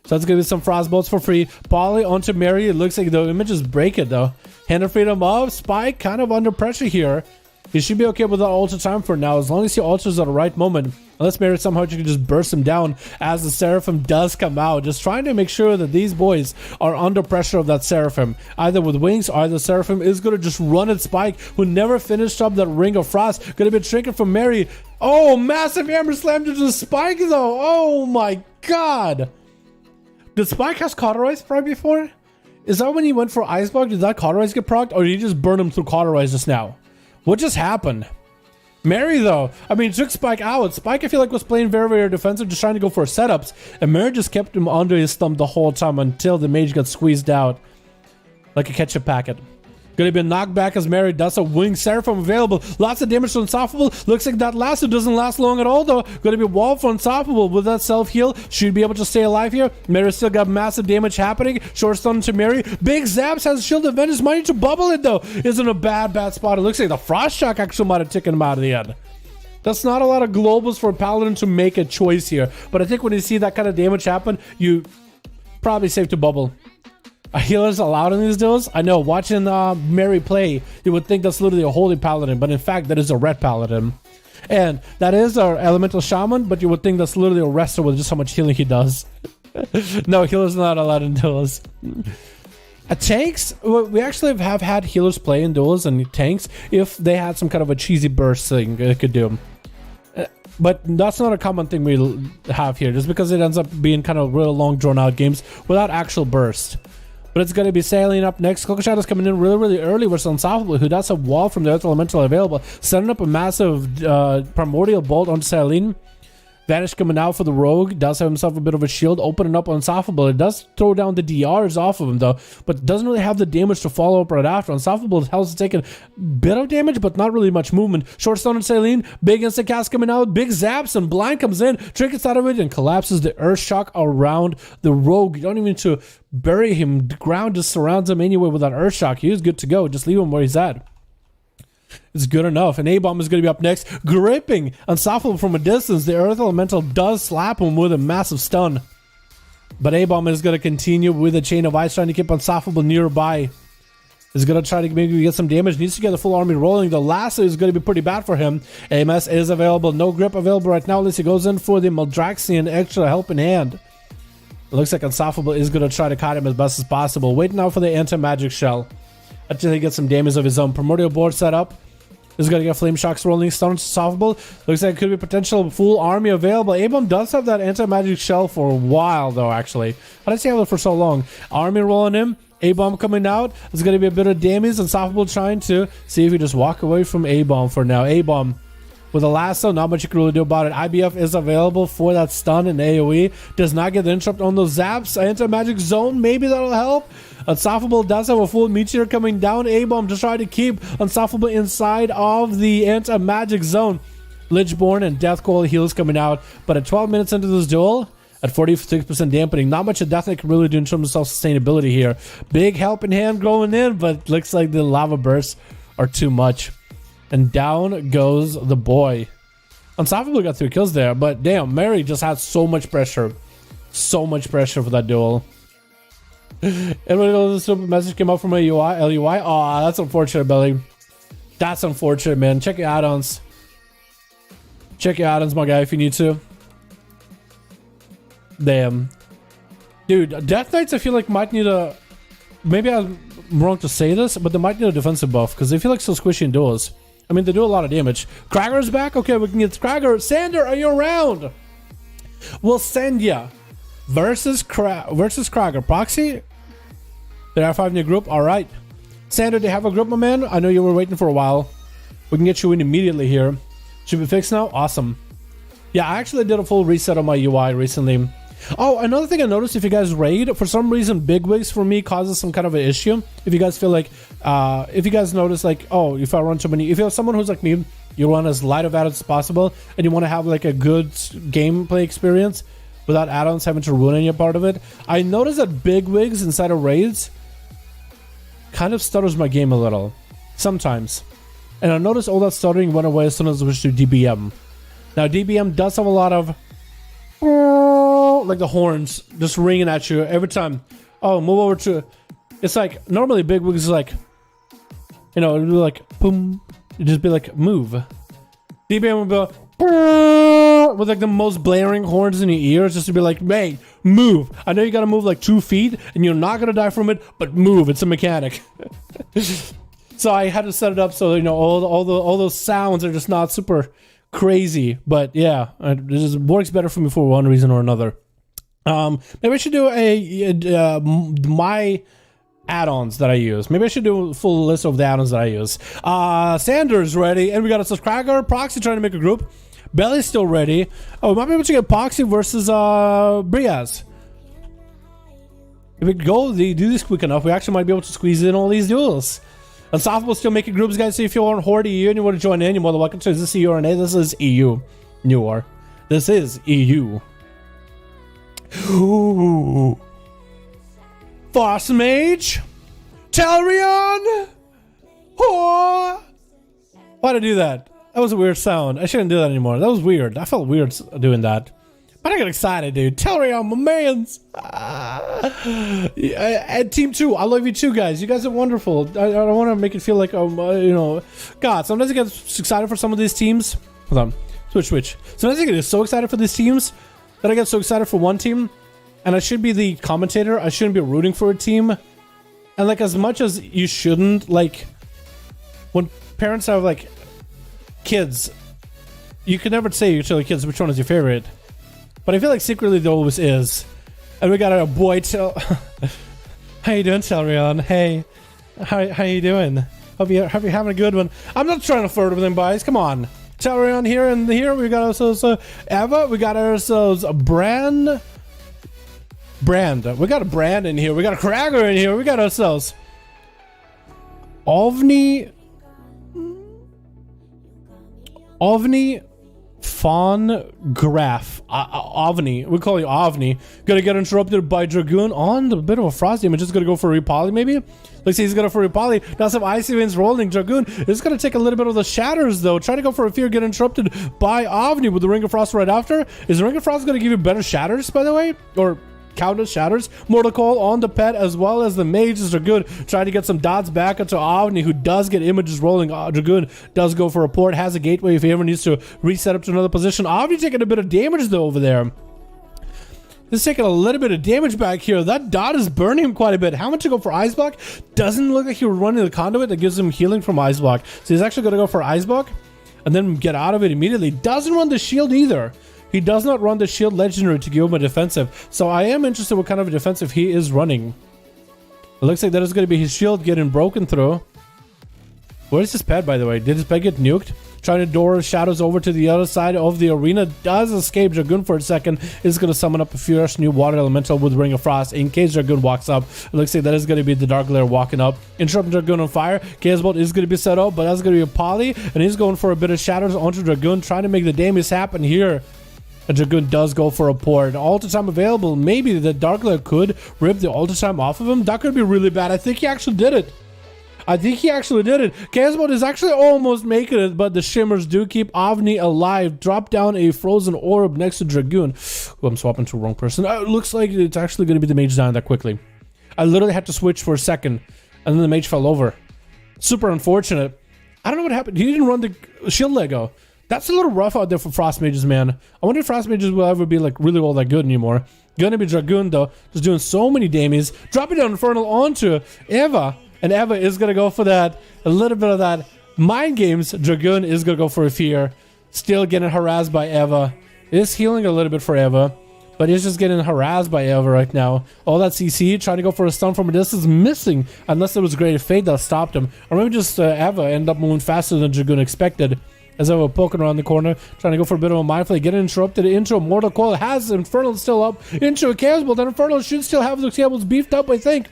So that's going to be some Frostbolts for free. Polly onto Mary. It looks like the images break it though. Hand of Freedom up. Spike kind of under pressure here. He should be okay with that ultra time for now, as long as he alters at the right moment. Unless Mary somehow you can just burst him down as the Seraphim does come out. Just trying to make sure that these boys are under pressure of that Seraphim. Either with wings or the Seraphim is going to just run at Spike, who never finished up that Ring of Frost. Going to be trinket from Mary. Oh, massive hammer slam to the Spike though. Oh my god. Did Spike has Cauterize right before? Is that when he went for Icebug? Did that Cauterize get procced? Or did he just burn him through Cauterize just now? What just happened? Mary, though, I mean, took Spike out. Spike, I feel like, was playing very, very defensive, just trying to go for setups. And Mary just kept him under his thumb the whole time until the mage got squeezed out like a ketchup packet. Gonna be a knockback as Mary does a wing Seraphim available. Lots of damage to Unstoppable. Looks like that lasso doesn't last long at all though. Gonna be a wall for Unstoppable with that self-heal. Should be able to stay alive here. Mary still got massive damage happening. Short stun to Mary. Big Zaps has Shield of Vengeance. Might need to bubble it though. Isn't a bad spot. It looks like the Frost Shock actually might have taken him out of the end. That's not a lot of globals for a Paladin to make a choice here. But I think when you see that kind of damage happen, you probably safe to bubble. A healer's allowed in these duels? I know, watching Mary play, you would think that's literally a holy paladin, but in fact, that is a red paladin. And that is our elemental shaman, but you would think that's literally a wrestler with just how much healing he does. No, healer's not allowed in duels. Tanks, we actually have had healers play in duels and tanks if they had some kind of a cheesy burst thing they could do. But that's not a common thing we have here, just because it ends up being kind of real long drawn out games without actual burst. But it's going to be sailing up next. Coco Shadow's coming in really, really early versus Unstoppable, who does have wall from the Earth Elemental available. Setting up a massive Primordial Bolt on Celine. Vanish coming out for the Rogue. Does have himself a bit of a shield. Opening up Unstoppable. It does throw down the DRs off of him, though. But doesn't really have the damage to follow up right after. Unstoppable has taken a bit of damage, but not really much movement. Short stun on Celine. Big instant cast coming out. Big zaps and blind comes in. Trinkets out of it and collapses the Earth Shock around the Rogue. You don't even need to bury him. The ground just surrounds him anyway with that Earth Shock. He is good to go. Just leave him where he's at. It's good enough. And A-Bomb is going to be up next. Gripping Unstoppable from a distance. The Earth Elemental does slap him with a massive stun. But A-Bomb is going to continue with a Chain of Ice, trying to keep Unstoppable nearby. Is going to try to maybe get some damage. Needs to get the full army rolling. The lasso is going to be pretty bad for him. AMS is available. No grip available right now unless he goes in for the Maldraxian extra helping hand. It looks like Unstoppable is going to try to cut him as best as possible. Waiting out for the anti-magic shell until he gets some damage of his own. Primordial Board set up. Is going to get Flame Shocks rolling. Stun Unstoppable. Looks like it could be potential full army available. A-Bomb does have that anti-magic shell for a while though, actually. How does he have it for so long? Army rolling him. A-Bomb coming out. There's going to be a bit of damage. Unstoppable trying to see if he just walk away from A-Bomb for now. A-Bomb with a lasso, not much you can really do about it. IBF is available for that stun and AoE. Does not get the interrupt on those zaps. Anti-magic zone, maybe that'll help. Unstoppable does have a full meteor coming down. A-Bomb to try to keep Unstoppable inside of the anti-magic zone. Lichborn and Death Coil heals coming out. But at 12 minutes into this duel, at 46% dampening, not much a Death Knight can really do in terms of self-sustainability here. Big helping hand going in, but looks like the lava bursts are too much. And down goes the boy. Unstoppable got 3 kills there, but damn, Mary just had so much pressure. So much pressure for that duel. Everybody knows the stupid message came up from a LUI. Aw, that's unfortunate, Belly. That's unfortunate, man. Check your add-ons. Check your add-ons, my guy, if you need to. Damn. Dude, Death Knights I feel like might need a maybe I'm wrong to say this, but they might need a defensive buff because they feel like so squishy in duels. I mean, they do a lot of damage. Krager's back. Okay, we can get Krager. Sander, are you around? We'll send ya versus Krager. Proxy. They have 5 new group. All right, Sander, they have a group, my man. I know you were waiting for a while. We can get you in immediately here. Should be fixed now. Awesome. Yeah, I actually did a full reset on my UI recently. Oh, another thing I noticed, if you guys raid, for some reason, bigwigs for me causes some kind of an issue. If you guys feel like, if you guys notice like, oh, if I run too many, if you're someone who's like me, you run as light of addons as possible, and you want to have like a good gameplay experience without addons having to ruin any part of it. I noticed that bigwigs inside of raids kind of stutters my game a little, sometimes. And I noticed all that stuttering went away as soon as I switched to DBM. Now DBM does have a lot of like the horns just ringing at you every time. Oh, move over to. It's like normally bigwigs is like, you know, it'd be like boom. It'd just be like move. DBM would go with like the most blaring horns in your ears, just to be like, hey, move. I know you gotta move like 2 feet, and you're not gonna die from it, but move. It's a mechanic. So I had to set it up so, you know, all those sounds are just not super crazy, but yeah, it just works better for me for one reason or another. Maybe I should do my add-ons that I use. Maybe I should do a full list of the add-ons that I use. Sanders ready, and we got a subscriber. Proxy trying to make a group. Belly's still ready. Oh, we might be able to get Proxy versus Briaz. If we do this quick enough, we actually might be able to squeeze in all these duels. Unstoppable still making groups, guys. So if you're on Horde EU and you want to join in, you're more than welcome to. Is this EU or NA? This is EU. You are. This is EU. Ooh. Frost Mage. Talrion. Oh. Why'd I do that? That was a weird sound. I shouldn't do that anymore. That was weird. I felt weird doing that. But I got excited, dude. Talrion, my mans. And Team 2, I love you too, guys. You guys are wonderful. I don't want to make it feel like, you know, God, sometimes I get excited for some of these teams. Hold on. Switch. Sometimes I get so excited for these teams that I get so excited for one team. And I should be the commentator. I shouldn't be rooting for a team. And like, as much as you shouldn't, like, when parents have like kids, you can never say to the kids which one is your favorite. But I feel like secretly there always is. And we got our boy How you doing, Talrion? Hey. How you doing? Hope you're having a good one. I'm not trying to flirt with him, boys. Come on. Talrion here, and here we got ourselves Eva. We got ourselves a Brand. We got a Brand in here. We got a Krager in here. We got ourselves Ovni Fawn Graph. Ovni. We call you Ovni. Gonna get interrupted by Dragoon on the bit of a frost damage. Just gonna go for repoly, maybe? Let's see, he's gonna for repoly. Now some icy winds rolling. Dragoon is gonna take a little bit of the shatters though. Try to go for a fear, get interrupted by Ovni with the Ring of Frost right after. Is the Ring of Frost gonna give you better shatters, by the way? Or countless shatters. Mortal Call on the pet as well as the mages are good. Trying to get some dots back into Ovni, who does get images rolling. Dragoon does go for a port, has a gateway if he ever needs to reset up to another position. Ovni taking a bit of damage though over there. He's taking a little bit of damage back here. That dot is burning him quite a bit. How much to go for Ice Block? Doesn't look like he was running the conduit that gives him healing from Ice Block. So he's actually going to go for Ice Block and then get out of it immediately. Doesn't run the shield either. He does not run the shield legendary to give him a defensive. So I am interested what kind of a defensive he is running. It looks like that is going to be his shield getting broken through. Where's his pet, by the way? Did his pet get nuked? Trying to door shadows over to the other side of the arena. Does escape Dragoon for a second. Is going to summon up a fierce new water elemental with Ring of Frost in case Dragoon walks up. It looks like that is going to be the Dark Lair walking up. Interrupting Dragoon on fire. Chaos Bolt is going to be set up, but that's going to be a poly. And he's going for a bit of shadows onto Dragoon, trying to make the damage happen here. And Dragoon does go for a port. Alter time available. Maybe the Dark Lair could rip the alter time off of him. That could be really bad. I think he actually did it. Chaos Mode is actually almost making it, but the shimmers do keep Ovni alive. Drop down a frozen orb next to Dragoon. Oh, I'm swapping to the wrong person. It looks like it's actually going to be the mage dying that quickly. I literally had to switch for a second, and then the mage fell over. Super unfortunate. I don't know what happened. He didn't run the shield Lego. That's a little rough out there for Frost Mages, man. I wonder if Frost Mages will ever be like really all that good anymore. Gonna be Dragoon though, just doing so many damage. Dropping down Infernal onto Eva, and Eva is gonna go for that, a little bit of that mind games. Dragoon is gonna go for a fear. Still getting harassed by Eva. Is healing a little bit for Eva, but he's just getting harassed by Eva right now. All that CC, trying to go for a stun from a distance, missing, unless it was Great Fate that stopped him. Or maybe just Eva ended up moving faster than Dragoon expected. As Eva poking around the corner, trying to go for a bit of a mind flay, getting interrupted into a Mortal Coil, has Infernal still up, into a Chaos Bolt, and Infernal should still have the tables beefed up, I think.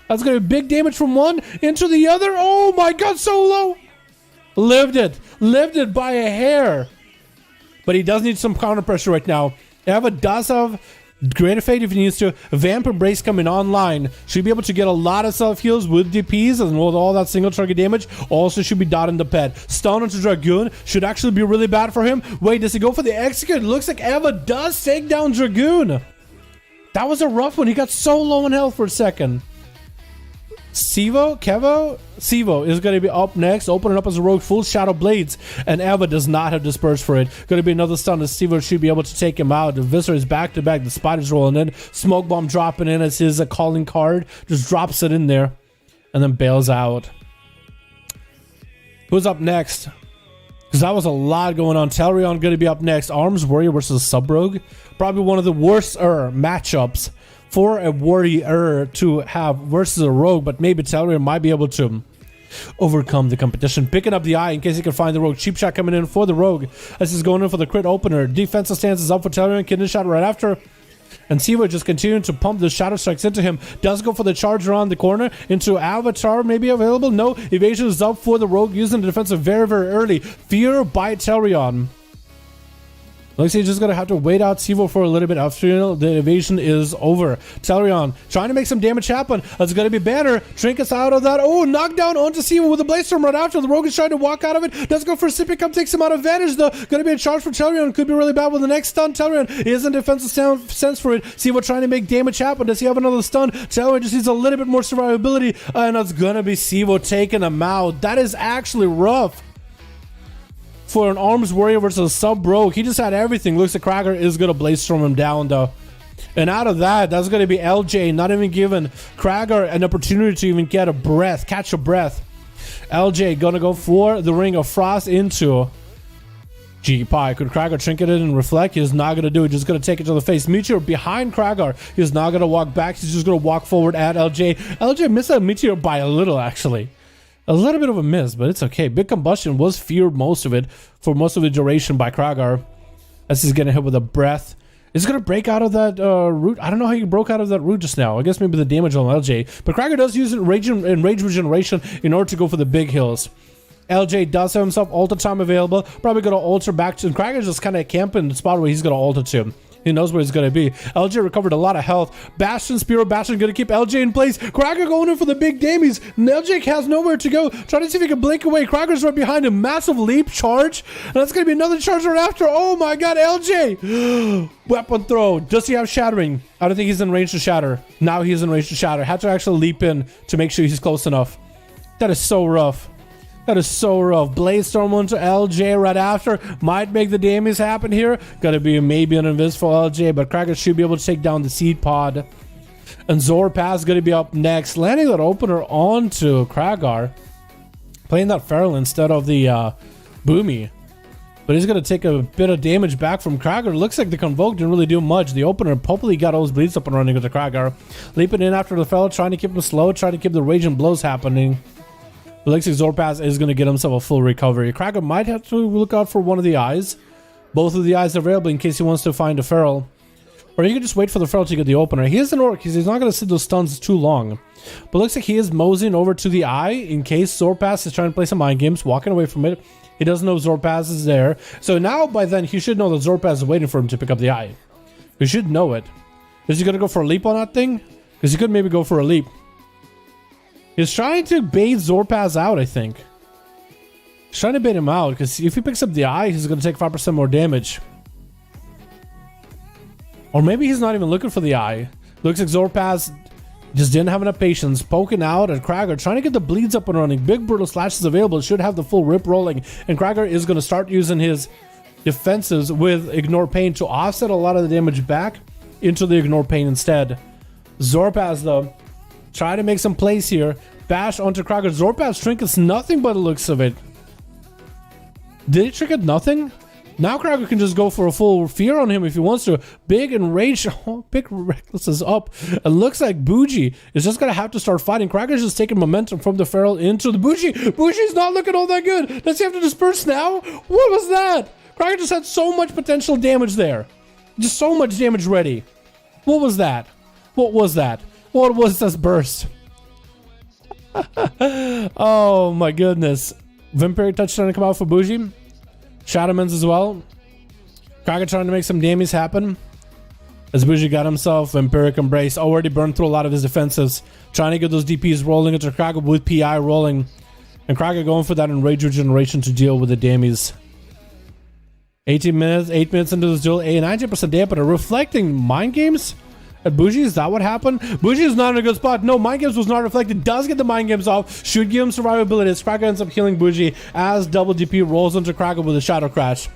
That's going to be big damage from one into the other. Oh my god, so low! Lived it by a hair. But he does need some counter pressure right now. Eva does have Greater Fate if he needs to. Vamp Embrace coming online. Should be able to get a lot of self heals with DPs and with all that single target damage. Also should be dotting the pet. Stun onto Dragoon should actually be really bad for him. Wait, does he go for the execute? Looks like Eva does take down Dragoon. That was a rough one. He got so low in health for a second. Sivo is going to be up next, opening up as a rogue, full Shadow Blades, and Eva does not have Disperse for it. Going to be another stun as Sivo should be able to take him out. The Viscer is back to back, the Spider's rolling in, Smoke Bomb dropping in as his calling card, just drops it in there, and then bails out. Who's up next? Because that was a lot going on. Telrion going to be up next. Arms Warrior versus Sub Rogue. Probably one of the worst matchups for a warrior to have versus a rogue, but maybe Telrion might be able to overcome the competition. Picking up the eye in case he can find the rogue. Cheap shot coming in for the rogue as he's going in for the crit opener. Defensive stance is up for Telrion. Kidney shot right after. And Siva just continuing to pump the shadow strikes into him. Does go for the charge around the corner into Avatar, maybe available. No, evasion is up for the rogue using the defensive very, very early. Fear by Telrion. Looks like he's just gonna have to wait out Sivo for a little bit after the evasion is over. Telrion trying to make some damage happen. That's gonna be Banner. Trinkets out of that. Oh, knockdown onto Sivo with a Blaze Storm right after. The Rogue is trying to walk out of it. Does go for a Sippy Cup, takes him out of vantage though. Gonna be a charge for Telrion. Could be really bad with the next stun. Telrion is in defensive sense for it. Sivo trying to make damage happen. Does he have another stun? Telrion just needs a little bit more survivability. And that's gonna be Sivo taking him out. That is actually rough for an Arms Warrior versus a Sub Rogue. He just had everything. Looks like Krager is going to Blaze Storm him down though. And out of that, that's going to be LJ not even giving Krager an opportunity to even get a breath, catch a breath. LJ going to go for the Ring of Frost into G-Pie. Could Krager trinket it and reflect? He's not going to do it. Just going to take it to the face. Meteor behind Krager. He's not going to walk back. He's just going to walk forward at LJ. LJ missed that Meteor by a little actually. A little bit of a miss, but it's okay. Big Combustion was feared most of it for most of the duration by Kragar. As he's getting hit with a breath. Is going to break out of that root. I don't know how he broke out of that root just now. I guess maybe the damage on LJ. But Kragar does use Rage Regeneration in order to go for the big hills. LJ does have himself alter time available. Probably going to alter back to... Kragar's just kind of camping the spot where he's going to alter to. He knows where he's going to be. LJ recovered a lot of health. Bastion, Spear, Bastion going to keep LJ in place. Krager going in for the big damies. LJ has nowhere to go. Trying to see if he can blink away. Krager's right behind him. Massive leap charge. And that's going to be another charge right after. Oh my god, LJ. Weapon throw. Does he have Shattering? I don't think he's in range to shatter. Now he's in range to shatter. Had to actually leap in to make sure he's close enough. That is so rough. That is so rough. Blaze Storm onto LJ right after. Might make the damage happen here. Gotta be maybe an invis for LJ, but Krager should be able to take down the Seed Pod. And Zorpaz is gonna be up next. Landing that opener onto Kragar. Playing that Feral instead of the Boomy. But he's gonna take a bit of damage back from Krager. Looks like the Convoke didn't really do much. The opener hopefully got all his bleeds up and running with the Kragar. Leaping in after the Feral, trying to keep him slow, trying to keep the Rage and Blows happening. Looks like Zorpaz is going to get himself a full recovery. Krager might have to look out for one of the eyes. Both of the eyes are available in case he wants to find a Feral. Or he can just wait for the Feral to get the opener. He is an Orc, he's not going to sit those stuns too long. But looks like he is moseying over to the eye in case Zorpaz is trying to play some mind games, walking away from it. He doesn't know Zorpaz is there. So now by then he should know that Zorpaz is waiting for him to pick up the eye. He should know it. Is he going to go for a leap on that thing? Because he could maybe go for a leap. He's trying to bait Zorpaz out, I think. He's trying to bait him out, because if he picks up the eye, he's going to take 5% more damage. Or maybe he's not even looking for the eye. Looks like Zorpaz just didn't have enough patience. Poking out at Krager, trying to get the bleeds up and running. Big Brutal Slash is available. Should have the full rip rolling. And Krager is going to start using his defenses with Ignore Pain to offset a lot of the damage back. into the ignore pain instead. Zorpaz though, try to make some plays here. Bash onto Krager. Zorpaz trinkets nothing by the looks of it. Did he trinket nothing? Now Krager can just go for a full fear on him if he wants to. Big enraged. Oh, Big Reckless is up. It looks like Bougie is just gonna have to start fighting. Krager's just taking momentum from the Feral into the Bougie. Bougie's not looking all that good. Does he have to disperse now? What was that? Krager just had so much potential damage there. Just so much damage ready. What was that? What was that? What was this burst? Oh my goodness. Vampiric Touch trying to come out for Bougie. Shadowlands as well. Krager trying to make some damage happen. As Bougie got himself Vampiric Embrace. Already burned through a lot of his defensives. Trying to get those DPs rolling into Krager with PI rolling. And Krager going for that Enrage Regeneration to deal with the damage. 18 minutes, 8 minutes into this duel. A 90% dampener. Reflecting Mind Games at Bougie. Is that what happened? Bougie is not in a good spot. No, Mind Games was not reflected. Does get the Mind Games off. Should give him survivability. As Krager ends up healing Bougie as double DP rolls into Krager with a Shadow Crash.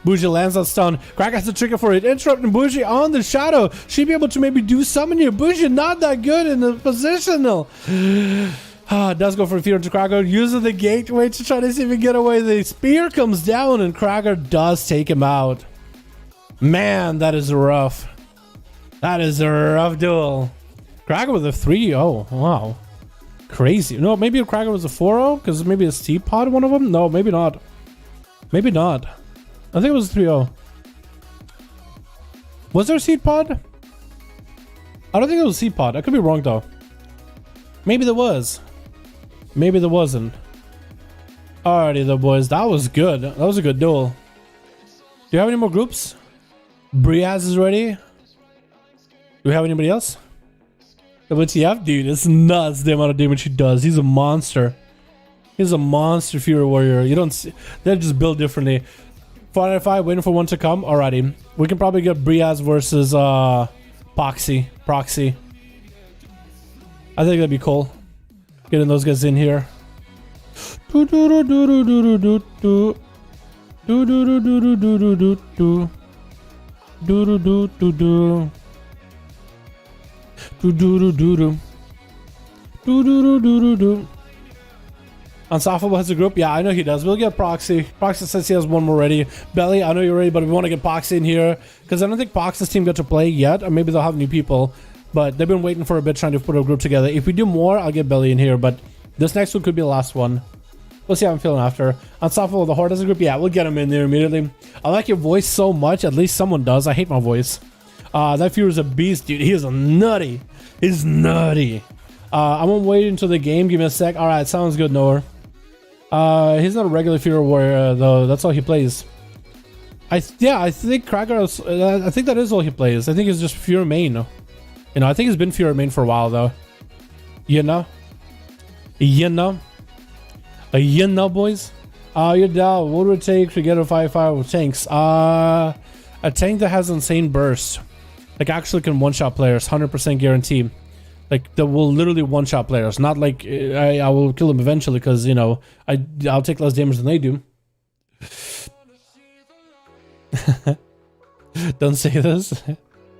Bougie lands that stun. Krager has to trigger for it. Interrupting Bougie on the Shadow. She'd be able to maybe do summon here. Bougie not that good in the positional. Does go for fear into Krager. Uses the gateway to try to see if he can get away. The spear comes down and Krager does take him out. Man, that is rough. That is a rough duel. Krager with a 3-0. Wow. Crazy. No, maybe Krager was a 4-0 because maybe a Steep Pod one of them? No, maybe not. Maybe not. I think it was a 3-0. Was there a Seed Pod? I don't think it was a Seed Pod. I could be wrong though. Maybe there was. Maybe there wasn't. Alrighty though, boys. That was good. That was a good duel. Do you have any more groups? Briaz is ready. Do we have anybody else? WTF? Dude, it's nuts the amount of damage he does. He's a monster. He's a monster Fury Warrior. You don't see... They're just built differently. 495, waiting for one to come. Alrighty. We can probably get Briaz versus Proxy. I think that'd be cool. Getting those guys in here. Do do do do do do do do do do do do do do do do do do do do. Do do do do do do do do do do. Unstoppable has a group. Yeah, I know he does. We'll get Proxy. Proxy says he has one more ready. Belly, I know you're ready, but we want to get Proxy in here because I don't think Proxy's team got to play yet, or maybe they'll have new people. But they've been waiting for a bit trying to put a group together. If we do more, I'll get Belly in here. But this next one could be the last one. We'll see how I'm feeling after. Unstoppable, the Horde has a group. Yeah, we'll get him in there immediately. I like your voice so much. At least someone does. I hate my voice. That Fury is a beast, dude. He is a nutty. He's nutty. I'm gonna wait until the game. Give me a sec. Alright, sounds good, Noah. He's not a regular Fury Warrior, though. That's all he plays. I think Krager... I think that is all he plays. I think he's just Fury main. You know, I think he's been Fury main for a while, though. You know? You know, boys? You're down. What would it take to get a 5v5 with tanks? A tank that has insane burst. Like, actually can one-shot players. 100% guarantee. Like, that will literally one-shot players. Not like I will kill them eventually because, you know, I'll take less damage than they do. Don't say this.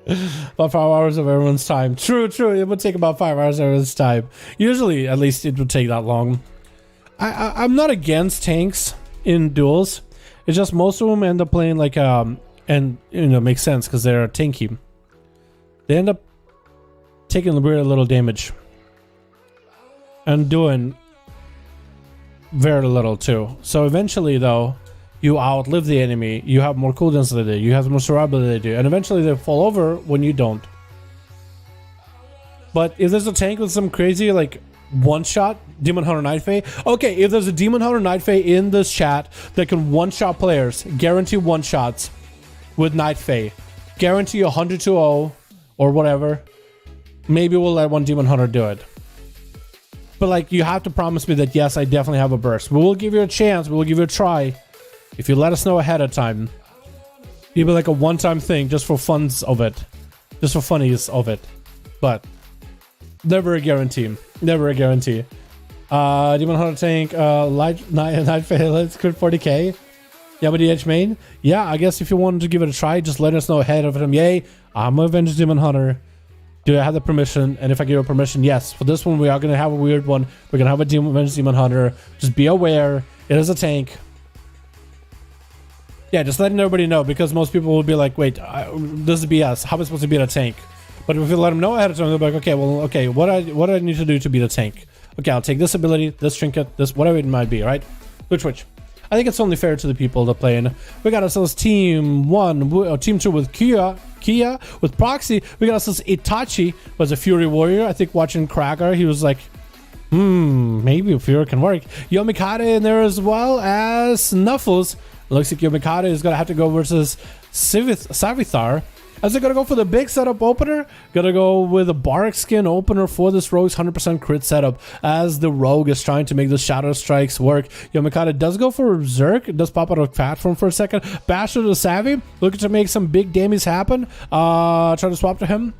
About 5 hours of everyone's time. True. It would take about 5 hours of everyone's time. Usually, at least, it would take that long. I'm not against tanks in duels. It's just most of them end up playing like and you know, makes sense because they're tanky. They end up taking very little damage and doing very little too. So eventually, though, you outlive the enemy. You have more cooldowns than they do. You have more survivability than they do, and eventually they fall over when you don't. But if there's a tank with some crazy like one-shot Demon Hunter Night Fae, okay, if there's a Demon Hunter Night Fae in this chat that can one-shot players, guarantee one-shots with Night Fae, guarantee 100-0 or whatever, maybe we'll let one Demon Hunter do it. But like, you have to promise me that yes, I definitely have a burst. We will give you a chance. We will give you a try if you let us know ahead of time. Maybe like a one-time thing just for funs of it, just for funnies of it. But never a guarantee. Never a guarantee. Demon Hunter tank, Night Fae, let's crit 40k. Yeah, but the Edge main? Yeah, I guess if you wanted to give it a try, just let us know ahead of time. Yay, I'm a Avenged Demon Hunter. Do I have the permission? And if I give you permission, yes. For this one, we are going to have a weird one. We're going to have a Avenged Demon Hunter. Just be aware. It is a tank. Yeah, just letting everybody know, because most people will be like, wait, this is BS. How am I supposed to beat a tank? But if you let them know ahead of time, they'll be like, okay, well, okay, what do I need to do to beat a tank? Okay, I'll take this ability, this trinket, this, whatever it might be, right? Which. I think it's only fair to the people that play in. We got ourselves team 1, team 2 with Kia with Proxy. We got ourselves Itachi was a Fury Warrior. I think watching Krager, he was like, maybe Fury can work. Yomikade in there as well as Snuffles. Looks like Yomikade is gonna have to go versus Savithar. As they're gonna go for the big setup opener, gonna go with a Bark Skin opener for this Rogue's 100% crit setup, as the Rogue is trying to make the Shadow Strikes work. Yomikata does go for Berserk, it does pop out of platform for a second. Basher to Savvy, looking to make some big damage happen. Try to swap to him.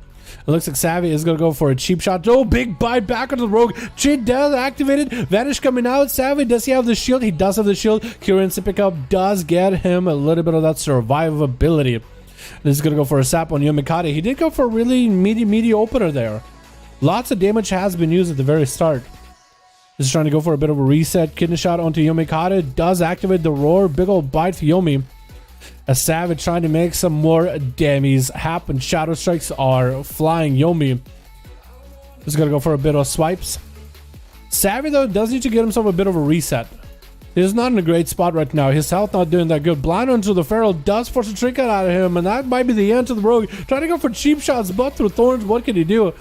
It looks like Savvy is going to go for a cheap shot. Oh, big bite back onto the Rogue. Cheat does activated. Vanish coming out. Savvy, does he have the shield? He does have the shield. Kieran's pick up does get him a little bit of that survivability. This is going to go for a sap on Yomikade. He did go for a really meaty opener there. Lots of damage has been used at the very start. This is trying to go for a bit of a reset. Kidney shot onto Yomikade. Does activate the roar. Big old bite for Yomi. A Savage trying to make some more damage happen. Shadow Strikes are flying Yomi. This is going to go for a bit of swipes. Savage, though, does need to get himself a bit of a reset. He's not in a great spot right now. His health not doing that good. Blind onto the Feral does force a trinket out of him, and that might be the end to the Rogue. Trying to go for cheap shots, but through thorns. What can he do?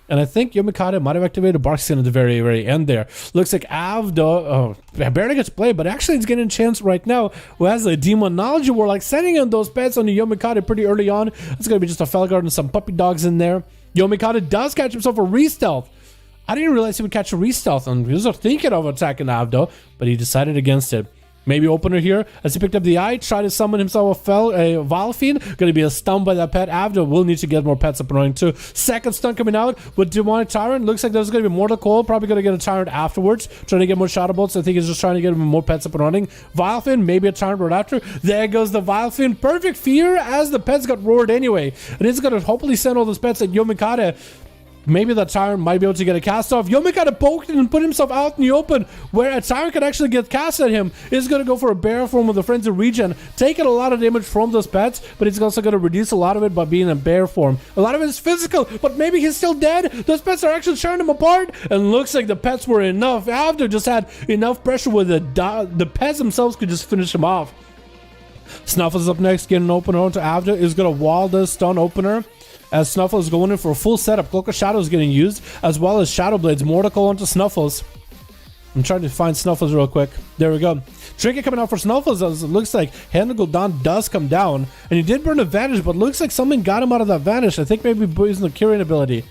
And I think Yomikade might have activated Bark Skin at the very end there. Looks like Avdo, barely gets played, but actually he's getting a chance right now. Who has a Demonology Warlock, sending in those pets on the Yomikade pretty early on. It's going to be just a Felguard and some puppy dogs in there. Yomikade does catch himself a re-stealth. I didn't realize he would catch a re-stealth, and he was thinking of attacking Avdo, but he decided against it. Maybe opener here as he picked up the eye, tried to summon himself a Valfiend. Going to be a stun by that pet. Avdo will need to get more pets up and running too. Second stun coming out with Demonic Tyrant. Looks like there's going to be Mortal Coil. Probably going to get a Tyrant afterwards. Trying to get more Shadow Bolts. I think he's just trying to get more pets up and running. Valfiend, maybe a Tyrant right after. There goes the Valfiend. Perfect fear as the pets got roared anyway. And he's going to hopefully send all those pets at Yomikade. Maybe the Tyrant might be able to get a cast off. Yomikade poked it and put himself out in the open where a Tyrant could actually get cast at him. He's going to go for a bear form with a Frenzy Regen, taking a lot of damage from those pets, but he's also going to reduce a lot of it by being in bear form. A lot of it is physical, but maybe he's still dead. Those pets are actually tearing him apart, and looks like the pets were enough. After just had enough pressure where the pets themselves could just finish him off. Snuffles up next, getting an opener onto Avda. Is going to wall this stun opener. As Snuffles is going in for a full setup. Cloak of Shadow is getting used, as well as Shadow Blades. Mortal onto Snuffles. I'm trying to find Snuffles real quick. There we go. Trinket coming out for Snuffles, as it looks like Hand Gul'dan does come down. And he did burn a Vanish, but looks like something got him out of that Vanish. I think maybe using the Curing ability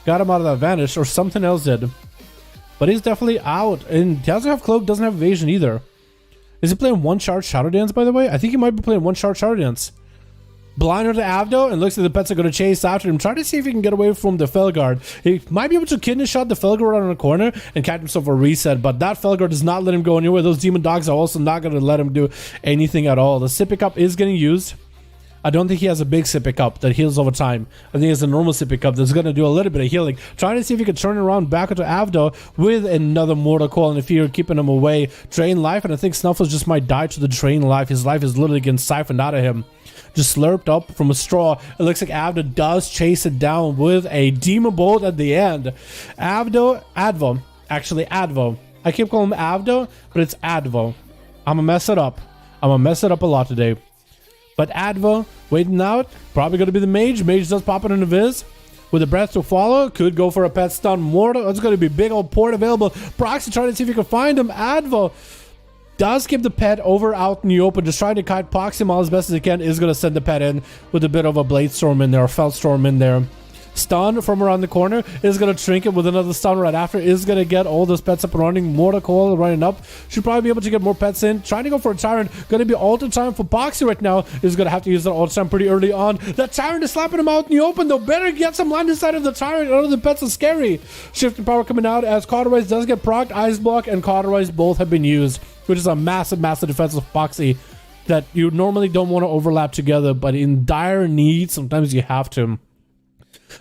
got him out of that Vanish, or something else did. But he's definitely out. And he doesn't have Cloak, doesn't have Evasion either. Is he playing one charge Shadow Dance, by the way? I think he might be playing one charge Shadow Dance. Blinder to Avdo, and looks like the pets are going to chase after him. Try to see if he can get away from the Felguard. He might be able to kidney shot the Felguard out on the corner and catch himself a reset, but that Felguard does not let him go anywhere. Those Demon Dogs are also not going to let him do anything at all. The Sippy Cup is getting used. I don't think he has a big Sippy Cup that heals over time. I think it's a normal Sippy Cup that's going to do a little bit of healing. Trying to see if he can turn it around back into Avdo with another Mortal Coil and the fear keeping him away. Drain life, and I think Snuffles just might die to the drain life. His life is literally getting siphoned out of him. Just slurped up from a straw. It looks like Avdo does chase it down with a Demon Bolt at the end. Advo. I keep calling him Avdo, but it's Advo. I'm gonna mess it up. I'm gonna mess it up a lot today. But Advo, waiting out. Probably gonna be the Mage. Mage does pop it in a Viz. With a Breath to follow. Could go for a pet stun mortal. It's gonna be big old port available. Proxy trying to see if he can find him. Advo does give the pet over out in the open, just trying to kite Proxy as best as he can. Is going to send the pet in with a bit of a Blade Storm in there, or Felt Storm in there. Stun from around the corner. Is going to Trinket with another stun right after. Is going to get all those pets up and running. Mortal Coil running up. Should probably be able to get more pets in. Trying to go for a Tyrant. Going to be Alter Time for Proxy right now. Is going to have to use that Alter Time pretty early on. That Tyrant is slapping him out in the open, though. Better get some line inside of the Tyrant. All of the pets are scary. Shifting power coming out as Cauterize does get procced. Ice Block and Cauterize both have been used, which is a massive defense of Proxy. that you normally don't want to overlap together, but in dire need, sometimes you have to.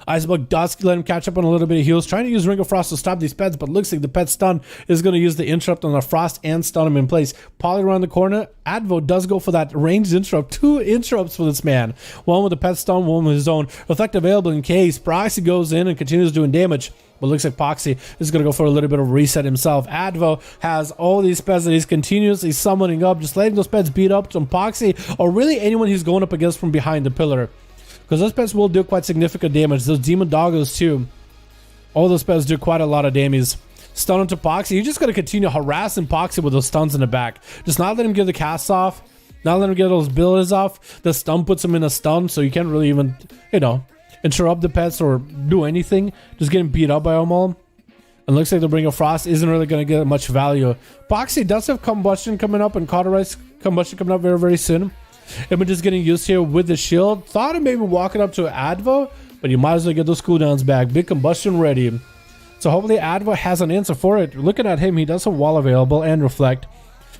Icebug Dusk, let him catch up on a little bit of heals, trying to use Ring of Frost to stop these pets, but looks like the pet stun is going to use the interrupt on the Frost and stun him in place. Poly around the corner, Advo does go for that ranged interrupt. 2 interrupts for this man. One with the pet stun, one with his own. Effect available in case. Proxy goes in and continues doing damage, but looks like Poxy is going to go for a little bit of reset himself. Advo has all these pets that he's continuously summoning up, just letting those pets beat up some Poxy, or really anyone he's going up against from behind the pillar. Because those pets will do quite significant damage. Those demon doggos too. All those pets do quite a lot of damage. Stun onto Poxy. You're just going to continue harassing Poxy with those stuns in the back. Just not let him get the casts off. Not let him get those abilities off. The stun puts him in a stun, so you can't really even, you know, interrupt the pets or do anything. Just getting beat up by them all. And looks like the Ring of Frost isn't really going to get much value. Poxy does have Combustion coming up and Cauterized Combustion coming up very, very soon. Images getting used here with the shield. Thought of maybe walking up to Advo, but you might as well get those cooldowns back. Big combustion ready. So hopefully Advo has an answer for it. Looking at him, he does have wall available and reflect.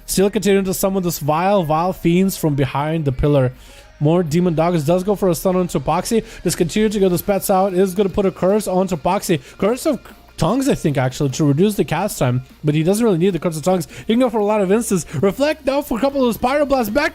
Still continuing to summon this vile fiends from behind the pillar. More demon doggers does go for a stun onto Poxy. Just continue to get the pets out. Is going to put a curse onto Poxy. Curse of Tongues, I think, actually, to reduce the cast time. But he doesn't really need the Curse of Tongues. He can go for a lot of instants. Reflect now for a couple of those Pyroblasts back.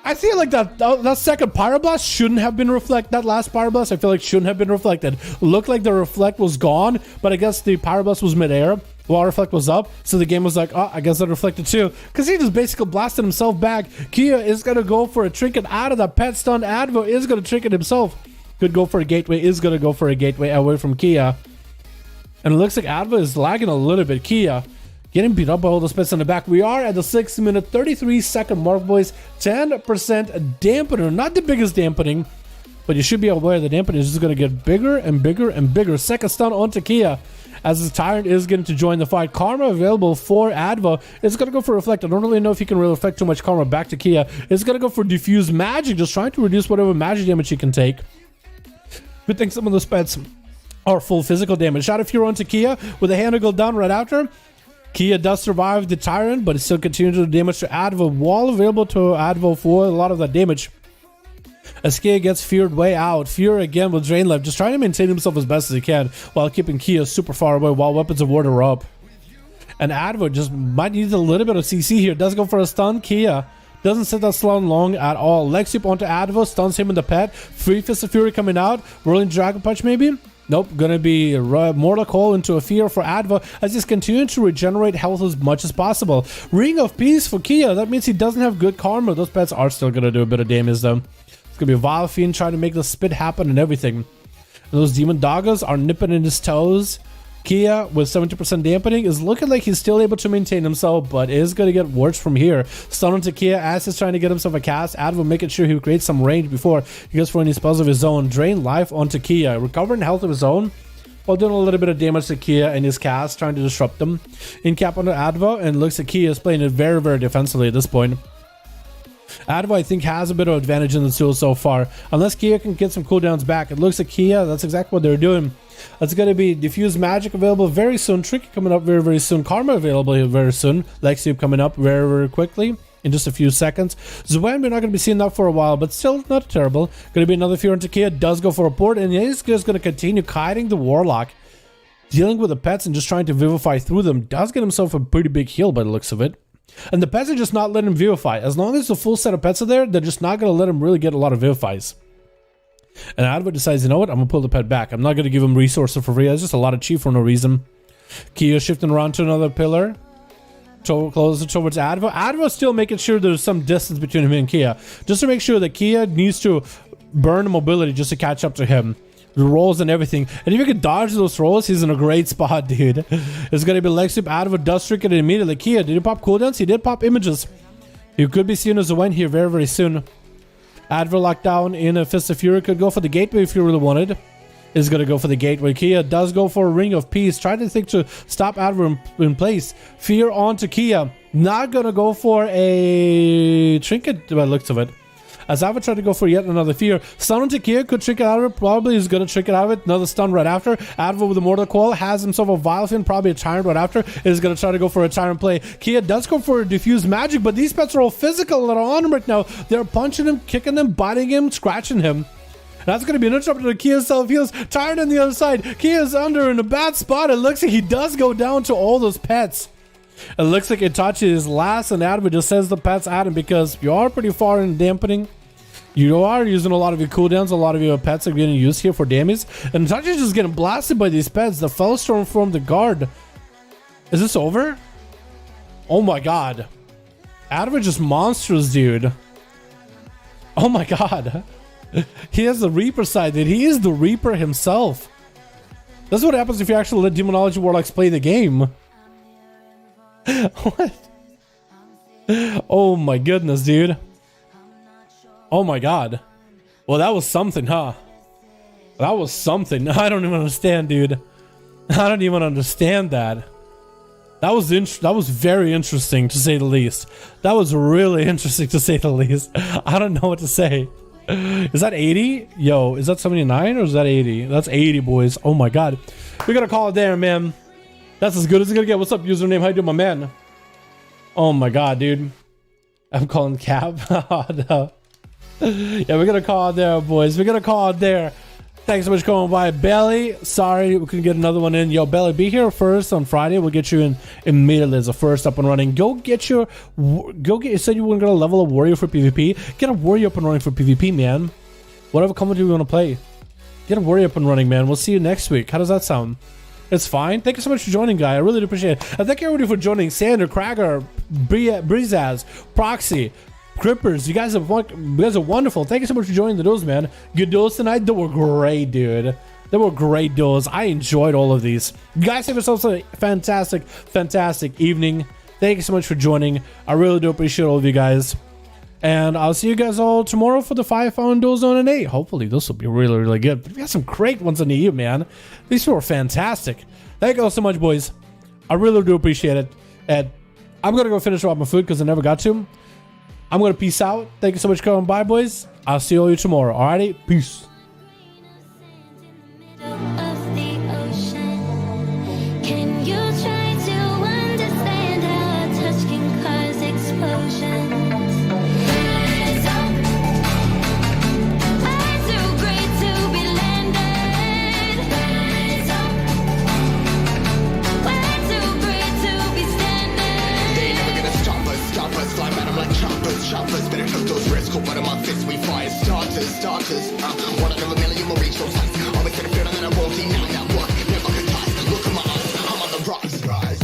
I feel like that second Pyroblast shouldn't have been reflected. That last Pyroblast, I feel like shouldn't have been reflected. Looked like the reflect was gone, but I guess the Pyroblast was midair while reflect was up. So the game was like, oh, I guess that reflected too. Because he just basically blasted himself back. Kia is going to go for a trinket out of the pet stun. Advo is going to trinket himself. Could go for a gateway, is going to go for a gateway away from Kia. And it looks like Advo is lagging a little bit. Kia getting beat up by all those pets in the back. We are at the 6-minute 33-second mark, boys. 10% dampener. Not the biggest dampening, but you should be aware the dampening is just going to get bigger and bigger and bigger. Second stun onto Kia as the Tyrant is going to join the fight. Karma available for Advo. It's going to go for Reflect. I don't really know if he can really reflect too much Karma back to Kia. It's going to go for Diffuse Magic, just trying to reduce whatever magic damage he can take. Good thing some of those pets are full physical damage. Shadow Fury onto Kia with a hand go down right after. Kia does survive the Tyrant, but it still continues to do damage to Advo. Wall available to Advo for a lot of that damage. As Kia gets feared way out. Fear again with Drain Left, just trying to maintain himself as best as he can while keeping Kia super far away while Weapons of Ward are up. And Advo just might need a little bit of CC here. Does go for a stun. Kia doesn't sit that stun long at all. Leg sweep onto Advo, stuns him in the pet. Free Fist of Fury coming out. Rolling Dragon Punch maybe? Nope, gonna be Mortal Coil into a fear for Advo as he's continuing to regenerate health as much as possible. Ring of Peace for Kia, that means he doesn't have good karma. Those pets are still gonna do a bit of damage though. It's gonna be a Vile Fiend trying to make the spit happen and everything. And those Demon Doggers are nipping in his toes. Kia with 70% dampening is looking like he's still able to maintain himself, but is going to get worse from here. Stun onto Kia as he's trying to get himself a cast. Advo making sure he creates some range before he goes for any spells of his own. Drain life onto Kia, recovering health of his own while doing a little bit of damage to Kia and his cast, trying to disrupt them. In cap onto Advo, and looks like Kia is playing it very, very defensively at this point. Advo, I think, has a bit of advantage in the duel so far. Unless Kia can get some cooldowns back, it looks like Kia, that's exactly what they're doing. That's going to be Diffuse Magic available very soon. Tricky coming up very, very soon. Karma available very soon. Lexi coming up very, very quickly in just a few seconds. Zuen, we're not going to be seeing that for a while, but still not terrible. Going to be another fear into Kia. Does go for a port, and he's just going to continue kiting the Warlock. Dealing with the pets and just trying to vivify through them. Does get himself a pretty big heal by the looks of it. And the pets are just not letting him vivify. As long as the full set of pets are there, they're just not going to let him really get a lot of vivifies. And Advo decides, you know what, I'm going to pull the pet back. I'm not going to give him resources for free. It's just a lot of cheap for no reason. Kia shifting around to another pillar. Closer towards Advo. Advo's still making sure there's some distance between him and Kia. Just to make sure that Kia needs to burn mobility just to catch up to him. The rolls and everything. And if you can dodge those rolls, he's in a great spot, dude. It's going to be leg sweep. Advo does trick it immediately. Kia, did he pop cooldowns? He did pop images. You could be seeing as a win here very, very soon. Advo locked down in a Fist of Fury. Could go for the gateway if you really wanted. Is going to go for the gateway. Kia does go for a Ring of Peace. Trying to think to stop Advo in place. Fear onto Kia. Not going to go for a trinket by the looks of it. as I would try to go for yet another fear. Stun on Kia could trick it out of it, probably is going to trick it out of it. Another stun right after. Advo with the Mortal Coil has himself a Vile Fin, probably a Tyrant right after. Is going to try to go for a Tyrant play. Kia does go for a Diffuse Magic, but these pets are all physical that are on him right now. They're punching him, kicking him, biting him, scratching him. That's going to be an interruption to Kia's self-heals. Tyrant on the other side. Kia's under in a bad spot. It looks like he does go down to all those pets. It looks like Itachi is last, and Adam just says the pets at him because you are pretty far in dampening. You are using a lot of your cooldowns. A lot of your pets are getting used here for damage. And Itachi's just getting blasted by these pets. The Fellstorm from the guard. Is this over? Oh my god. Adam is just monstrous, dude. Oh my god. He has the Reaper side, dude. He is the Reaper himself. That's what happens if you actually let Demonology Warlocks play the game. What? Oh my goodness, dude. Oh my god. Well, that was something, huh? That was something. I don't even understand, dude. I don't even understand that. That was very interesting, to say the least. That was really interesting, to say the least. I don't know what to say. Is that 80? Yo, is that 79 or is that 80? That's 80, boys. Oh my god. We gotta call it there, man. That's as good as it's gonna get. What's up, username? How you doing, my man? Oh my god, dude. I'm calling Cap. Oh, no. Yeah, we're gonna call it there, boys. We're gonna call it there. Thanks so much for coming by, Belly. Sorry we couldn't get another one in. Yo, Belly, be here first on Friday. We'll get you in immediately as a first up and running. You said you weren't gonna level a warrior for PvP. Get a warrior up and running for PvP, man. Whatever commentary you want to play. Get a warrior up and running, man. We'll see you next week. How does that sound? It's fine. Thank you so much for joining, guy. I really do appreciate it. And thank you everybody for joining. Sander, Krager, Breezaz, Proxy, Crippers, you guys are wonderful. Thank you so much for joining the duels, man. Good duels tonight. They were great, dude. They were great duels. I enjoyed all of these. You guys have yourselves a fantastic evening. Thank you so much for joining. I really do appreciate all of you guys. And I'll see you guys all tomorrow for the 5V5 1 Duels NA. Hopefully this will be really good. But we got some great ones in the EU, man. These were fantastic. Thank you all so much, boys. I really do appreciate it. And I'm gonna go finish off my food because I never got to. I'm gonna peace out. Thank you so much for coming by, boys. I'll see all you tomorrow. Alrighty, peace. Choppers, better took those risks. Cool, but in my fists we fire starters. One out of a million will reach those heights. Always get a feeling that I won't deny that work. Never could ties. Look at my eyes, I'm on the rise.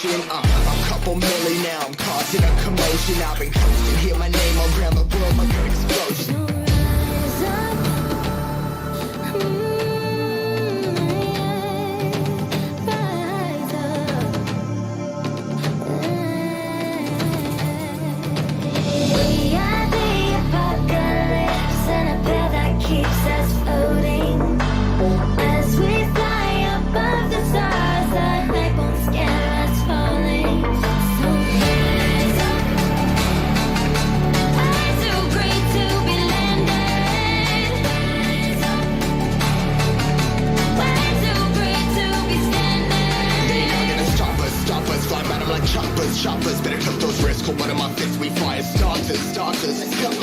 A couple million now, I'm causing a commotion. I've been coasting, hear my name around the world like an explosion. We are the apocalypse and a pill that keeps us floating. As we fly above the stars, the night won't scare us falling. So rise up. I'm too great to be landed. Rise up. We're too great to be standing. They never gonna stop us, fly by them like choppers. Better took those risks, cool, but in my fists we fire starters. Let's go.